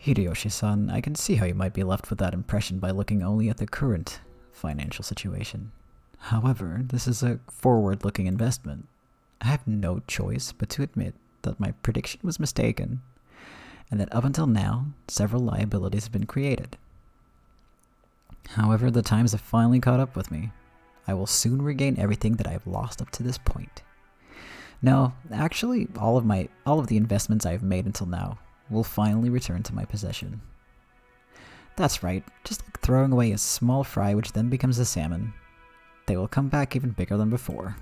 Hideyoshi-san, I can see how you might be left with that impression by looking only at the current financial situation. However, this is a forward-looking investment. I have no choice but to admit that my prediction was mistaken. and that up until now, several liabilities have been created. However, the times have finally caught up with me. I will soon regain everything that I have lost up to this point. No, actually, all of the investments I have made until now will finally return to my possession. That's right, just like throwing away a small fry which then becomes a salmon. They will come back even bigger than before.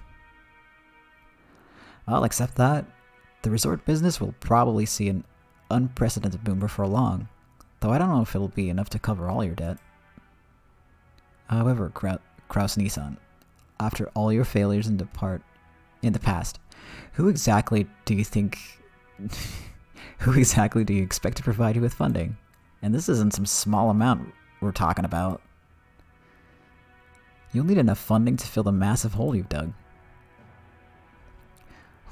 I'll accept that. The resort business will probably see an unprecedented boom before long, though I don't know if it'll be enough to cover all your debt. However, Kraus-Nissan, after all your failures in the past, who exactly do you expect to provide you with funding? And this isn't some small amount we're talking about. You'll need enough funding to fill the massive hole you've dug.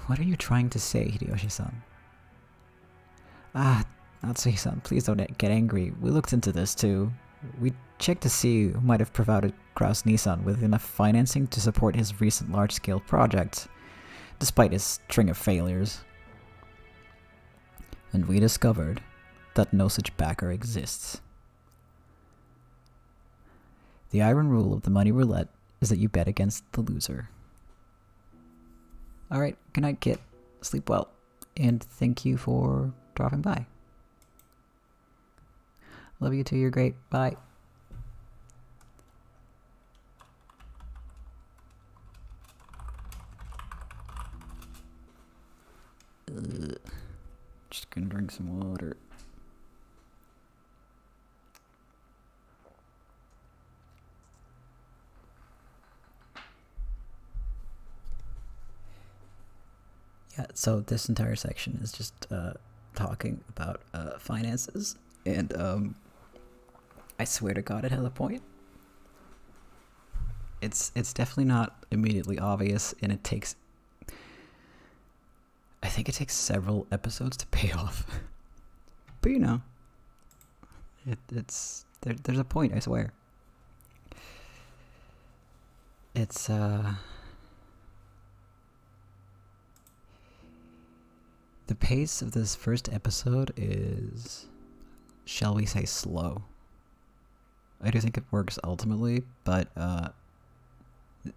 What are you trying to say, Hideyoshi-san? Natsuhi-san, please don't get angry. We looked into this too. We checked to see who might have provided Kraus-Nissan with enough financing to support his recent large-scale projects, despite his string of failures. And we discovered that no such backer exists. The iron rule of the money roulette is that you bet against the loser. Alright, good night, kid. Sleep well. And thank you for dropping by. Love you too, you're great. Bye. Just gonna drink some water. Yeah, so this entire section is just talking about finances, and I swear to God it has a point. It's definitely not immediately obvious, and I think it takes several episodes to pay off. But you know, there's a point, I swear. It's the pace of this first episode is, shall we say, slow. I do think it works ultimately, but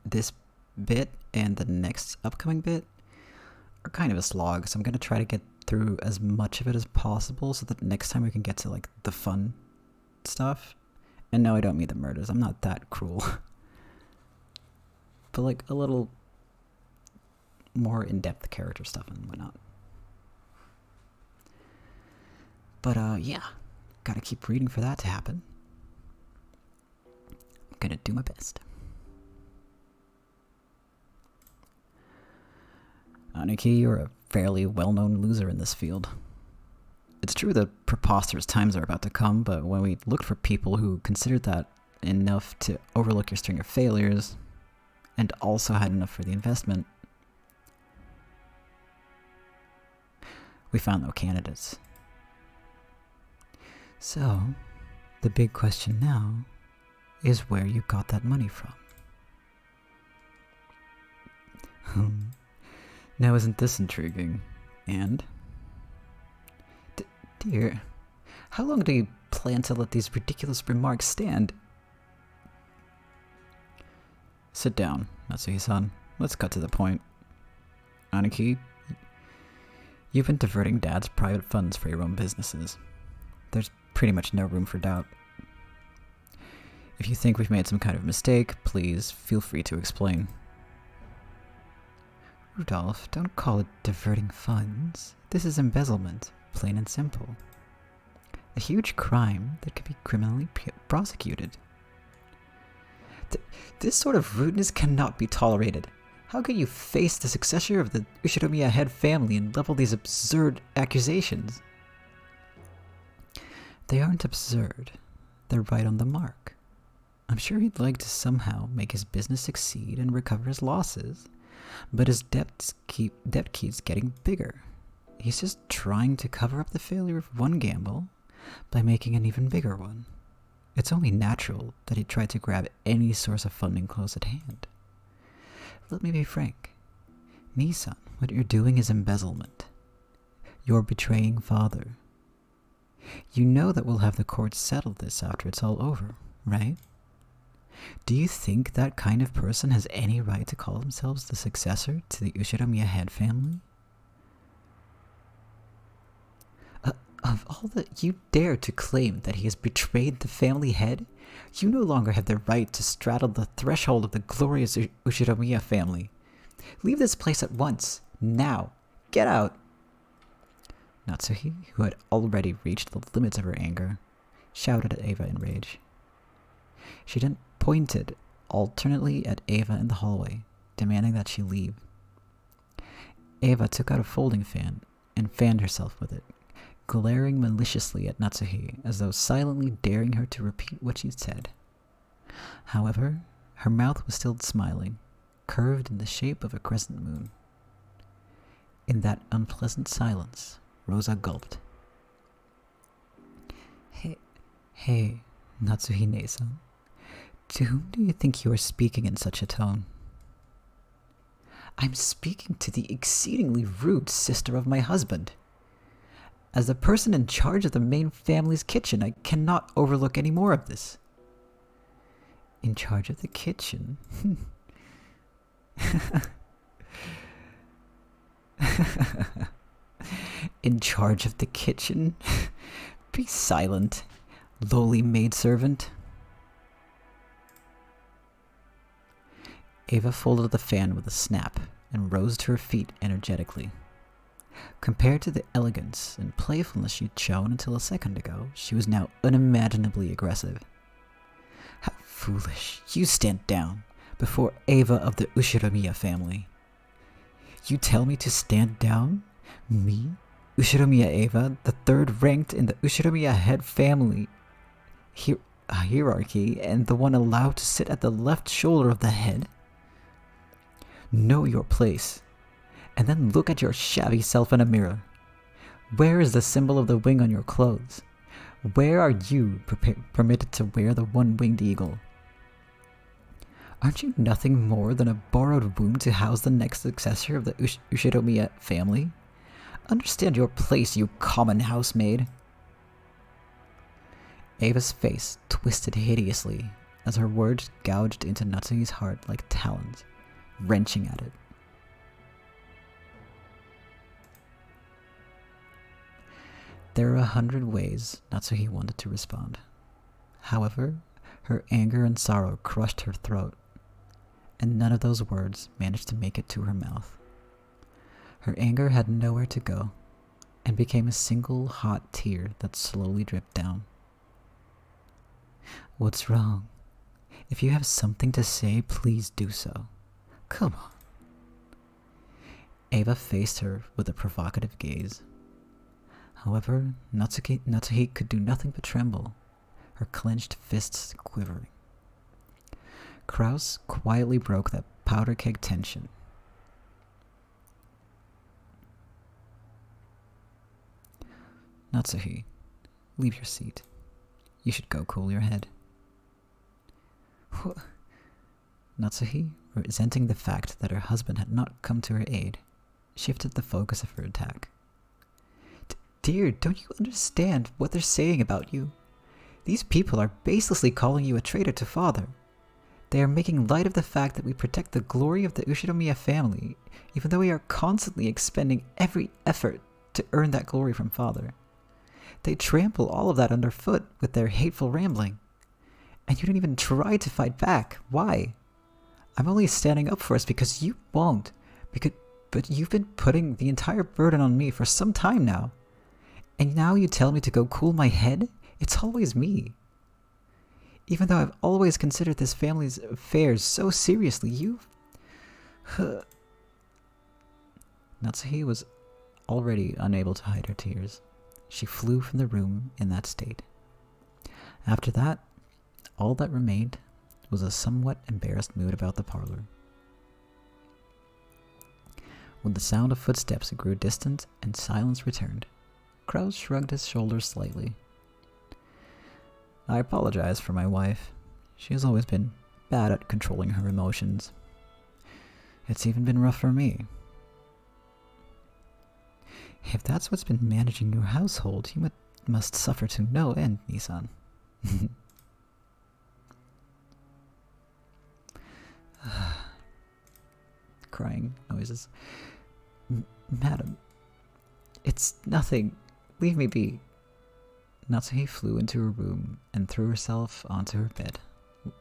this bit and the next upcoming bit are kind of a slog, so I'm going to try to get through as much of it as possible so that next time we can get to like the fun stuff. And no, I don't mean the murders, I'm not that cruel. But like a little more in-depth character stuff and whatnot. But yeah, gotta keep reading for that to happen. I'm gonna do my best. Aniki, you're a fairly well-known loser in this field. It's true that preposterous times are about to come, but when we looked for people who considered that enough to overlook your string of failures, and also had enough for the investment, we found no candidates. So, the big question now is where you got that money from. Now isn't this intriguing? And? Dear, how long do you plan to let these ridiculous remarks stand? Sit down, Natsuhi-san. Let's cut to the point. Aniki, you've been diverting Dad's private funds for your own businesses. There's pretty much no room for doubt. If you think we've made some kind of mistake, please feel free to explain. Rudolph, don't call it diverting funds. This is embezzlement, plain and simple. A huge crime that can be criminally prosecuted. This sort of rudeness cannot be tolerated. How can you face the successor of the Ushinomiya head family and level these absurd accusations? They aren't absurd. They're right on the mark. I'm sure he'd like to somehow make his business succeed and recover his losses, but his debt keeps getting bigger. He's just trying to cover up the failure of one gamble by making an even bigger one. It's only natural that he'd try to grab any source of funding close at hand. Let me be frank. Nissan, what you're doing is embezzlement. You're betraying father. You know that we'll have the courts settle this after it's all over, right? Do you think that kind of person has any right to call themselves the successor to the Ushiromiya head family? Of all that you dare to claim that he has betrayed the family head, you no longer have the right to straddle the threshold of the glorious Ushiromiya family. Leave this place at once. Now. Get out. Natsuhi, who had already reached the limits of her anger, shouted at Eva in rage. She then pointed alternately at Eva in the hallway, demanding that she leave. Eva took out a folding fan and fanned herself with it, glaring maliciously at Natsuhi as though silently daring her to repeat what she said. However, her mouth was still smiling, curved in the shape of a crescent moon. In that unpleasant silence, Rosa gulped. Hey, Natsuhi-ne-san. To whom do you think you are speaking in such a tone? I'm speaking to the exceedingly rude sister of my husband. As the person in charge of the main family's kitchen, I cannot overlook any more of this. In charge of the kitchen? In charge of the kitchen? Be silent, lowly maidservant. Eva folded the fan with a snap and rose to her feet energetically. Compared to the elegance and playfulness she'd shown until a second ago, she was now unimaginably aggressive. How foolish. You stand down before Eva of the Ushiromiya family. You tell me to stand down? Me? Ushiromiya Eva, the third ranked in the Ushiromiya head family hierarchy, and the one allowed to sit at the left shoulder of the head? Know your place, and then look at your shabby self in a mirror. Where is the symbol of the wing on your clothes? Where are you permitted to wear the one-winged eagle? Aren't you nothing more than a borrowed womb to house the next successor of the Ushiromiya family? Understand your place, you common housemaid. Eva's face twisted hideously as her words gouged into Natsuhi's heart like talons, wrenching at it. There were 100 ways Natsuhi wanted to respond. However, her anger and sorrow crushed her throat, and none of those words managed to make it to her mouth. Her anger had nowhere to go, and became a single hot tear that slowly dripped down. What's wrong? If you have something to say, please do so. Come on. Eva faced her with a provocative gaze. However, Natsuhi could do nothing but tremble, her clenched fists quivering. Kraus quietly broke that powder keg tension. Natsuhi, leave your seat. You should go cool your head. Natsuhi, resenting the fact that her husband had not come to her aid, shifted the focus of her attack. Dear, don't you understand what they're saying about you? These people are baselessly calling you a traitor to father. They are making light of the fact that we protect the glory of the Ushiromiya family, even though we are constantly expending every effort to earn that glory from father. They trample all of that underfoot with their hateful rambling. And you don't even try to fight back. Why? I'm only standing up for us because you won't. But you've been putting the entire burden on me for some time now. And now you tell me to go cool my head? It's always me. Even though I've always considered this family's affairs so seriously, you've... Natsuhi was already unable to hide her tears. She flew from the room in that state. After that, all that remained was a somewhat embarrassed mood about the parlor. When the sound of footsteps grew distant and silence returned, Kraus shrugged his shoulders slightly. I apologize for my wife. She has always been bad at controlling her emotions. It's even been rough for me. If that's what's been managing your household, must suffer to no end, Nisan. Crying noises. Madam, it's nothing. Leave me be. Natsuhi flew into her room and threw herself onto her bed,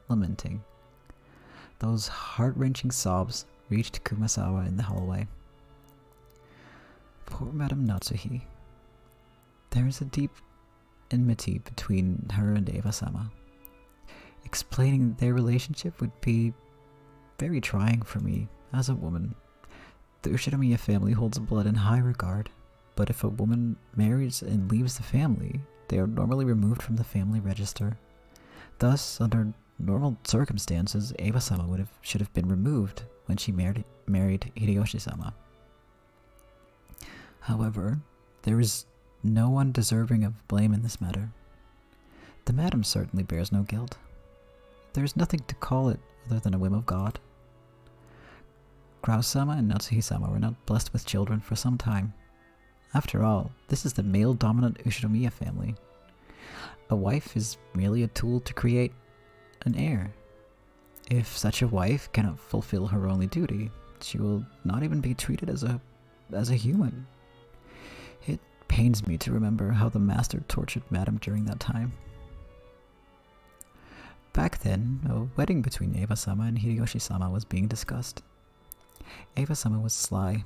lamenting. Those heart-wrenching sobs reached Kumasawa in the hallway. Poor Madame Natsuhi. There is a deep enmity between her and Eva-sama. Explaining their relationship would be very trying for me as a woman. The Ushinomiya family holds blood in high regard, but if a woman marries and leaves the family, they are normally removed from the family register. Thus, under normal circumstances, Eva-sama should have been removed when she married Hideyoshi-sama. However, there is no one deserving of blame in this matter. The madam certainly bears no guilt. There is nothing to call it other than a whim of God. Grau-sama and Natsuhi-sama were not blessed with children for some time. After all, this is the male-dominant Ushinomiya family. A wife is merely a tool to create an heir. If such a wife cannot fulfill her only duty, she will not even be treated as a human. It pains me to remember how the master tortured Madam during that time. Back then, a wedding between Eva-sama and Hideyoshi-sama was being discussed. Eva-sama was sly.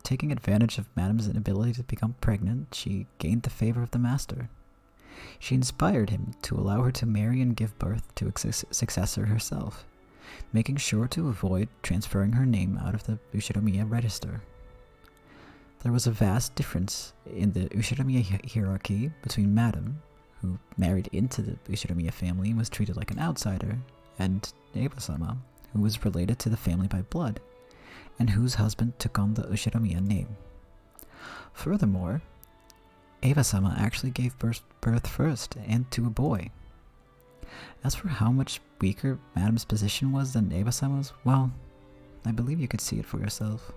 Taking advantage of Madam's inability to become pregnant, she gained the favor of the master. She inspired him to allow her to marry and give birth to a successor herself, making sure to avoid transferring her name out of the Ushinomiya register. There was a vast difference in the Ushinomiya hierarchy between Madam, who married into the Ushinomiya family and was treated like an outsider, and Eva-sama, who was related to the family by blood, and whose husband took on the Ushinomiya name. Furthermore, Eva-sama actually gave birth first, and to a boy. As for how much weaker Madam's position was than Eva-sama's, well, I believe you could see it for yourself.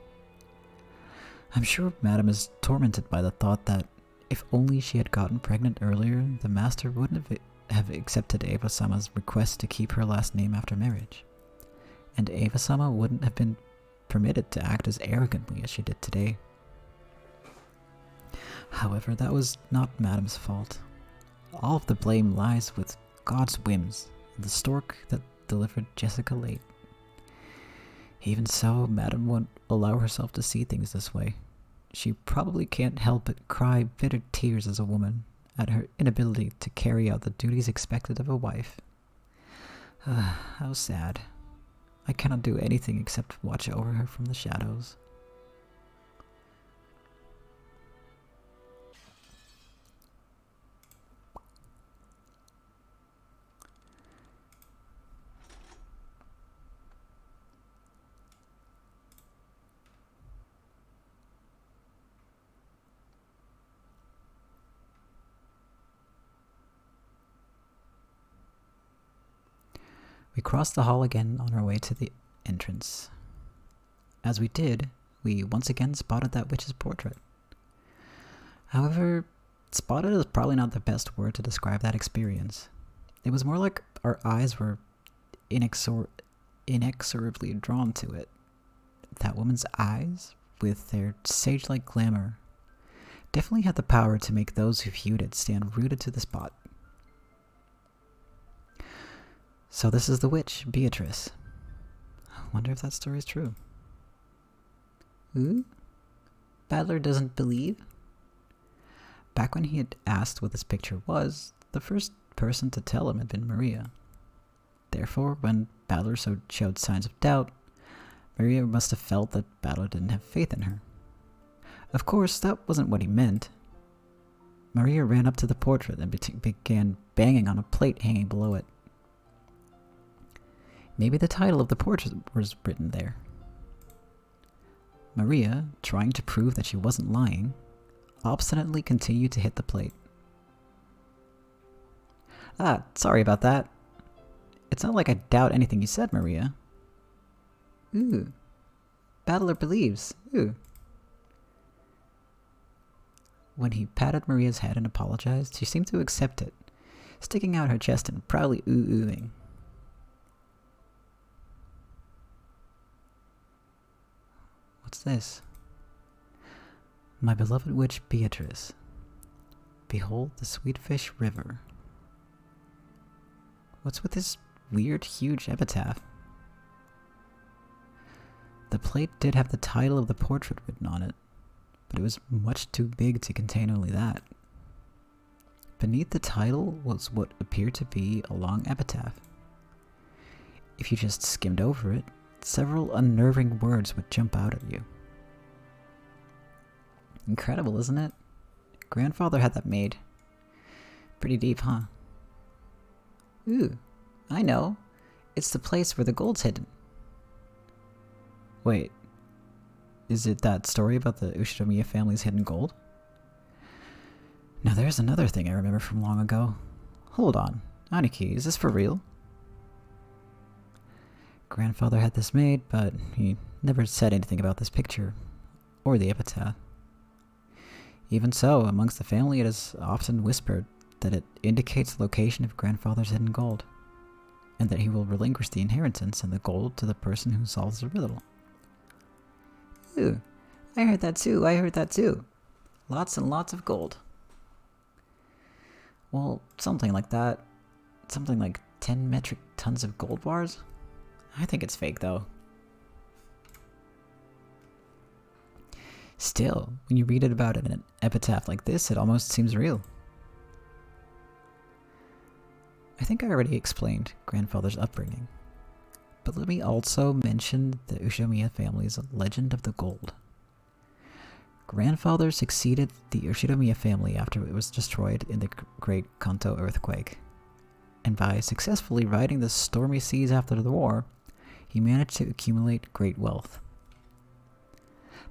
I'm sure Madam is tormented by the thought that if only she had gotten pregnant earlier, the master wouldn't have accepted Eva-sama's request to keep her last name after marriage, and Eva-sama wouldn't have been permitted to act as arrogantly as she did today. However, that was not Madam's fault. All of the blame lies with God's whims and the stork that delivered Jessica late. Even so, Madam won't allow herself to see things this way. She probably can't help but cry bitter tears as a woman at her inability to carry out the duties expected of a wife. How sad. I cannot do anything except watch over her from the shadows. We crossed the hall again on our way to the entrance. As we did, we once again spotted that witch's portrait. However, spotted is probably not the best word to describe that experience. It was more like our eyes were inexorably drawn to it. That woman's eyes, with their sage-like glamour, definitely had the power to make those who viewed it stand rooted to the spot. So this is the witch, Beatrice. I wonder if that story is true. Ooh? Battler doesn't believe? Back when he had asked what this picture was, the first person to tell him had been Maria. Therefore, when Battler showed signs of doubt, Maria must have felt that Battler didn't have faith in her. Of course, that wasn't what he meant. Maria ran up to the portrait and began banging on a plate hanging below it. Maybe the title of the portrait was written there. Maria, trying to prove that she wasn't lying, obstinately continued to hit the plate. Sorry about that. It's not like I doubt anything you said, Maria. Ooh. Battler believes. Ooh. When he patted Maria's head and apologized, she seemed to accept it, sticking out her chest and proudly ooh-oohing. What's this? My beloved witch Beatrice. Behold the sweet fish river. What's with this weird, huge epitaph? The plate did have the title of the portrait written on it, but it was much too big to contain only that. Beneath the title was what appeared to be a long epitaph. If you just skimmed over it, several unnerving words would jump out at you. Incredible, isn't it? Grandfather had that made. Pretty deep, huh? Ooh, I know. It's the place where the gold's hidden. Wait, is it that story about the Ushinomiya family's hidden gold? Now there's another thing I remember from long ago. Hold on, Aniki, is this for real? Grandfather had this made, but he never said anything about this picture, or the epitaph. Even so, amongst the family it is often whispered that it indicates the location of Grandfather's hidden gold, and that he will relinquish the inheritance and the gold to the person who solves the riddle. Ooh, I heard that too. Lots and lots of gold. Well, something like that. Something like 10 metric tons of gold bars? I think it's fake, though. Still, when you read it about it in an epitaph like this, it almost seems real. I think I already explained Grandfather's upbringing, but let me also mention the Ushinomiya family's legend of the gold. Grandfather succeeded the Ushinomiya family after it was destroyed in the Great Kanto earthquake, and by successfully riding the stormy seas after the war, he managed to accumulate great wealth.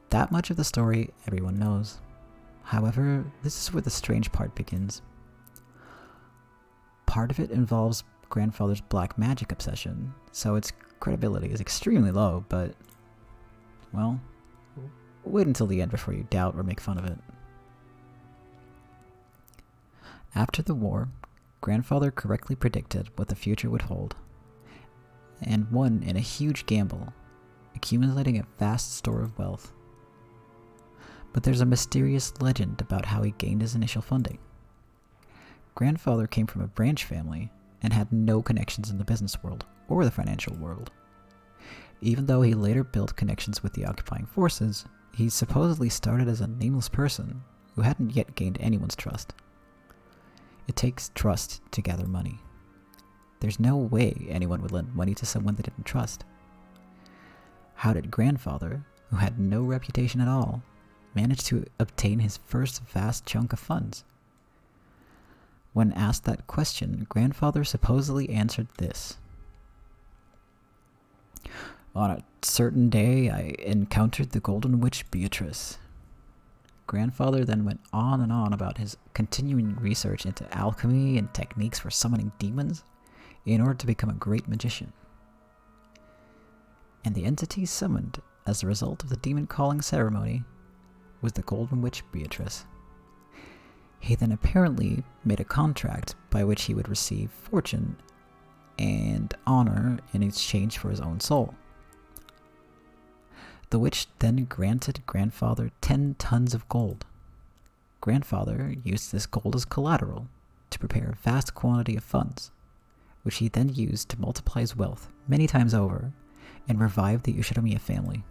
That much of the story everyone knows. However, this is where the strange part begins. Part of it involves Grandfather's black magic obsession, so its credibility is extremely low, but, well, wait until the end before you doubt or make fun of it. After the war, Grandfather correctly predicted what the future would hold, and won in a huge gamble, accumulating a vast store of wealth. But there's a mysterious legend about how he gained his initial funding. Grandfather came from a branch family and had no connections in the business world or the financial world. Even though he later built connections with the occupying forces, he supposedly started as a nameless person who hadn't yet gained anyone's trust. It takes trust to gather money. There's no way anyone would lend money to someone they didn't trust. How did Grandfather, who had no reputation at all, manage to obtain his first vast chunk of funds? When asked that question, Grandfather supposedly answered this. On a certain day, I encountered the Golden Witch Beatrice. Grandfather then went on and on about his continuing research into alchemy and techniques for summoning demons in order to become a great magician. And the entity summoned as a result of the demon calling ceremony was the Golden Witch Beatrice. He then apparently made a contract by which he would receive fortune and honor in exchange for his own soul. The witch then granted Grandfather 10 tons of gold. Grandfather used this gold as collateral to prepare a vast quantity of funds, which he then used to multiply his wealth many times over and revive the Ushinomiya family.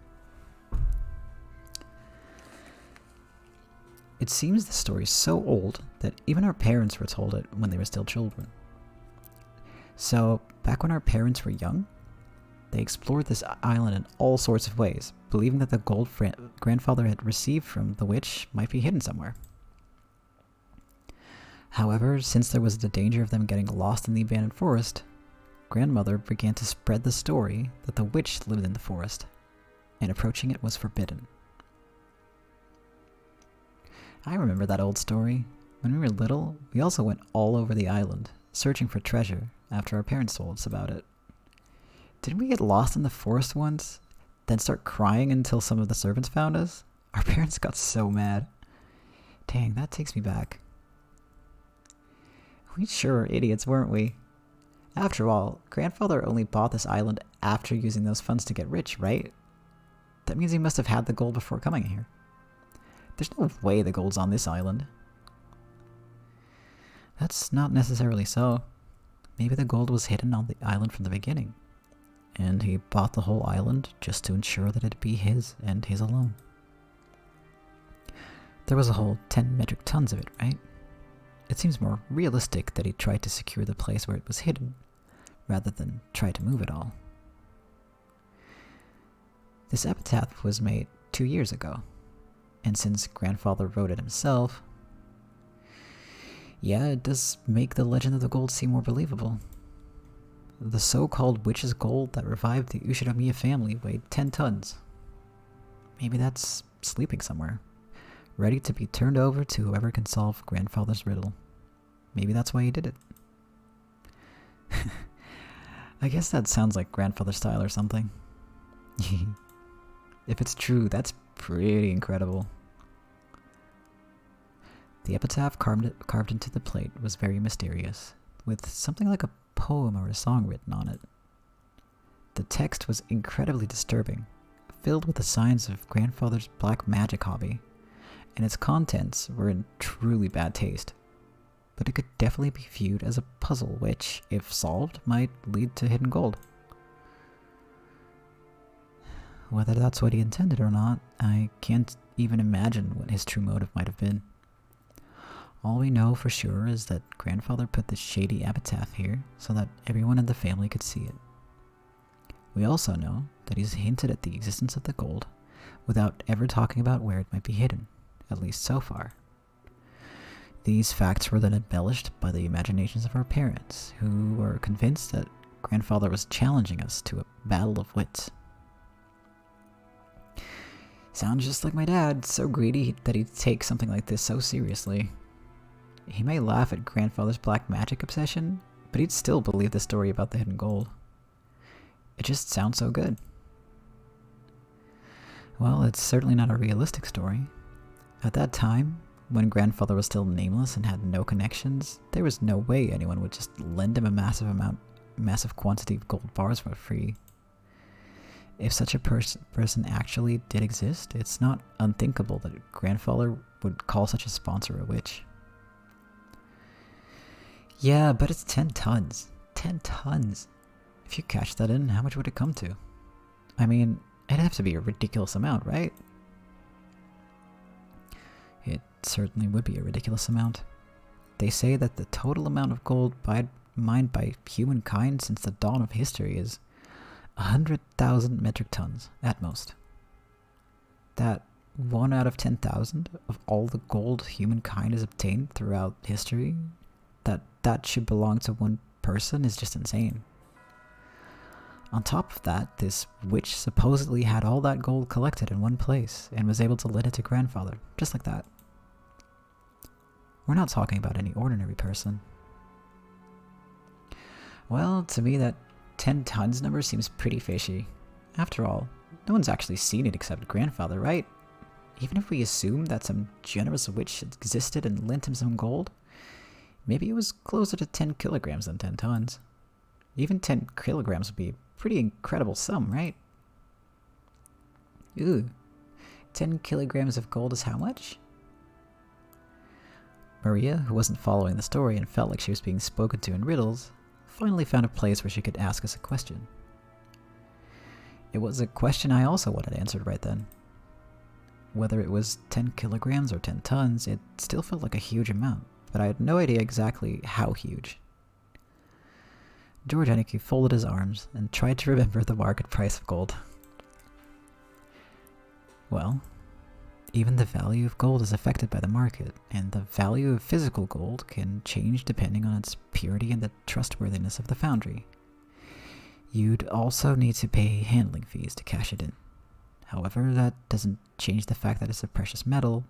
It seems the story is so old that even our parents were told it when they were still children. So, back when our parents were young, they explored this island in all sorts of ways, believing that the gold Grandfather had received from the witch might be hidden somewhere. However, since there was the danger of them getting lost in the abandoned forest, Grandmother began to spread the story that the witch lived in the forest, and approaching it was forbidden. I remember that old story. When we were little, we also went all over the island, searching for treasure after our parents told us about it. Didn't we get lost in the forest once, then start crying until some of the servants found us? Our parents got so mad. Dang, that takes me back. We sure were idiots, weren't we? After all, Grandfather only bought this island after using those funds to get rich, right? That means he must have had the gold before coming here. There's no way the gold's on this island. That's not necessarily so. Maybe the gold was hidden on the island from the beginning, and he bought the whole island just to ensure that it'd be his and his alone. There was a whole 10 metric tons of it, right? It seems more realistic that he tried to secure the place where it was hidden, rather than try to move it all. This epitaph was made 2 years ago, and since Grandfather wrote it himself, yeah, it does make the legend of the gold seem more believable. The so-called witch's gold that revived the Ushinomiya family weighed 10 tons. Maybe that's sleeping somewhere, ready to be turned over to whoever can solve Grandfather's riddle. Maybe that's why he did it. I guess that sounds like Grandfather style or something. If it's true, that's pretty incredible. The epitaph carved into the plate was very mysterious, with something like a poem or a song written on it. The text was incredibly disturbing, filled with the signs of Grandfather's black magic hobby, and its contents were in truly bad taste. But it could definitely be viewed as a puzzle which, if solved, might lead to hidden gold. Whether that's what he intended or not, I can't even imagine what his true motive might have been. All we know for sure is that Grandfather put this shady epitaph here so that everyone in the family could see it. We also know that he's hinted at the existence of the gold without ever talking about where it might be hidden, at least so far. These facts were then embellished by the imaginations of our parents, who were convinced that Grandfather was challenging us to a battle of wits. Sounds just like my dad, so greedy that he'd take something like this so seriously. He may laugh at Grandfather's black magic obsession, but he'd still believe the story about the hidden gold. It just sounds so good. Well, it's certainly not a realistic story. At that time, when Grandfather was still nameless and had no connections, there was no way anyone would just lend him a massive quantity of gold bars for free. If such a person actually did exist, it's not unthinkable that Grandfather would call such a sponsor a witch. Yeah, but it's 10 tons. 10 tons. If you catch that in, how much would it come to? I mean, it'd have to be a ridiculous amount, right? It certainly would be a ridiculous amount. They say that the total amount of gold mined by humankind since the dawn of history is 100,000 metric tons, at most. That 1 out of 10,000 of all the gold humankind has obtained throughout history, that should belong to one person is just insane. On top of that, this witch supposedly had all that gold collected in one place and was able to lend it to Grandfather, just like that. We're not talking about any ordinary person. Well, to me that 10 tons number seems pretty fishy. After all, no one's actually seen it except Grandfather, right? Even if we assume that some generous witch existed and lent him some gold, maybe it was closer to 10 kilograms than 10 tons. Even 10 kilograms would be a pretty incredible sum, right? Ooh, 10 kilograms of gold is how much? Maria, who wasn't following the story and felt like she was being spoken to in riddles, finally found a place where she could ask us a question. It was a question I also wanted answered right then. Whether it was 10 kilograms or 10 tons, it still felt like a huge amount, but I had no idea exactly how huge. George Umineko folded his arms and tried to remember the market price of gold. Well, even the value of gold is affected by the market, and the value of physical gold can change depending on its purity and the trustworthiness of the foundry. You'd also need to pay handling fees to cash it in. However, that doesn't change the fact that it's a precious metal,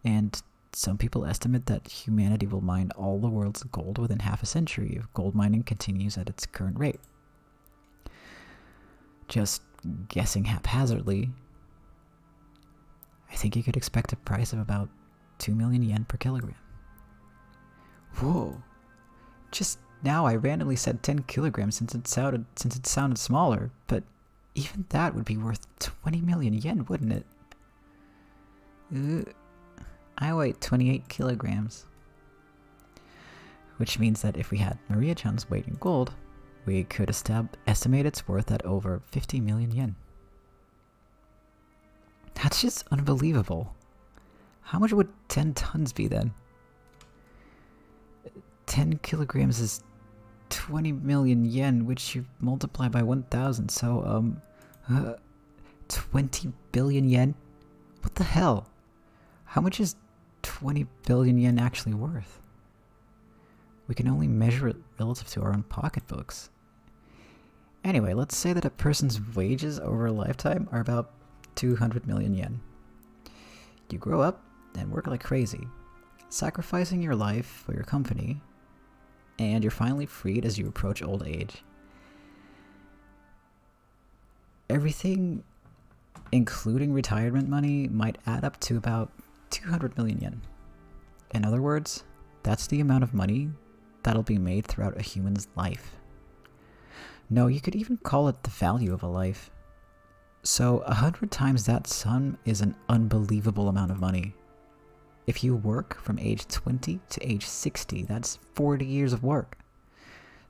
and some people estimate that humanity will mine all the world's gold within half a century if gold mining continues at its current rate. Just guessing haphazardly, I think you could expect a price of about 2 million yen per kilogram. Whoa. Just now I randomly said 10 kilograms since it sounded smaller, but even that would be worth 20 million yen, wouldn't it? I weigh 28 kilograms. Which means that if we had Maria-chan's weight in gold, we could estimate its worth at over 50 million yen. That's just unbelievable. How much would 10 tons be then? 10 kilograms is 20 million yen, which you multiply by 1,000, so, 20 billion yen? What the hell? How much is 20 billion yen actually worth? We can only measure it relative to our own pocketbooks. Anyway, let's say that a person's wages over a lifetime are about 200 million yen. You grow up and work like crazy, sacrificing your life for your company, and you're finally freed as you approach old age. Everything, including retirement money, might add up to about 200 million yen. In other words, that's the amount of money that'll be made throughout a human's life. No, you could even call it the value of a life. So 100 times that sum is an unbelievable amount of money. If you work from age 20 to age 60, that's 40 years of work.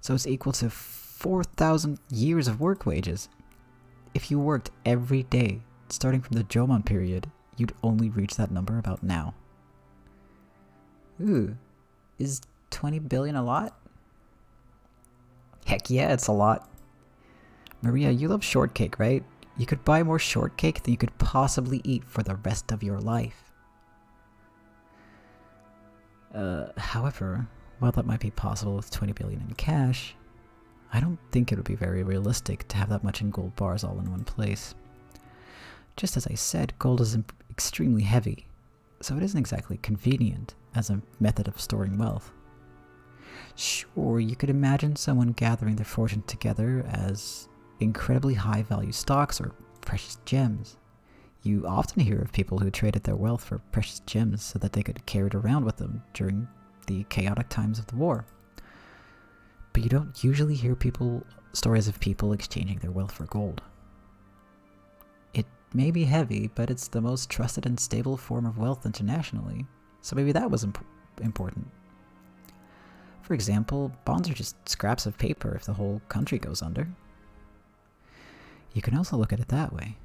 So it's equal to 4,000 years of work wages. If you worked every day, starting from the Jomon period, you'd only reach that number about now. Ooh, is 20 billion a lot? Heck yeah, it's a lot. Maria, you love shortcake, right? You could buy more shortcake than you could possibly eat for the rest of your life. However, while that might be possible with 20 billion in cash, I don't think it would be very realistic to have that much in gold bars all in one place. Just as I said, gold is extremely heavy, so it isn't exactly convenient as a method of storing wealth. Sure, you could imagine someone gathering their fortune together as incredibly high-value stocks or precious gems. You often hear of people who traded their wealth for precious gems so that they could carry it around with them during the chaotic times of the war. But you don't usually hear stories of people exchanging their wealth for gold. It may be heavy, but it's the most trusted and stable form of wealth internationally, so maybe that was important. For example, bonds are just scraps of paper if the whole country goes under. You can also look at it that way.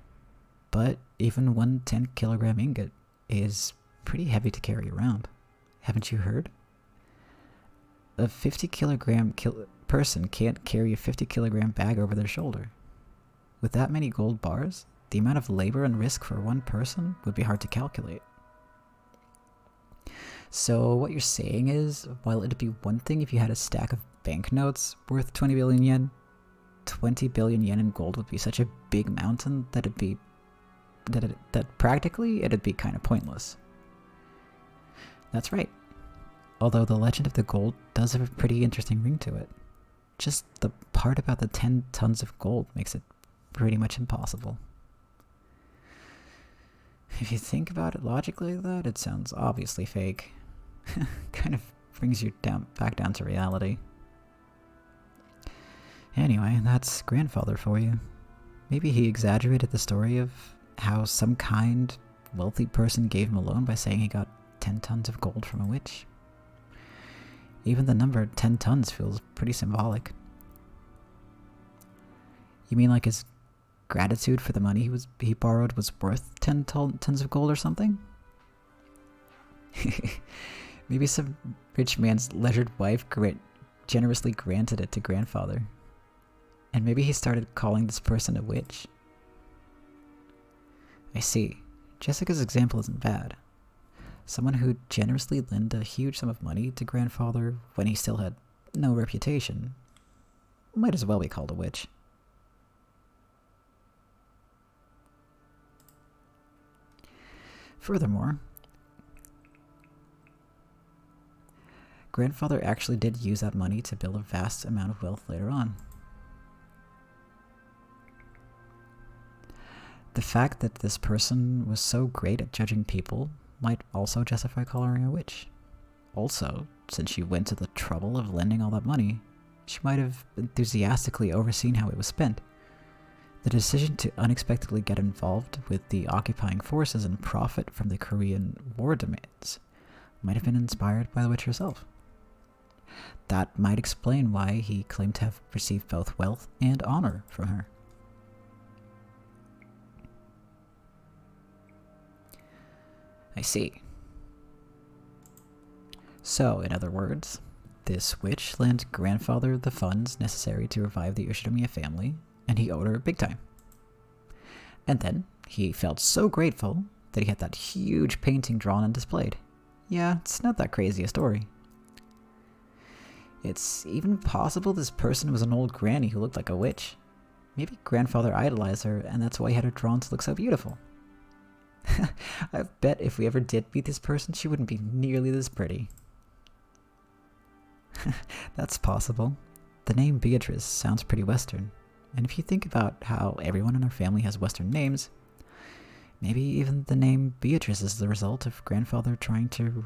But even one 10-kilogram ingot is pretty heavy to carry around. Haven't you heard? A 50-kilogram person can't carry a 50-kilogram bag over their shoulder. With that many gold bars, the amount of labor and risk for one person would be hard to calculate. So what you're saying is, while it'd be one thing if you had a stack of banknotes worth 20 billion yen, 20 billion yen in gold would be such a big mountain that practically it'd be kind of pointless. That's right. Although the legend of the gold does have a pretty interesting ring to it. Just the part about the 10 tons of gold makes it pretty much impossible. If you think about it logically like that, it sounds obviously fake. Kind of brings you back down to reality. Anyway, that's grandfather for you. Maybe he exaggerated the story of how some kind, wealthy person gave him a loan by saying he got 10 tons of gold from a witch. Even the number 10 tons feels pretty symbolic. You mean like his gratitude for the money he borrowed was worth 10 tons of gold or something? Maybe some rich man's leisured wife generously granted it to grandfather. And maybe he started calling this person a witch. I see. Jessica's example isn't bad. Someone who generously lent a huge sum of money to grandfather when he still had no reputation might as well be called a witch. Furthermore, grandfather actually did use that money to build a vast amount of wealth later on. The fact that this person was so great at judging people might also justify calling her a witch. Also, since she went to the trouble of lending all that money, she might have enthusiastically overseen how it was spent. The decision to unexpectedly get involved with the occupying forces and profit from the Korean War demands might have been inspired by the witch herself. That might explain why he claimed to have received both wealth and honor from her. I see. So, in other words, this witch lent grandfather the funds necessary to revive the Ushinomiya family, and he owed her big time. And then, he felt so grateful that he had that huge painting drawn and displayed. Yeah, it's not that crazy a story. It's even possible this person was an old granny who looked like a witch. Maybe grandfather idolized her, and that's why he had her drawn to look so beautiful. I bet if we ever did meet this person, she wouldn't be nearly this pretty. That's possible. The name Beatrice sounds pretty Western, and if you think about how everyone in our family has Western names, maybe even the name Beatrice is the result of grandfather trying to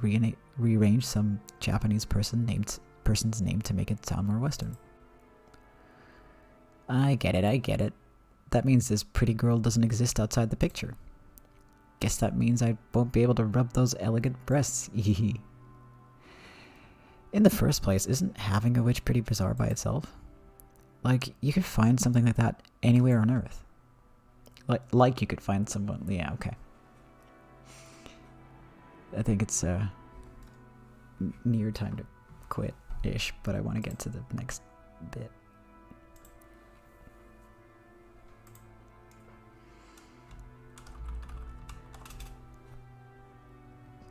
rearrange some Japanese person's name to make it sound more Western. I get it. That means this pretty girl doesn't exist outside the picture. Guess that means I won't be able to rub those elegant breasts. In the first place, isn't having a witch pretty bizarre by itself? Like, you could find something like that anywhere on Earth. Like you could find someone... Yeah, okay. I think it's near time to quit-ish, but I want to get to the next bit.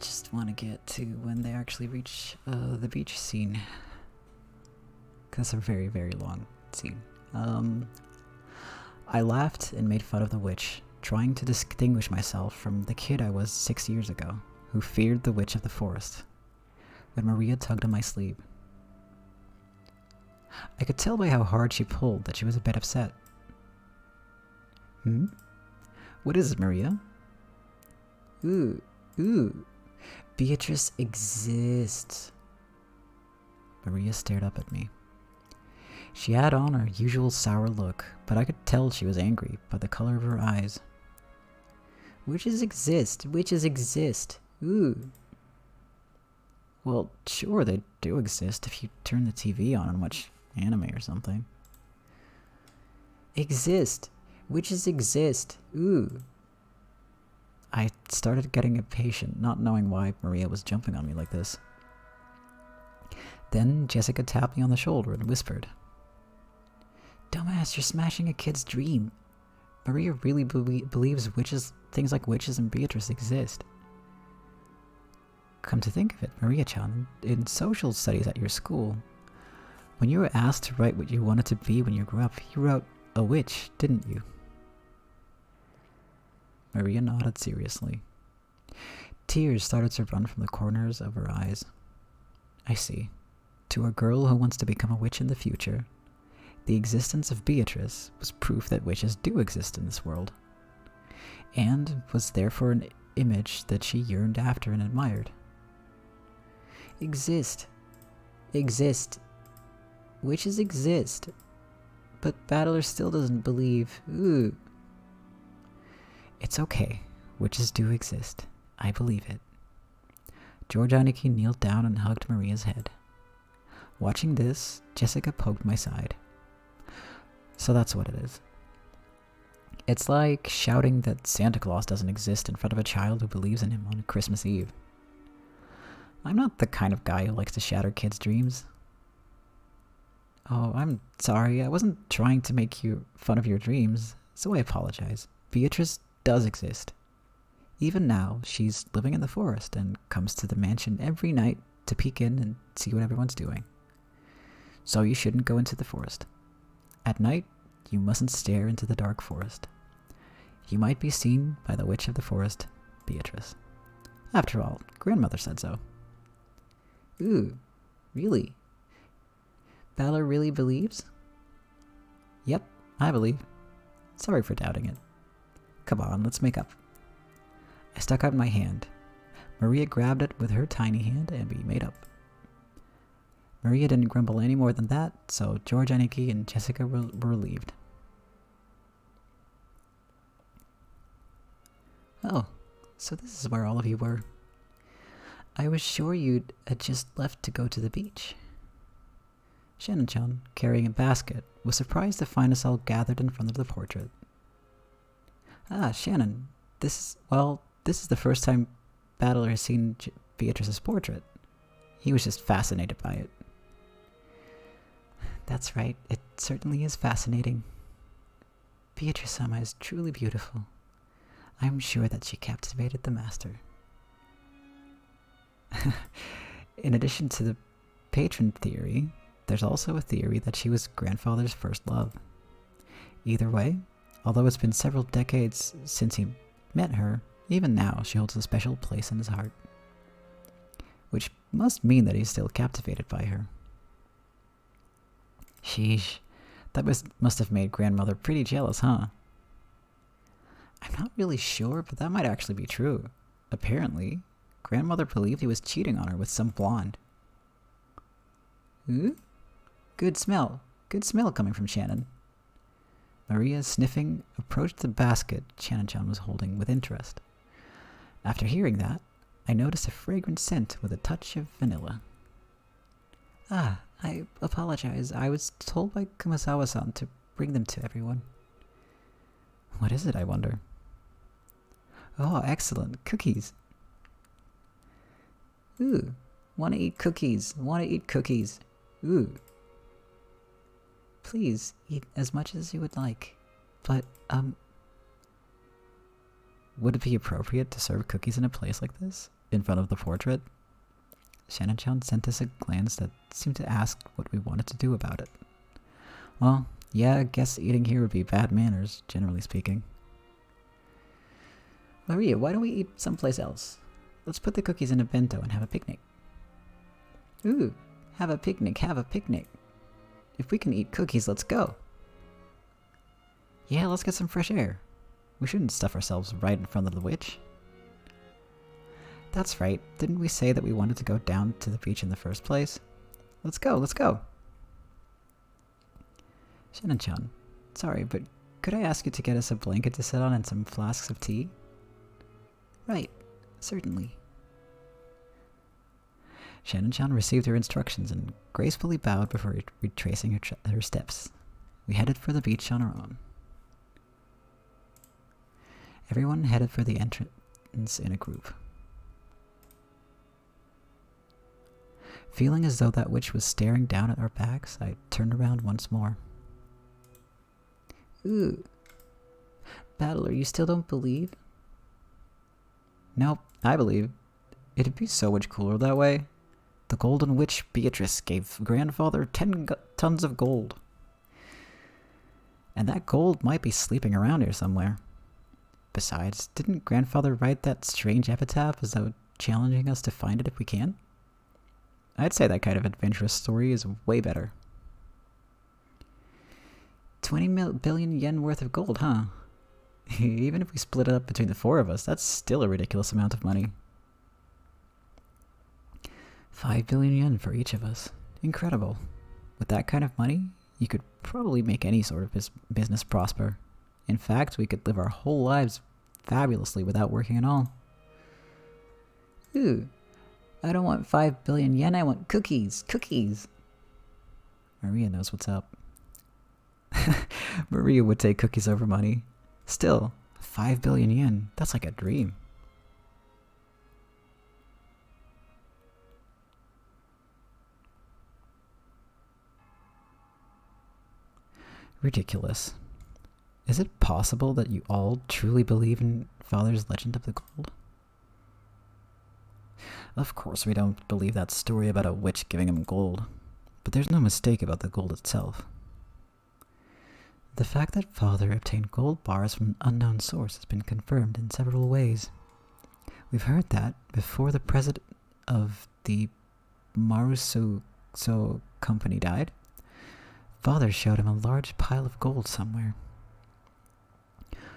Just want to get to when they actually reach the beach scene. That's a very, very long scene. I laughed and made fun of the witch, trying to distinguish myself from the kid I was 6 years ago, who feared the witch of the forest, when Maria tugged on my sleeve. I could tell by how hard she pulled that she was a bit upset. What is it, Maria? Ooh. Beatrice exists. Maria stared up at me. She had on her usual sour look, but I could tell she was angry by the color of her eyes. Witches exist. Ooh. Well, sure, they do exist if you turn the TV on and watch anime or something. Exist. Witches exist. Ooh. I started getting impatient, not knowing why Maria was jumping on me like this. Then Jessica tapped me on the shoulder and whispered, "Dumbass, you're smashing a kid's dream. Maria really believes things like witches and Beatrice exist." Come to think of it, Maria-chan, in social studies at your school, when you were asked to write what you wanted to be when you grew up, you wrote a witch, didn't you? Maria nodded seriously. Tears started to run from the corners of her eyes. I see. To a girl who wants to become a witch in the future, the existence of Beatrice was proof that witches do exist in this world, and was therefore an image that she yearned after and admired. Exist. Witches exist. But Battler still doesn't believe. Ooh. It's okay. Witches do exist. I believe it. George Aniki kneeled down and hugged Maria's head. Watching this, Jessica poked my side. So that's what it is. It's like shouting that Santa Claus doesn't exist in front of a child who believes in him on Christmas Eve. I'm not the kind of guy who likes to shatter kids' dreams. Oh, I'm sorry. I wasn't trying to make fun of your dreams, so I apologize. Beatrice does exist. Even now, she's living in the forest and comes to the mansion every night to peek in and see what everyone's doing. So you shouldn't go into the forest. At night, you mustn't stare into the dark forest. You might be seen by the witch of the forest, Beatrice. After all, grandmother said so. Ooh, really? Balor really believes? Yep, I believe. Sorry for doubting it. Come on, let's make up. I stuck out my hand. Maria grabbed it with her tiny hand and we made up. Maria didn't grumble any more than that, so George, Aniki, and Jessica were relieved. Oh, so this is where all of you were. I was sure you'd had just left to go to the beach. Shannon-chan, carrying a basket, was surprised to find us all gathered in front of the portrait. Ah, Shannon, this is the first time Battler has seen Beatrice's portrait. He was just fascinated by it. That's right, it certainly is fascinating. Beatrice-sama is truly beautiful. I'm sure that she captivated the master. In addition to the patron theory, there's also a theory that she was grandfather's first love. Either way, although it's been several decades since he met her, even now she holds a special place in his heart. Which must mean that he's still captivated by her. Sheesh, that must have made grandmother pretty jealous, huh? I'm not really sure, but that might actually be true. Apparently, grandmother believed he was cheating on her with some blonde. Ooh? Good smell coming from Shannon. Maria, sniffing, approached the basket Shannon-chan was holding with interest. After hearing that, I noticed a fragrant scent with a touch of vanilla. Ah, I apologize. I was told by Kumasawa-san to bring them to everyone. What is it, I wonder? Oh, excellent. Cookies. Ooh, wanna eat cookies. Ooh. Please, eat as much as you would like. But, would it be appropriate to serve cookies in a place like this? In front of the portrait? Shannon-chan sent us a glance that seemed to ask what we wanted to do about it. Well, yeah, I guess eating here would be bad manners, generally speaking. Maria, why don't we eat someplace else? Let's put the cookies in a bento and have a picnic. Ooh, have a picnic. If we can eat cookies, let's go. Yeah, let's get some fresh air. We shouldn't stuff ourselves right in front of the witch. That's right, didn't we say that we wanted to go down to the beach in the first place? Let's go. Shannon-chan, sorry, but could I ask you to get us a blanket to sit on and some flasks of tea? Right, certainly. Shannon-chan received her instructions and gracefully bowed before retracing her steps. We headed for the beach on our own. Everyone headed for the entrance in a group. Feeling as though that witch was staring down at our backs, I turned around once more. Ooh. Battler, you still don't believe? Nope, I believe. It'd be so much cooler that way. The Golden Witch Beatrice gave grandfather 10 tons of gold. And that gold might be sleeping around here somewhere. Besides, didn't grandfather write that strange epitaph as though challenging us to find it if we can? I'd say that kind of adventurous story is way better. 20 billion yen worth of gold, huh? Even if we split it up between the four of us, that's still a ridiculous amount of money. 5 billion yen for each of us. Incredible. With that kind of money, you could probably make any sort of business prosper. In fact, we could live our whole lives fabulously without working at all. Ooh, I don't want 5 billion yen, I want cookies. Maria knows what's up. Maria would take cookies over money. Still, 5 billion yen, that's like a dream. Ridiculous. Is it possible that you all truly believe in Father's legend of the gold? Of course we don't believe that story about a witch giving him gold, but there's no mistake about the gold itself. The fact that Father obtained gold bars from an unknown source has been confirmed in several ways. We've heard that before the president of the Maruso company died, Father showed him a large pile of gold somewhere.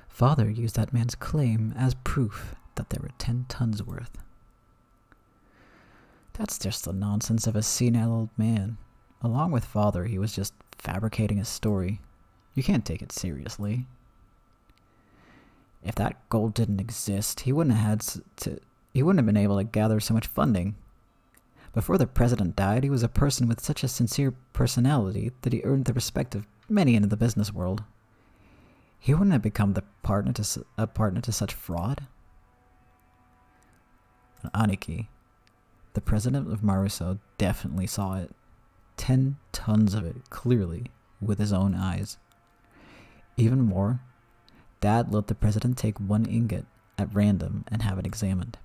Father used that man's claim as proof that there were 10 tons worth. That's just the nonsense of a senile old man. Along with father, he was just fabricating a story. You can't take it seriously. If that gold didn't exist, he wouldn't have been able to gather so much funding. Before the president died, he was a person with such a sincere personality that he earned the respect of many in the business world. He wouldn't have become a partner to such fraud. Aniki, the president of Maruso, definitely saw it. 10 tons of it, clearly, with his own eyes. Even more, Dad let the president take one ingot at random and have it examined.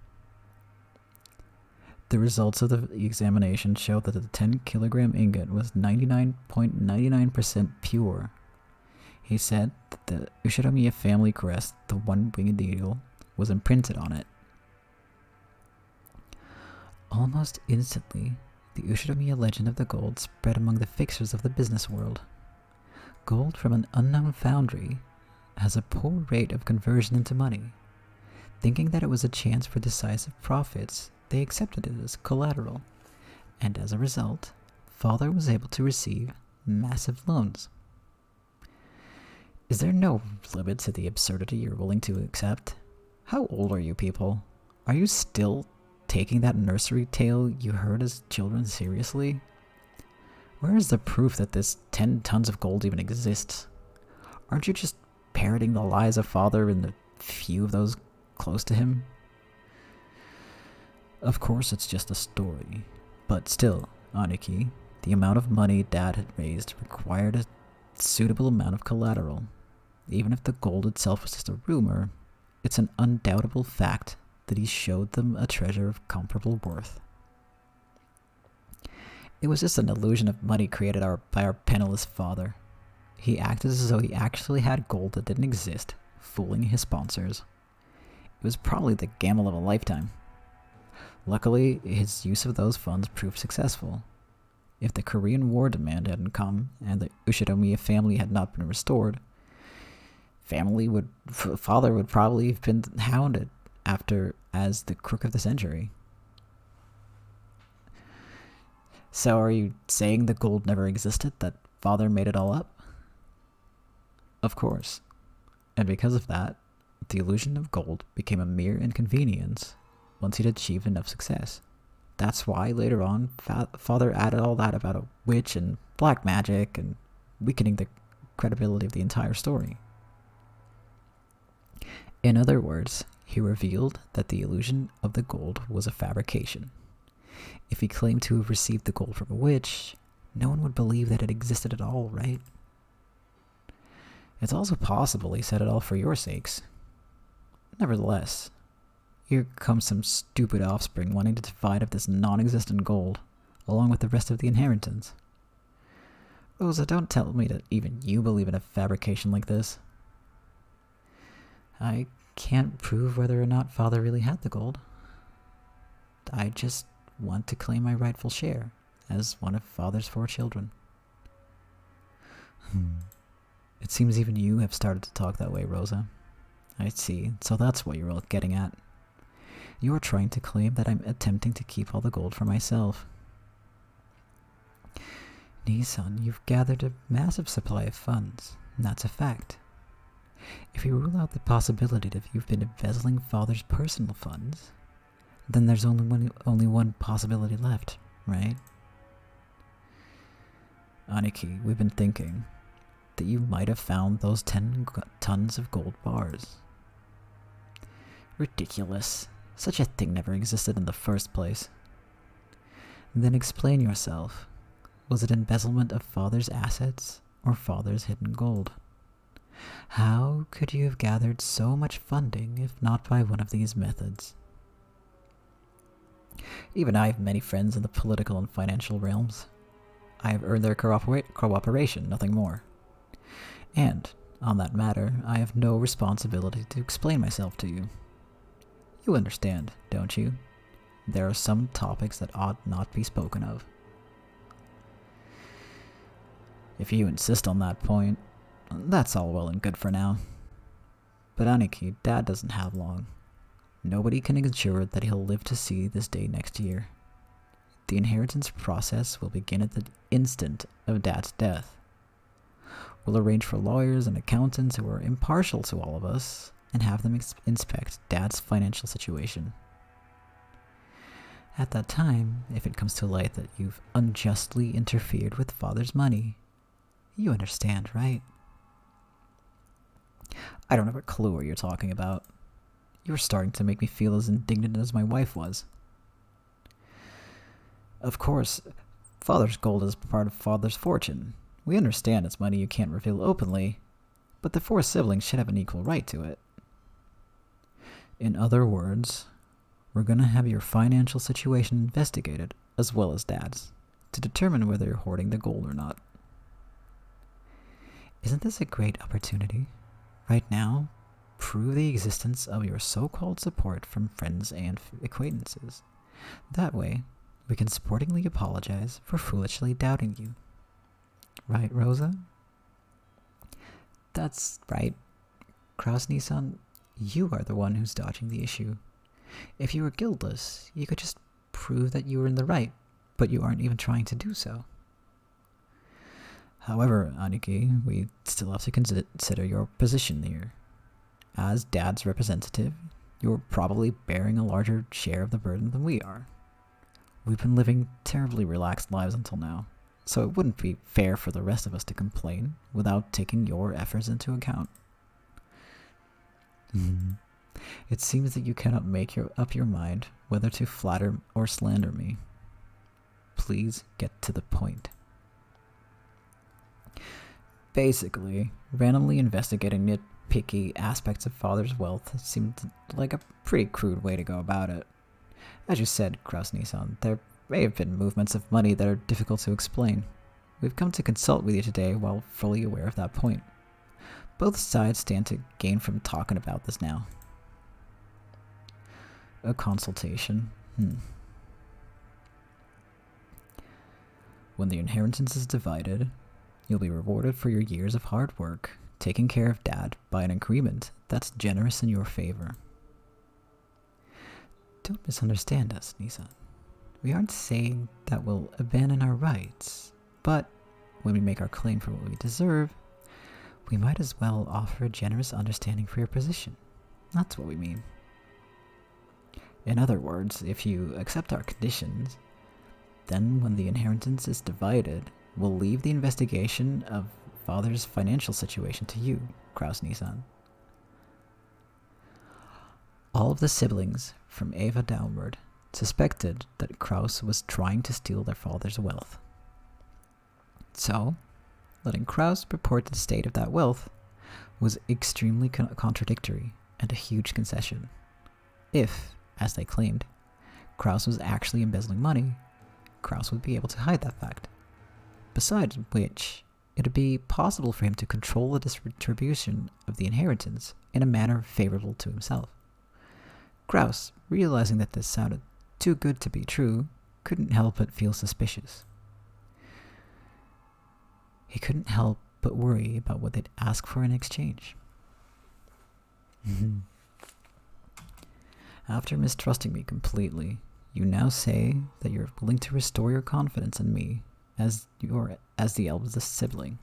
The results of the examination showed that the 10-kilogram ingot was 99.99% pure. He said that the Ushinomiya family crest, the one-winged eagle, was imprinted on it. Almost instantly, the Ushinomiya legend of the gold spread among the fixers of the business world. Gold from an unknown foundry has a poor rate of conversion into money. Thinking that it was a chance for decisive profits, they accepted it as collateral, and as a result, father was able to receive massive loans. Is there no limit to the absurdity you're willing to accept? How old are you people? Are you still taking that nursery tale you heard as children seriously? Where is the proof that this 10 tons of gold even exists? Aren't you just parroting the lies of father and the few of those close to him? Of course it's just a story, but still, Aniki, the amount of money Dad had raised required a suitable amount of collateral. Even if the gold itself was just a rumor, it's an undoubtable fact that he showed them a treasure of comparable worth. It was just an illusion of money created by our penniless father. He acted as though he actually had gold that didn't exist, fooling his sponsors. It was probably the gamble of a lifetime. Luckily, his use of those funds proved successful. If the Korean War demand hadn't come and the Ushinomiya family had not been restored, father would probably have been hounded after as the crook of the century. So are you saying the gold never existed, that father made it all up? Of course. And because of that, the illusion of gold became a mere inconvenience once he'd achieved enough success. That's why later on, father added all that about a witch and black magic and weakening the credibility of the entire story. In other words, he revealed that the illusion of the gold was a fabrication. If he claimed to have received the gold from a witch, no one would believe that it existed at all, right? It's also possible he said it all for your sakes. Nevertheless, here comes some stupid offspring wanting to divide up this non-existent gold, along with the rest of the inheritance. Rosa, don't tell me that even you believe in a fabrication like this. I can't prove whether or not father really had the gold. I just want to claim my rightful share as one of father's 4 children. It seems even you have started to talk that way, Rosa. I see, so that's what you're all getting at. You are trying to claim that I'm attempting to keep all the gold for myself. Nissan, you've gathered a massive supply of funds, and that's a fact. If you rule out the possibility that you've been embezzling father's personal funds, then there's only one possibility left, right? Aniki, we've been thinking that you might have found those 10 tons of gold bars. Ridiculous. Such a thing never existed in the first place. Then explain yourself. Was it embezzlement of father's assets or father's hidden gold? How could you have gathered so much funding if not by one of these methods? Even I have many friends in the political and financial realms. I have earned their cooperation, nothing more. And, on that matter, I have no responsibility to explain myself to you. You understand, don't you? There are some topics that ought not be spoken of. If you insist on that point, that's all well and good for now. But Aniki, Dad doesn't have long. Nobody can ensure that he'll live to see this day next year. The inheritance process will begin at the instant of Dad's death. We'll arrange for lawyers and accountants who are impartial to all of us and have them inspect Dad's financial situation. At that time, if it comes to light that you've unjustly interfered with Father's money, you understand, right? I don't have a clue what you're talking about. You're starting to make me feel as indignant as my wife was. Of course, Father's gold is part of Father's fortune. We understand it's money you can't reveal openly, but the 4 siblings should have an equal right to it. In other words, we're going to have your financial situation investigated, as well as Dad's, to determine whether you're hoarding the gold or not. Isn't this a great opportunity? Right now, prove the existence of your so-called support from friends and acquaintances. That way, we can sportingly apologize for foolishly doubting you. Right, Rosa? That's right. Krasny-san, you are the one who's dodging the issue. If you were guiltless, you could just prove that you were in the right, but you aren't even trying to do so. However, Aniki, we still have to consider your position here. As Dad's representative, you're probably bearing a larger share of the burden than we are. We've been living terribly relaxed lives until now, so it wouldn't be fair for the rest of us to complain without taking your efforts into account. It seems that you cannot make up your mind whether to flatter or slander me. Please get to the point. Basically, randomly investigating nitpicky aspects of Father's wealth seemed like a pretty crude way to go about it. As you said, Krasny-san, there may have been movements of money that are difficult to explain. We've come to consult with you today while fully aware of that point. Both sides stand to gain from talking about this now. A consultation. When the inheritance is divided, you'll be rewarded for your years of hard work, taking care of Dad by an agreement that's generous in your favor. Don't misunderstand us, Nissan. We aren't saying that we'll abandon our rights, but when we make our claim for what we deserve, we might as well offer a generous understanding for your position. That's what we mean. In other words, if you accept our conditions, then when the inheritance is divided, we'll leave the investigation of Father's financial situation to you, Krasny-san. All of the siblings, from Eva downward, suspected that Kraus was trying to steal their father's wealth. So, letting Kraus report the state of that wealth was extremely contradictory and a huge concession. If, as they claimed, Kraus was actually embezzling money, Kraus would be able to hide that fact. Besides which, it would be possible for him to control the distribution of the inheritance in a manner favorable to himself. Kraus, realizing that this sounded too good to be true, couldn't help but feel suspicious. He couldn't help but worry about what they'd ask for in exchange. After mistrusting me completely, you now say that you're willing to restore your confidence in me as the eldest sibling.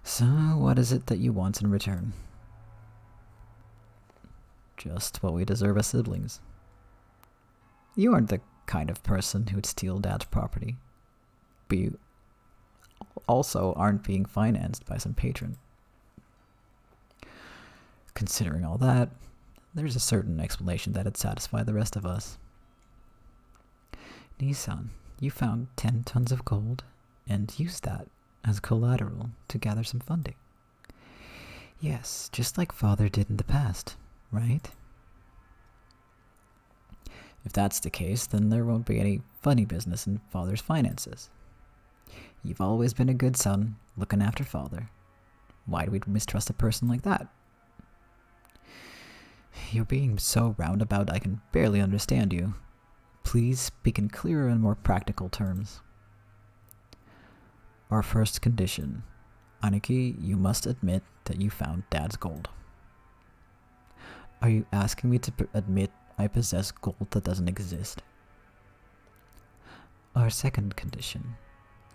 So, what is it that you want in return? Just what we deserve as siblings. You aren't the kind of person who would steal Dad's property, but you also aren't being financed by some patron. Considering all that, there's a certain explanation that'd satisfy the rest of us. Nissan, you found 10 tons of gold and used that as collateral to gather some funding. Yes, just like Father did in the past, right? If that's the case, then there won't be any funny business in Father's finances. You've always been a good son, looking after Father. Why do we mistrust a person like that? You're being so roundabout I can barely understand you. Please speak in clearer and more practical terms. Our first condition. Aniki, you must admit that you found Dad's gold. Are you asking me to admit I possess gold that doesn't exist? Our second condition.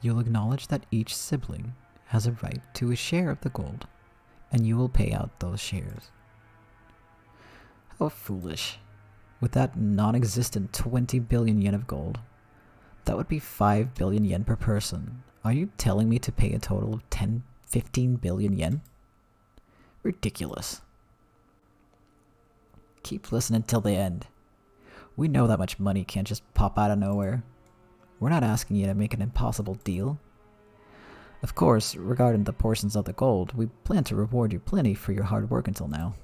You'll acknowledge that each sibling has a right to a share of the gold, and you will pay out those shares. How foolish. With that non-existent 20 billion yen of gold, that would be 5 billion yen per person. Are you telling me to pay a total of 15 billion yen? Ridiculous. Keep listening till the end. We know that much money can't just pop out of nowhere. We're not asking you to make an impossible deal. Of course, regarding the portions of the gold, we plan to reward you plenty for your hard work until now.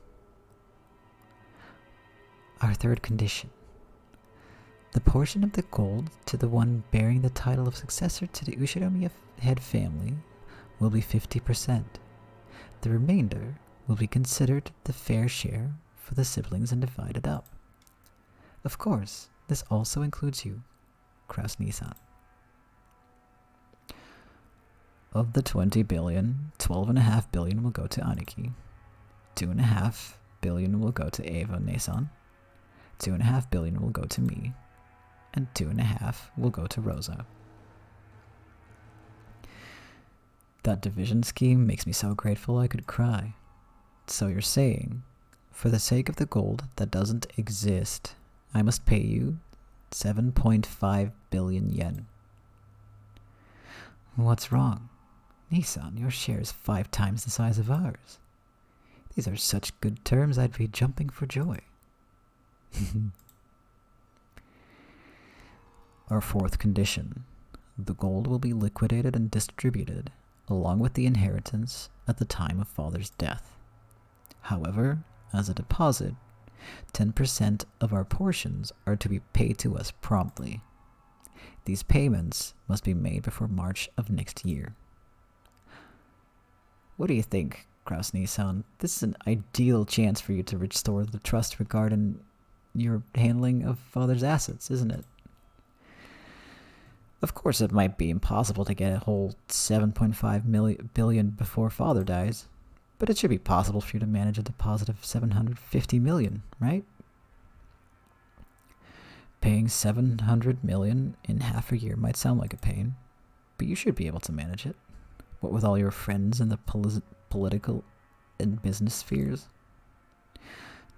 Our third condition. The portion of the gold to the one bearing the title of successor to the Ushiromi head family will be 50%. The remainder will be considered the fair share for the siblings and divided up. Of course, this also includes you, Kraus-Nisan. Of the 20 billion, 12.5 billion will go to Aniki, 2.5 billion will go to Eva Nesan, 2.5 billion will go to me, and 2.5 will go to Rosa. That division scheme makes me so grateful I could cry. So you're saying, for the sake of the gold that doesn't exist, I must pay you 7.5 billion yen. What's wrong? Nissan, your share is 5 times the size of ours. These are such good terms, I'd be jumping for joy. Our fourth condition. The gold will be liquidated and distributed, along with the inheritance, at the time of father's death. However, as a deposit, 10% of our portions are to be paid to us promptly. These payments must be made before March of next year. What do you think, Kraus-Nisan? This is an ideal chance for you to restore the trust regarding your handling of father's assets, isn't it? Of course, it might be impossible to get a whole 7.5 billion before father dies, but it should be possible for you to manage a deposit of 750 million, right? Paying 700 million in half a year might sound like a pain, but you should be able to manage it. What with all your friends in the political and business spheres?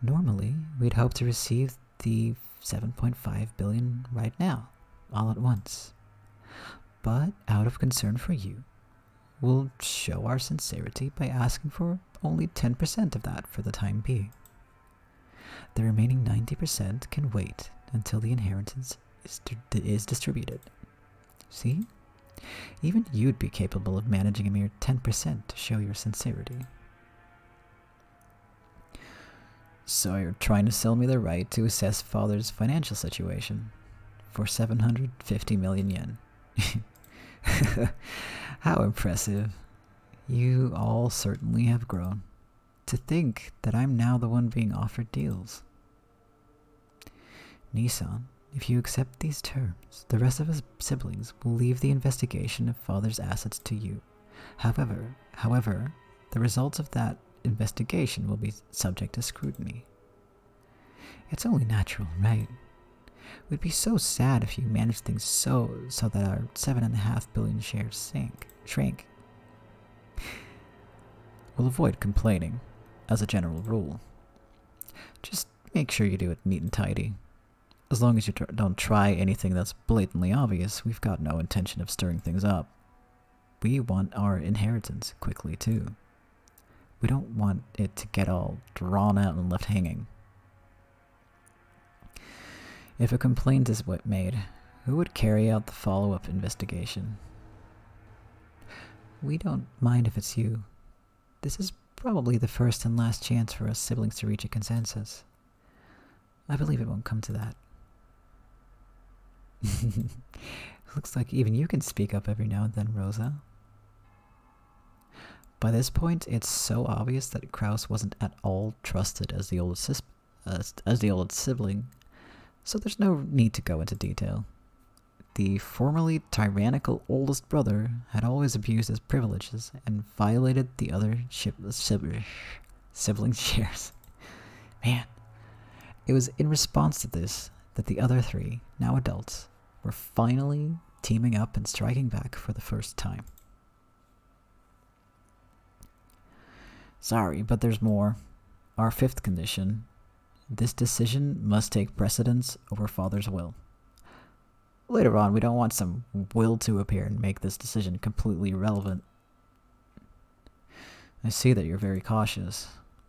Normally, we'd hope to receive the 7.5 billion right now, all at once. But out of concern for you, we'll show our sincerity by asking for only 10% of that for the time being. The remaining 90% can wait until the inheritance is distributed. See? Even you'd be capable of managing a mere 10% to show your sincerity. So you're trying to sell me the right to assess father's financial situation for 750 million yen. How impressive. You all certainly have grown. To think that I'm now the one being offered deals. Nissan, if you accept these terms, the rest of us siblings will leave the investigation of father's assets to you. However, the results of that investigation will be subject to scrutiny. It's only natural, right? We'd be so sad if you managed things so that our 7.5 billion shares shrank. We'll avoid complaining, as a general rule. Just make sure you do it neat and tidy. As long as you don't try anything that's blatantly obvious, we've got no intention of stirring things up. We want our inheritance quickly, too. We don't want it to get all drawn out and left hanging. If a complaint is made, who would carry out the follow-up investigation? We don't mind if it's you. This is probably the first and last chance for us siblings to reach a consensus. I believe it won't come to that. Looks like even you can speak up every now and then, Rosa. By this point, it's so obvious that Kraus wasn't at all trusted as the oldest sibling, so there's no need to go into detail. The formerly tyrannical oldest brother had always abused his privileges and violated the other sibling shares. Man, it was in response to this that the other three, now adults, were finally teaming up and striking back for the first time. Sorry, but there's more. Our fifth condition. This decision must take precedence over Father's will. Later on, we don't want some will to appear and make this decision completely irrelevant. I see that you're very cautious.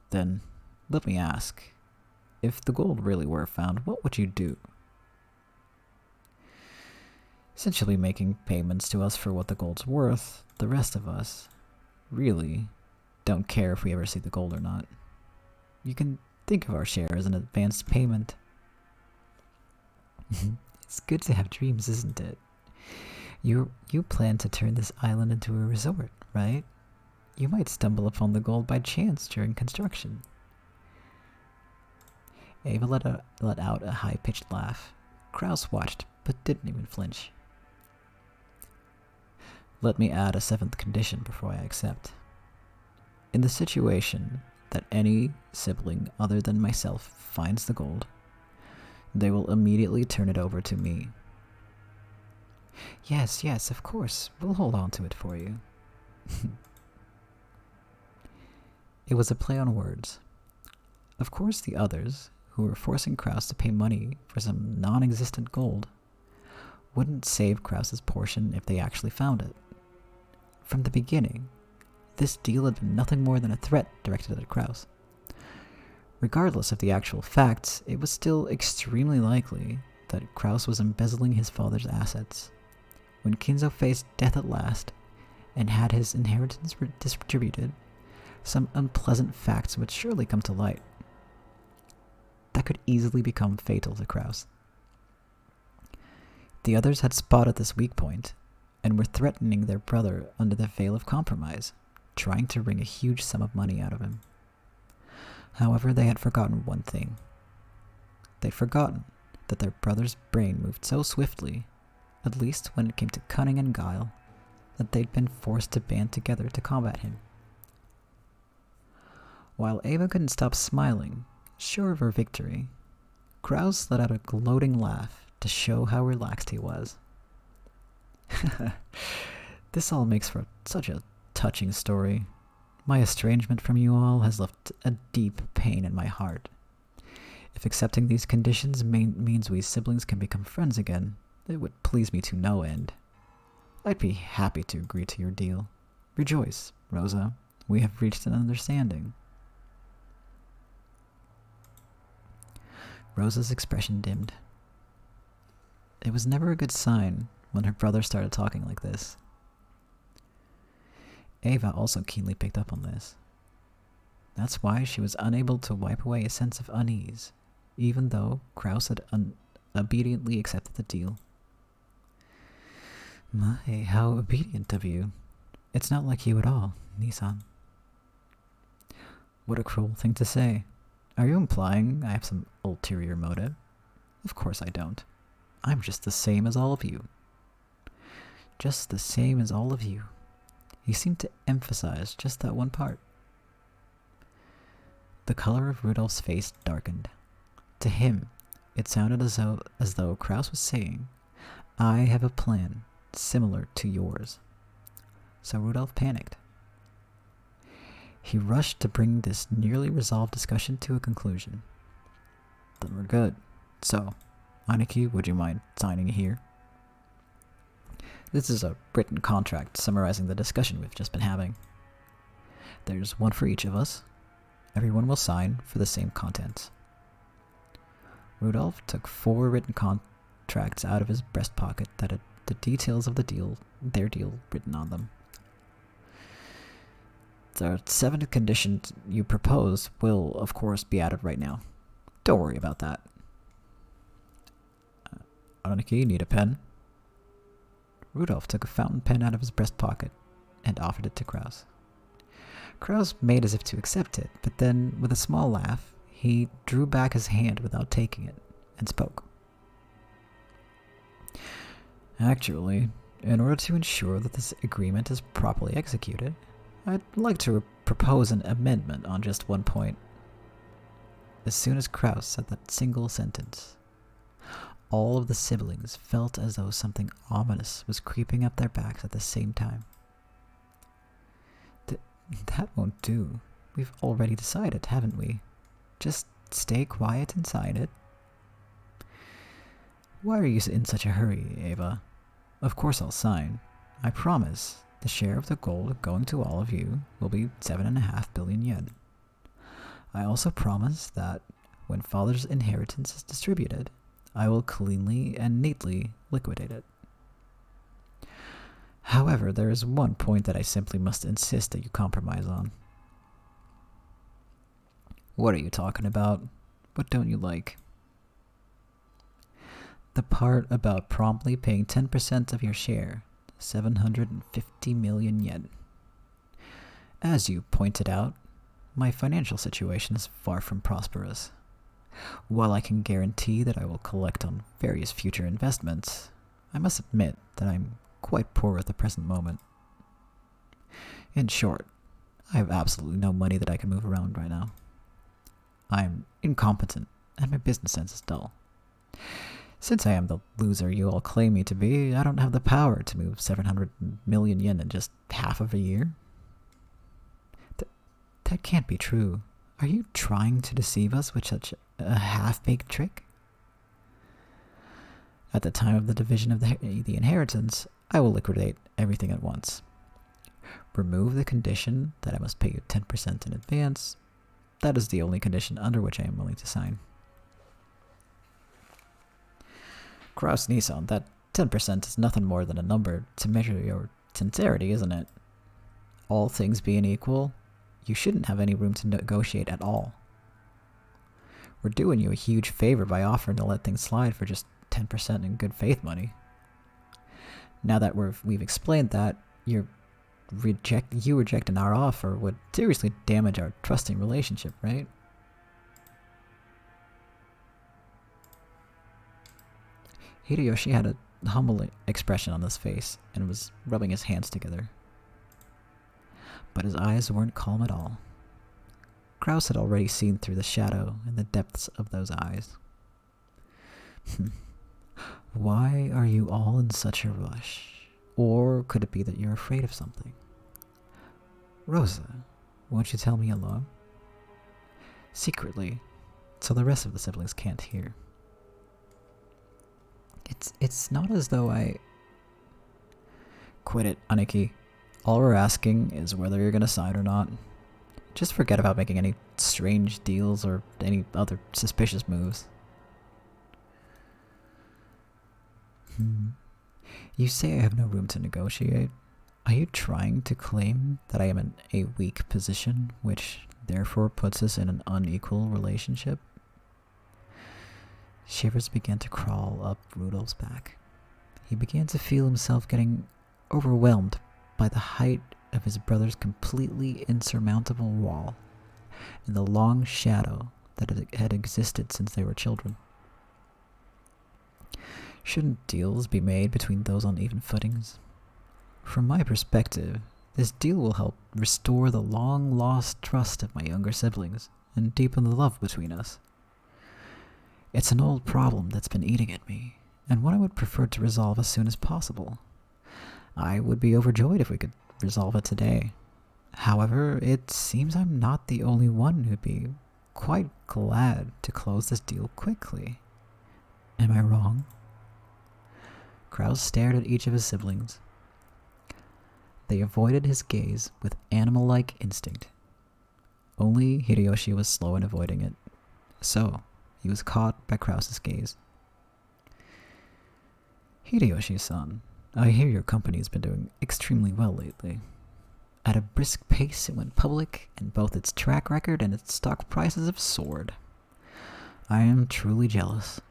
Then, let me ask. If the gold really were found, what would you do? Essentially making payments to us for what the gold's worth, the rest of us really don't care if we ever see the gold or not. You can think of our share as an advanced payment. It's good to have dreams, isn't it? You plan to turn this island into a resort, right? You might stumble upon the gold by chance during construction. Ava let out a high-pitched laugh. Kraus watched, but didn't even flinch. Let me add a seventh condition before I accept. In the situation that any sibling other than myself finds the gold, they will immediately turn it over to me. Yes, of course. We'll hold on to it for you. It was a play on words. Of course the others, who were forcing Kraus to pay money for some non-existent gold, wouldn't save Kraus's portion if they actually found it. From the beginning, this deal had been nothing more than a threat directed at Kraus. Regardless of the actual facts, it was still extremely likely that Kraus was embezzling his father's assets. When Kinzo faced death at last, and had his inheritance distributed, some unpleasant facts would surely come to light. That could easily become fatal to Kraus. The others had spotted this weak point, and were threatening their brother under the veil of compromise, trying to wring a huge sum of money out of him. However, they had forgotten one thing. They'd forgotten that their brother's brain moved so swiftly, at least when it came to cunning and guile, that they'd been forced to band together to combat him. While Ava couldn't stop smiling, sure of her victory, Kraus let out a gloating laugh to show how relaxed he was. This all makes for such a touching story. My estrangement from you all has left a deep pain in my heart. If accepting these conditions means we siblings can become friends again, it would please me to no end. I'd be happy to agree to your deal. Rejoice, Rosa. We have reached an understanding. Rosa's expression dimmed. It was never a good sign when her brother started talking like this. Ava also keenly picked up on this. That's why she was unable to wipe away a sense of unease, even though Kraus had obediently accepted the deal. My, how obedient of you. It's not like you at all, Nissan. What a cruel thing to say. Are you implying I have some ulterior motive? Of course I don't. I'm just the same as all of you. Just the same as all of you. He seemed to emphasize just that one part. The color of Rudolph's face darkened. To him, it sounded as though Kraus was saying, I have a plan similar to yours. So Rudolph panicked. He rushed to bring this nearly resolved discussion to a conclusion. Then we're good. So, Aniki, would you mind signing here? This is a written contract summarizing the discussion we've just been having. There's one for each of us. Everyone will sign for the same contents. Rudolph took 4 written contracts out of his breast pocket that had the details of their deal written on them. The 7 conditions you propose will, of course, be added right now. Don't worry about that. Aniki, need a pen? Rudolph took a fountain pen out of his breast pocket and offered it to Kraus. Kraus made as if to accept it, but then, with a small laugh, he drew back his hand without taking it and spoke. Actually, in order to ensure that this agreement is properly executed, I'd like to propose an amendment on just one point. As soon as Kraus said that single sentence, All of the siblings felt as though something ominous was creeping up their backs at the same time. That won't do. We've already decided, haven't we? Just stay quiet and sign it. Why are you in such a hurry, Ava? Of course I'll sign. I promise. The share of the gold going to all of you will be 7.5 billion yen. I also promise that when Father's inheritance is distributed, I will cleanly and neatly liquidate it. However, there is one point that I simply must insist that you compromise on. What are you talking about? What don't you like? The part about promptly paying 10% of your share, 750 million yen. As you pointed out, my financial situation is far from prosperous. While I can guarantee that I will collect on various future investments, I must admit that I'm quite poor at the present moment. In short, I have absolutely no money that I can move around right now. I'm incompetent, and my business sense is dull. Since I am the loser you all claim me to be, I don't have the power to move 700 million yen in just half of a year. That can't be true. Are you trying to deceive us with such a half-baked trick? At the time of the division of the inheritance, I will liquidate everything at once. Remove the condition that I must pay you 10% in advance. That is the only condition under which I am willing to sign. Kraus Nissan, that 10% is nothing more than a number to measure your sincerity, isn't it? All things being equal, you shouldn't have any room to negotiate at all. We're doing you a huge favor by offering to let things slide for just 10% in good faith money. Now that we've explained that, you rejecting our offer would seriously damage our trusting relationship, right? Hideyoshi had a humble expression on his face and was rubbing his hands together. But his eyes weren't calm at all. Kraus had already seen through the shadow in the depths of those eyes. Why are you all in such a rush? Or could it be that you're afraid of something? Rosa, won't you tell me alone? Secretly, so the rest of the siblings can't hear. It's not as though I... Quit it, Aniki. All we're asking is whether you're gonna sign or not. Just forget about making any strange deals or any other suspicious moves. You say I have no room to negotiate. Are you trying to claim that I am in a weak position, which therefore puts us in an unequal relationship? Shivers began to crawl up Rudolph's back. He began to feel himself getting overwhelmed by the height of his brother's completely insurmountable wall and the long shadow that had existed since they were children. Shouldn't deals be made between those on even footings? From my perspective, this deal will help restore the long-lost trust of my younger siblings and deepen the love between us. It's an old problem that's been eating at me, and one I would prefer to resolve as soon as possible. I would be overjoyed if we could resolve it today. However, it seems I'm not the only one who'd be quite glad to close this deal quickly. Am I wrong? Kraus stared at each of his siblings. They avoided his gaze with animal-like instinct. Only Hideyoshi was slow in avoiding it. So, he was caught by Kraus's gaze. Hideyoshi-san, I hear your company's been doing extremely well lately. At a brisk pace it went public, and both its track record and its stock prices have soared. I am truly jealous.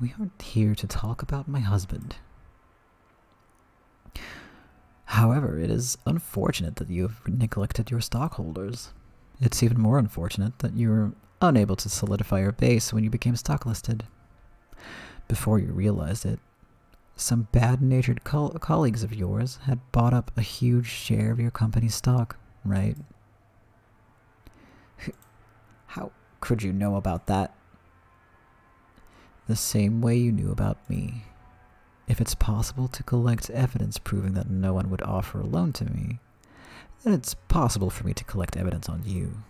We aren't here to talk about my husband. However, it is unfortunate that you have neglected your stockholders. It's even more unfortunate that you were unable to solidify your base when you became stock listed. Before you realized it, some bad-natured colleagues of yours had bought up a huge share of your company's stock, right? How could you know about that? the same way you knew about me. If it's possible to collect evidence proving that no one would offer a loan to me, then it's possible for me to collect evidence on you.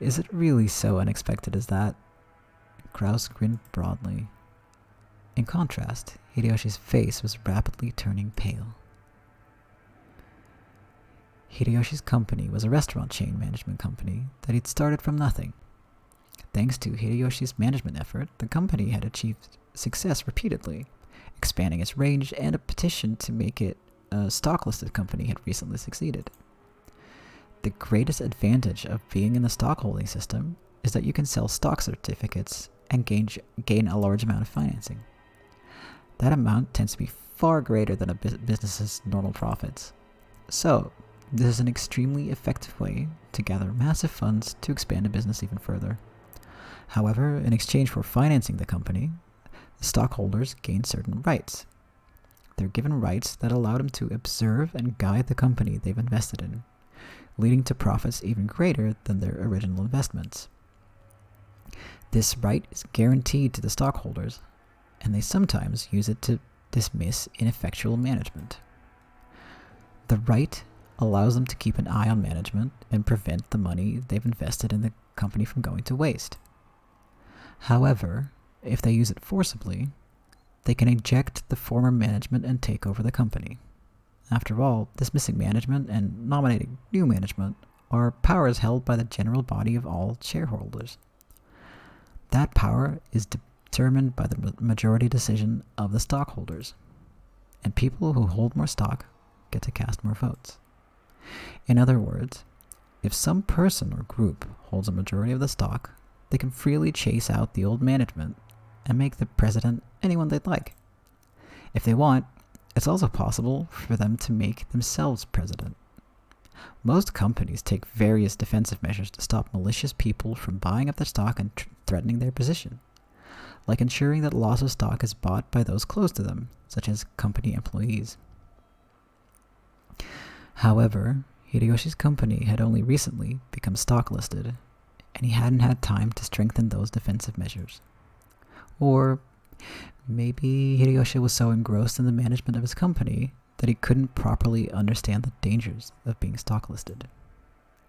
Is it really so unexpected as that? Kraus grinned broadly. In contrast, Hideyoshi's face was rapidly turning pale. Hideyoshi's company was a restaurant chain management company that he'd started from nothing. Thanks to Hideyoshi's management effort, the company had achieved success repeatedly, expanding its range, and a petition to make it a stock-listed company had recently succeeded. The greatest advantage of being in the stockholding system is that you can sell stock certificates and gain a large amount of financing. That amount tends to be far greater than a business's normal profits. So, this is an extremely effective way to gather massive funds to expand a business even further. However, in exchange for financing the company, the stockholders gain certain rights. They're given rights that allow them to observe and guide the company they've invested in, leading to profits even greater than their original investments. This right is guaranteed to the stockholders, and they sometimes use it to dismiss ineffectual management. The right allows them to keep an eye on management and prevent the money they've invested in the company from going to waste. However, if they use it forcibly, they can eject the former management and take over the company. After all, dismissing management and nominating new management are powers held by the general body of all shareholders. That power is determined by the majority decision of the stockholders, and people who hold more stock get to cast more votes. In other words, if some person or group holds a majority of the stock, they can freely chase out the old management and make the president anyone they'd like. If they want, it's also possible for them to make themselves president. Most companies take various defensive measures to stop malicious people from buying up their stock and threatening their position, like ensuring that loss of stock is bought by those close to them, such as company employees. However, Hideyoshi's company had only recently become stock listed, and he hadn't had time to strengthen those defensive measures. Or maybe Hideyoshi was so engrossed in the management of his company that he couldn't properly understand the dangers of being stock listed.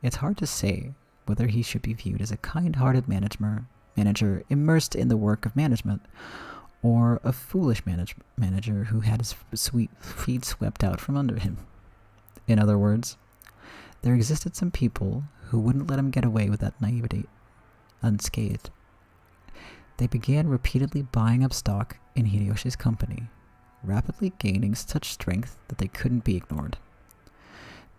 It's hard to say whether he should be viewed as a kind-hearted manager immersed in the work of management, or a foolish manager who had his feet swept out from under him. In other words, there existed some people who wouldn't let him get away with that naivety unscathed. They began repeatedly buying up stock in Hideyoshi's company, rapidly gaining such strength that they couldn't be ignored.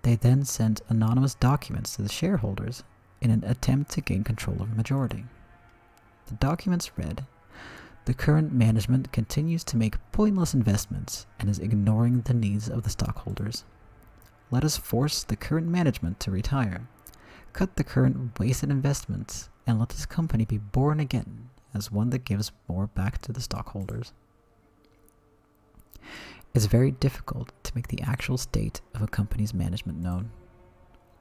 They then sent anonymous documents to the shareholders in an attempt to gain control of a majority. The documents read, "The current management continues to make pointless investments and is ignoring the needs of the stockholders. Let us force the current management to retire, cut the current wasted investments, and let this company be born again as one that gives more back to the stockholders." It's very difficult to make the actual state of a company's management known.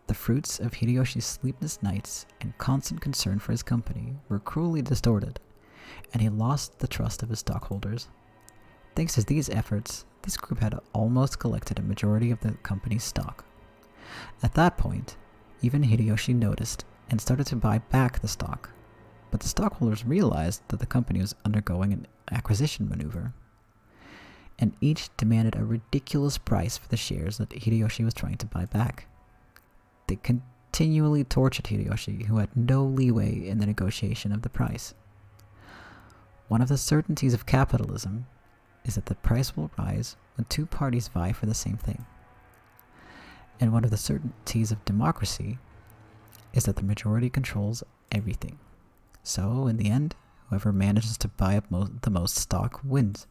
The fruits of Hideyoshi's sleepless nights and constant concern for his company were cruelly distorted, and he lost the trust of his stockholders. Thanks to these efforts, this group had almost collected a majority of the company's stock. At that point, even Hideyoshi noticed and started to buy back the stock, but the stockholders realized that the company was undergoing an acquisition maneuver, and each demanded a ridiculous price for the shares that Hideyoshi was trying to buy back. They continually tortured Hideyoshi, who had no leeway in the negotiation of the price. One of the certainties of capitalism is that the price will rise when two parties vie for the same thing. And one of the certainties of democracy is that the majority controls everything. So, in the end, whoever manages to buy up the most stock wins.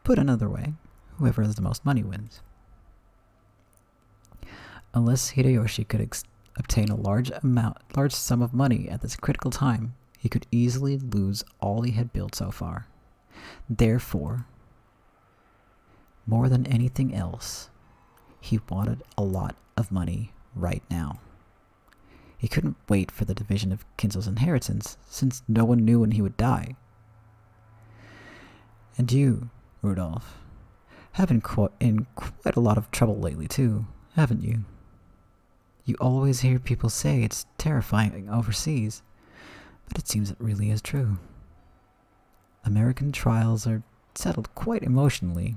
Put another way, whoever has the most money wins. Unless Hideyoshi could obtain a large sum of money at this critical time, he could easily lose all he had built so far. Therefore, more than anything else, he wanted a lot of money right now. He couldn't wait for the division of Kinzel's inheritance, since no one knew when he would die. And you, Rudolph, have been in quite a lot of trouble lately too, haven't you? You always hear people say it's terrifying overseas, but it seems it really is true. American trials are settled quite emotionally.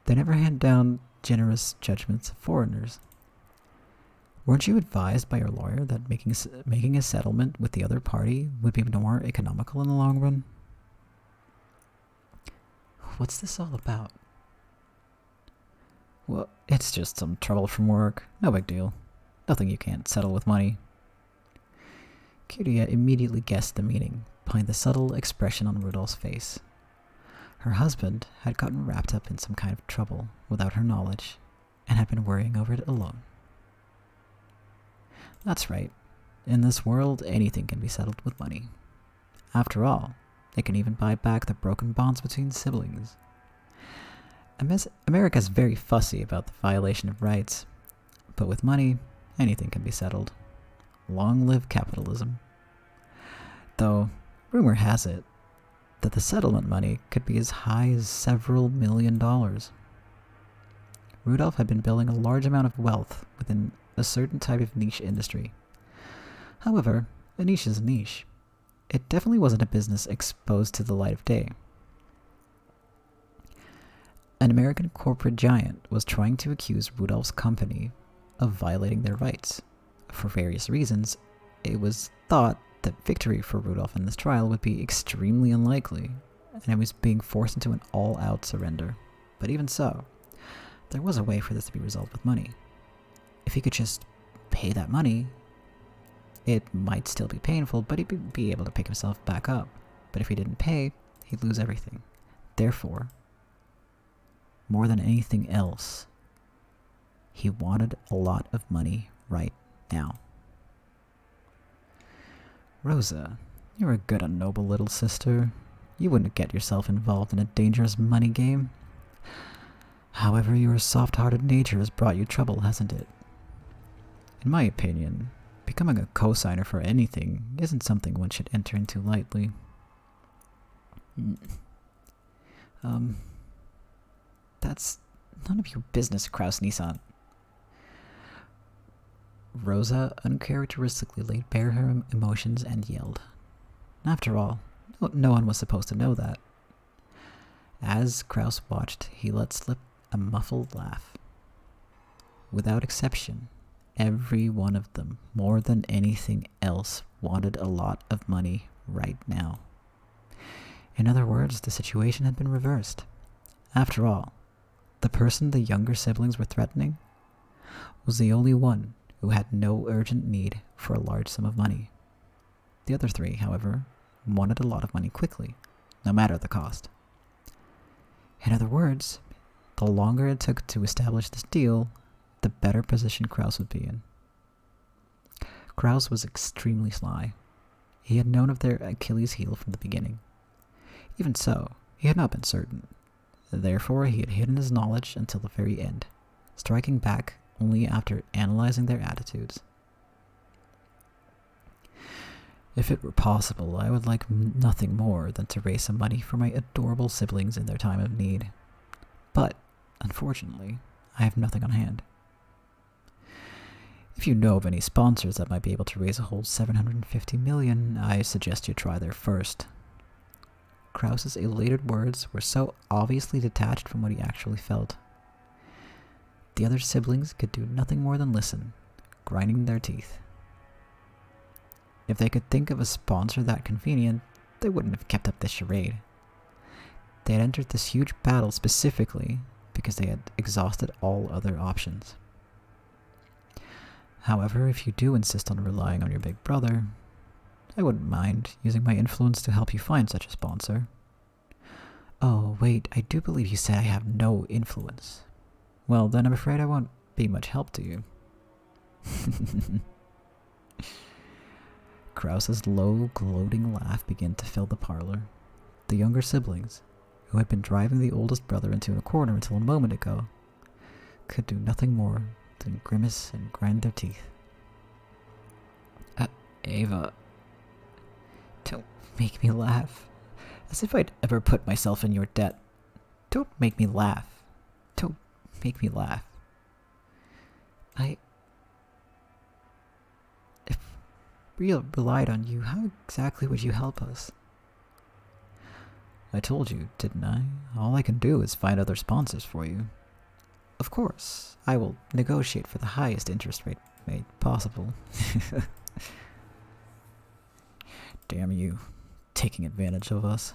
They never hand down generous judgments of foreigners. Weren't you advised by your lawyer that making a settlement with the other party would be more economical in the long run? What's this all about? Well, it's just some trouble from work. No big deal. Nothing you can't settle with money. Kyria immediately guessed the meaning behind the subtle expression on Rudolph's face. Her husband had gotten wrapped up in some kind of trouble without her knowledge, and had been worrying over it alone. That's right. In this world, anything can be settled with money. After all, it can even buy back the broken bonds between siblings. America's very fussy about the violation of rights, but with money, anything can be settled. Long live capitalism. Though, rumor has it that the settlement money could be as high as several $1 million. Rudolph had been building a large amount of wealth within a certain type of niche industry. However, a niche is a niche. It definitely wasn't a business exposed to the light of day. An American corporate giant was trying to accuse Rudolph's company of violating their rights. For various reasons, it was thought that victory for Rudolph in this trial would be extremely unlikely, and it was being forced into an all-out surrender. But even so, there was a way for this to be resolved with money. If he could just pay that money, it might still be painful, but he'd be able to pick himself back up. But if he didn't pay, he'd lose everything. Therefore, more than anything else, he wanted a lot of money right now. Rosa, you're a good and noble little sister. You wouldn't get yourself involved in a dangerous money game. However, your soft-hearted nature has brought you trouble, hasn't it? In my opinion, becoming a co-signer for anything isn't something one should enter into lightly. That's none of your business, Kraus Nissan. Rosa uncharacteristically laid bare her emotions and yelled. After all, no one was supposed to know that. As Kraus watched, he let slip a muffled laugh. Without exception, every one of them, more than anything else, wanted a lot of money right now. In other words, the situation had been reversed. After all, the person the younger siblings were threatening was the only one who had no urgent need for a large sum of money. The other three, however, wanted a lot of money quickly, no matter the cost. In other words, the longer it took to establish this deal, the better position Kraus would be in. Kraus was extremely sly. He had known of their Achilles heel from the beginning. Even so, he had not been certain. Therefore, he had hidden his knowledge until the very end, striking back only after analyzing their attitudes. If it were possible, I would like nothing more than to raise some money for my adorable siblings in their time of need. But, unfortunately, I have nothing on hand. If you know of any sponsors that might be able to raise a whole $750 million, I suggest you try there first. Kraus's elated words were so obviously detached from what he actually felt. The other siblings could do nothing more than listen, grinding their teeth. If they could think of a sponsor that convenient, they wouldn't have kept up this charade. They had entered this huge battle specifically because they had exhausted all other options. However, if you do insist on relying on your big brother, I wouldn't mind using my influence to help you find such a sponsor. Oh, wait, I do believe you said I have no influence. Well, then I'm afraid I won't be much help to you. Kraus's low, gloating laugh began to fill the parlor. The younger siblings, who had been driving the oldest brother into a corner until a moment ago, could do nothing more than grimace and grind their teeth. Ava, don't make me laugh. As if I'd ever put myself in your debt. Don't make me laugh. Don't make me laugh. If we relied on you, how exactly would you help us? I told you, didn't I? All I can do is find other sponsors for you. Of course, I will negotiate for the highest interest rate made possible. Damn you, taking advantage of us.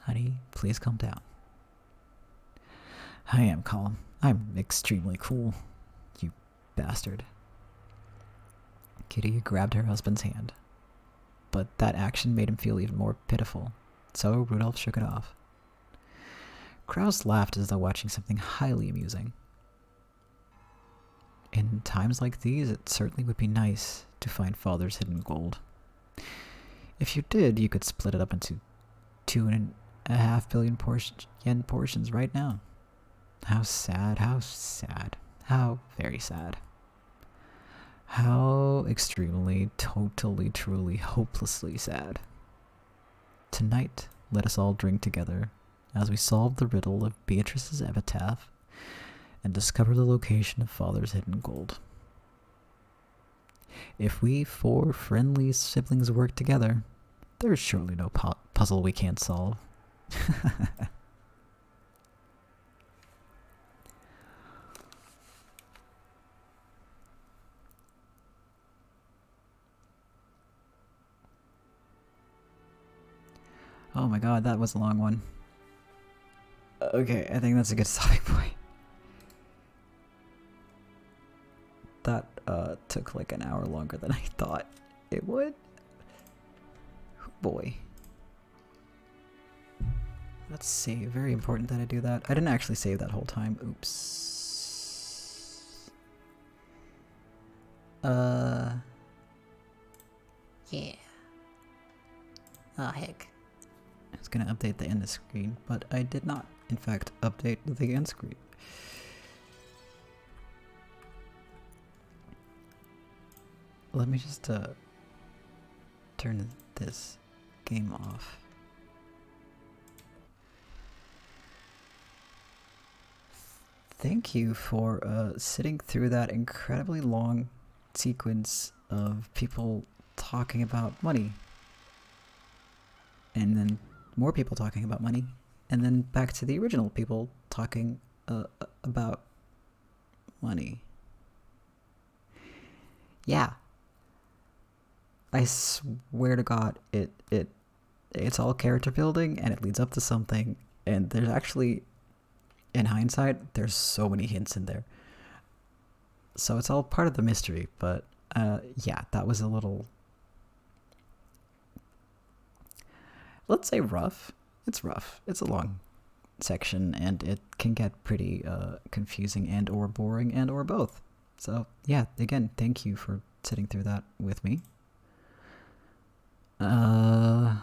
Honey, please calm down. I am calm. I'm extremely cool, you bastard. Kitty grabbed her husband's hand, but that action made him feel even more pitiful, so Rudolph shook it off. Kraus laughed as though watching something highly amusing. In times like these, it certainly would be nice to find Father's hidden gold. If you did, you could split it up into 2.5 billion yen portions right now. How sad, how sad, how very sad. How extremely, totally, truly, hopelessly sad. Tonight, let us all drink together as we solve the riddle of Beatrice's epitaph and discover the location of Father's hidden gold. If we 4 friendly siblings work together, there is surely no puzzle we can't solve. Oh my god, that was a long one. Okay, I think that's a good stopping point. That took like an hour longer than I thought it would. Oh boy. Let's save. Very important that I do that. I didn't actually save that whole time. Oops. Yeah. Oh heck. I was gonna update the end screen, but I did not, in fact, update the end screen. Let me just turn this game off. Thank you for sitting through that incredibly long sequence of people talking about money. And then more people talking about money. And then back to the original people talking about money. Yeah. I swear to God, it's all character building and it leads up to something. And there's actually, in hindsight, there's so many hints in there. So it's all part of the mystery. But yeah, that was a little, let's say rough. It's rough. It's a long section and it can get pretty confusing and or boring and or both. So yeah, again, thank you for sitting through that with me. On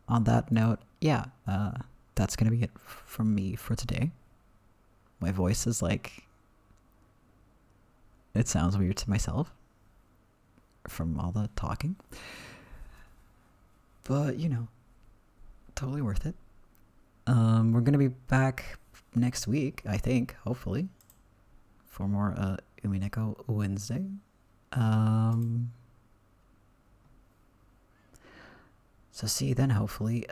that note, yeah, that's gonna be it from me for today. My voice is like, it sounds weird to myself from all the talking, but you know, totally worth it. We're gonna be back next week, I think, hopefully, for more Umineko Wednesday. So see you then, hopefully.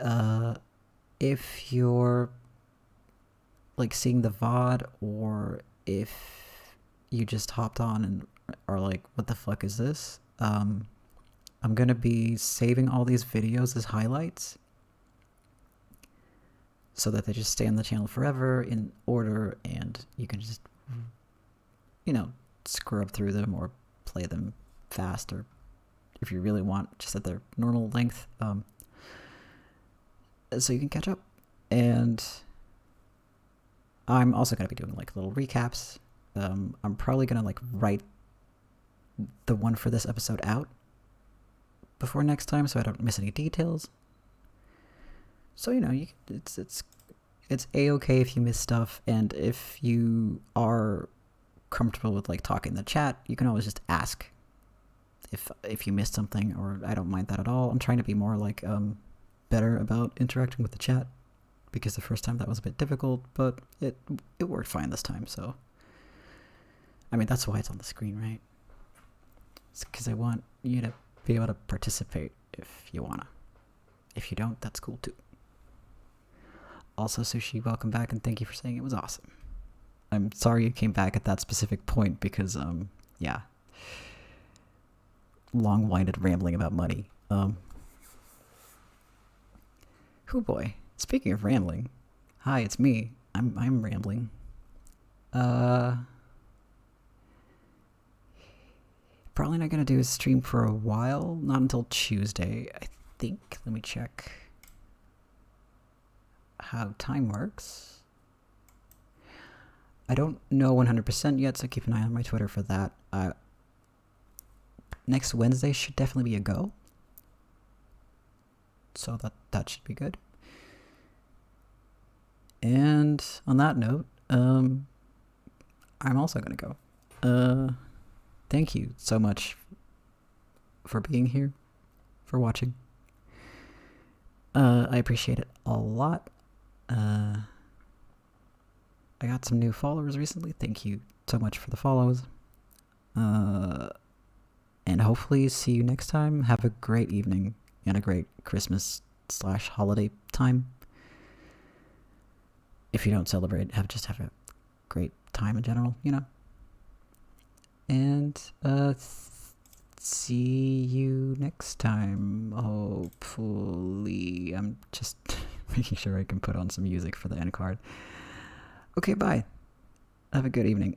If you're like seeing the VOD, or if you just hopped on and are like, what the fuck is this? I'm gonna be saving all these videos as highlights so that they just stay on the channel forever in order, and you can just, you know, scrub through them or play them fast, or if you really want, just at their normal length, so you can catch up. And I'm also going to be doing like little recaps. I'm probably going to like write the one for this episode out before next time so I don't miss any details. So, you know, it's a-okay if you miss stuff, and if you are comfortable with like talking in the chat, you can always just ask if you missed something, or I don't mind that at all. I'm trying to be more like better about interacting with the chat, because the first time that was a bit difficult, but it worked fine this time. So I mean, that's why it's on the screen, right? It's because I want you to be able to participate if you wanna. If you don't, that's cool too. Also, Sushi, welcome back, and thank you for saying it was awesome. I'm sorry you came back at that specific point because, yeah. Long-winded rambling about money. Oh boy. Speaking of rambling. Hi, it's me. I'm rambling. Probably not gonna do a stream for a while. Not until Tuesday, I think. Let me check how time works. I don't know 100% yet, so keep an eye on my Twitter for that. Next Wednesday should definitely be a go. So that should be good. And on that note, I'm also gonna go. Thank you so much for being here, for watching. I appreciate it a lot. I got some new followers recently. Thank you so much for the follows. And hopefully see you next time. Have a great evening and a great Christmas/holiday time. If you don't celebrate, just have a great time in general, you know. And see you next time. Hopefully, I'm just making sure I can put on some music for the end card. Okay, bye. Have a good evening.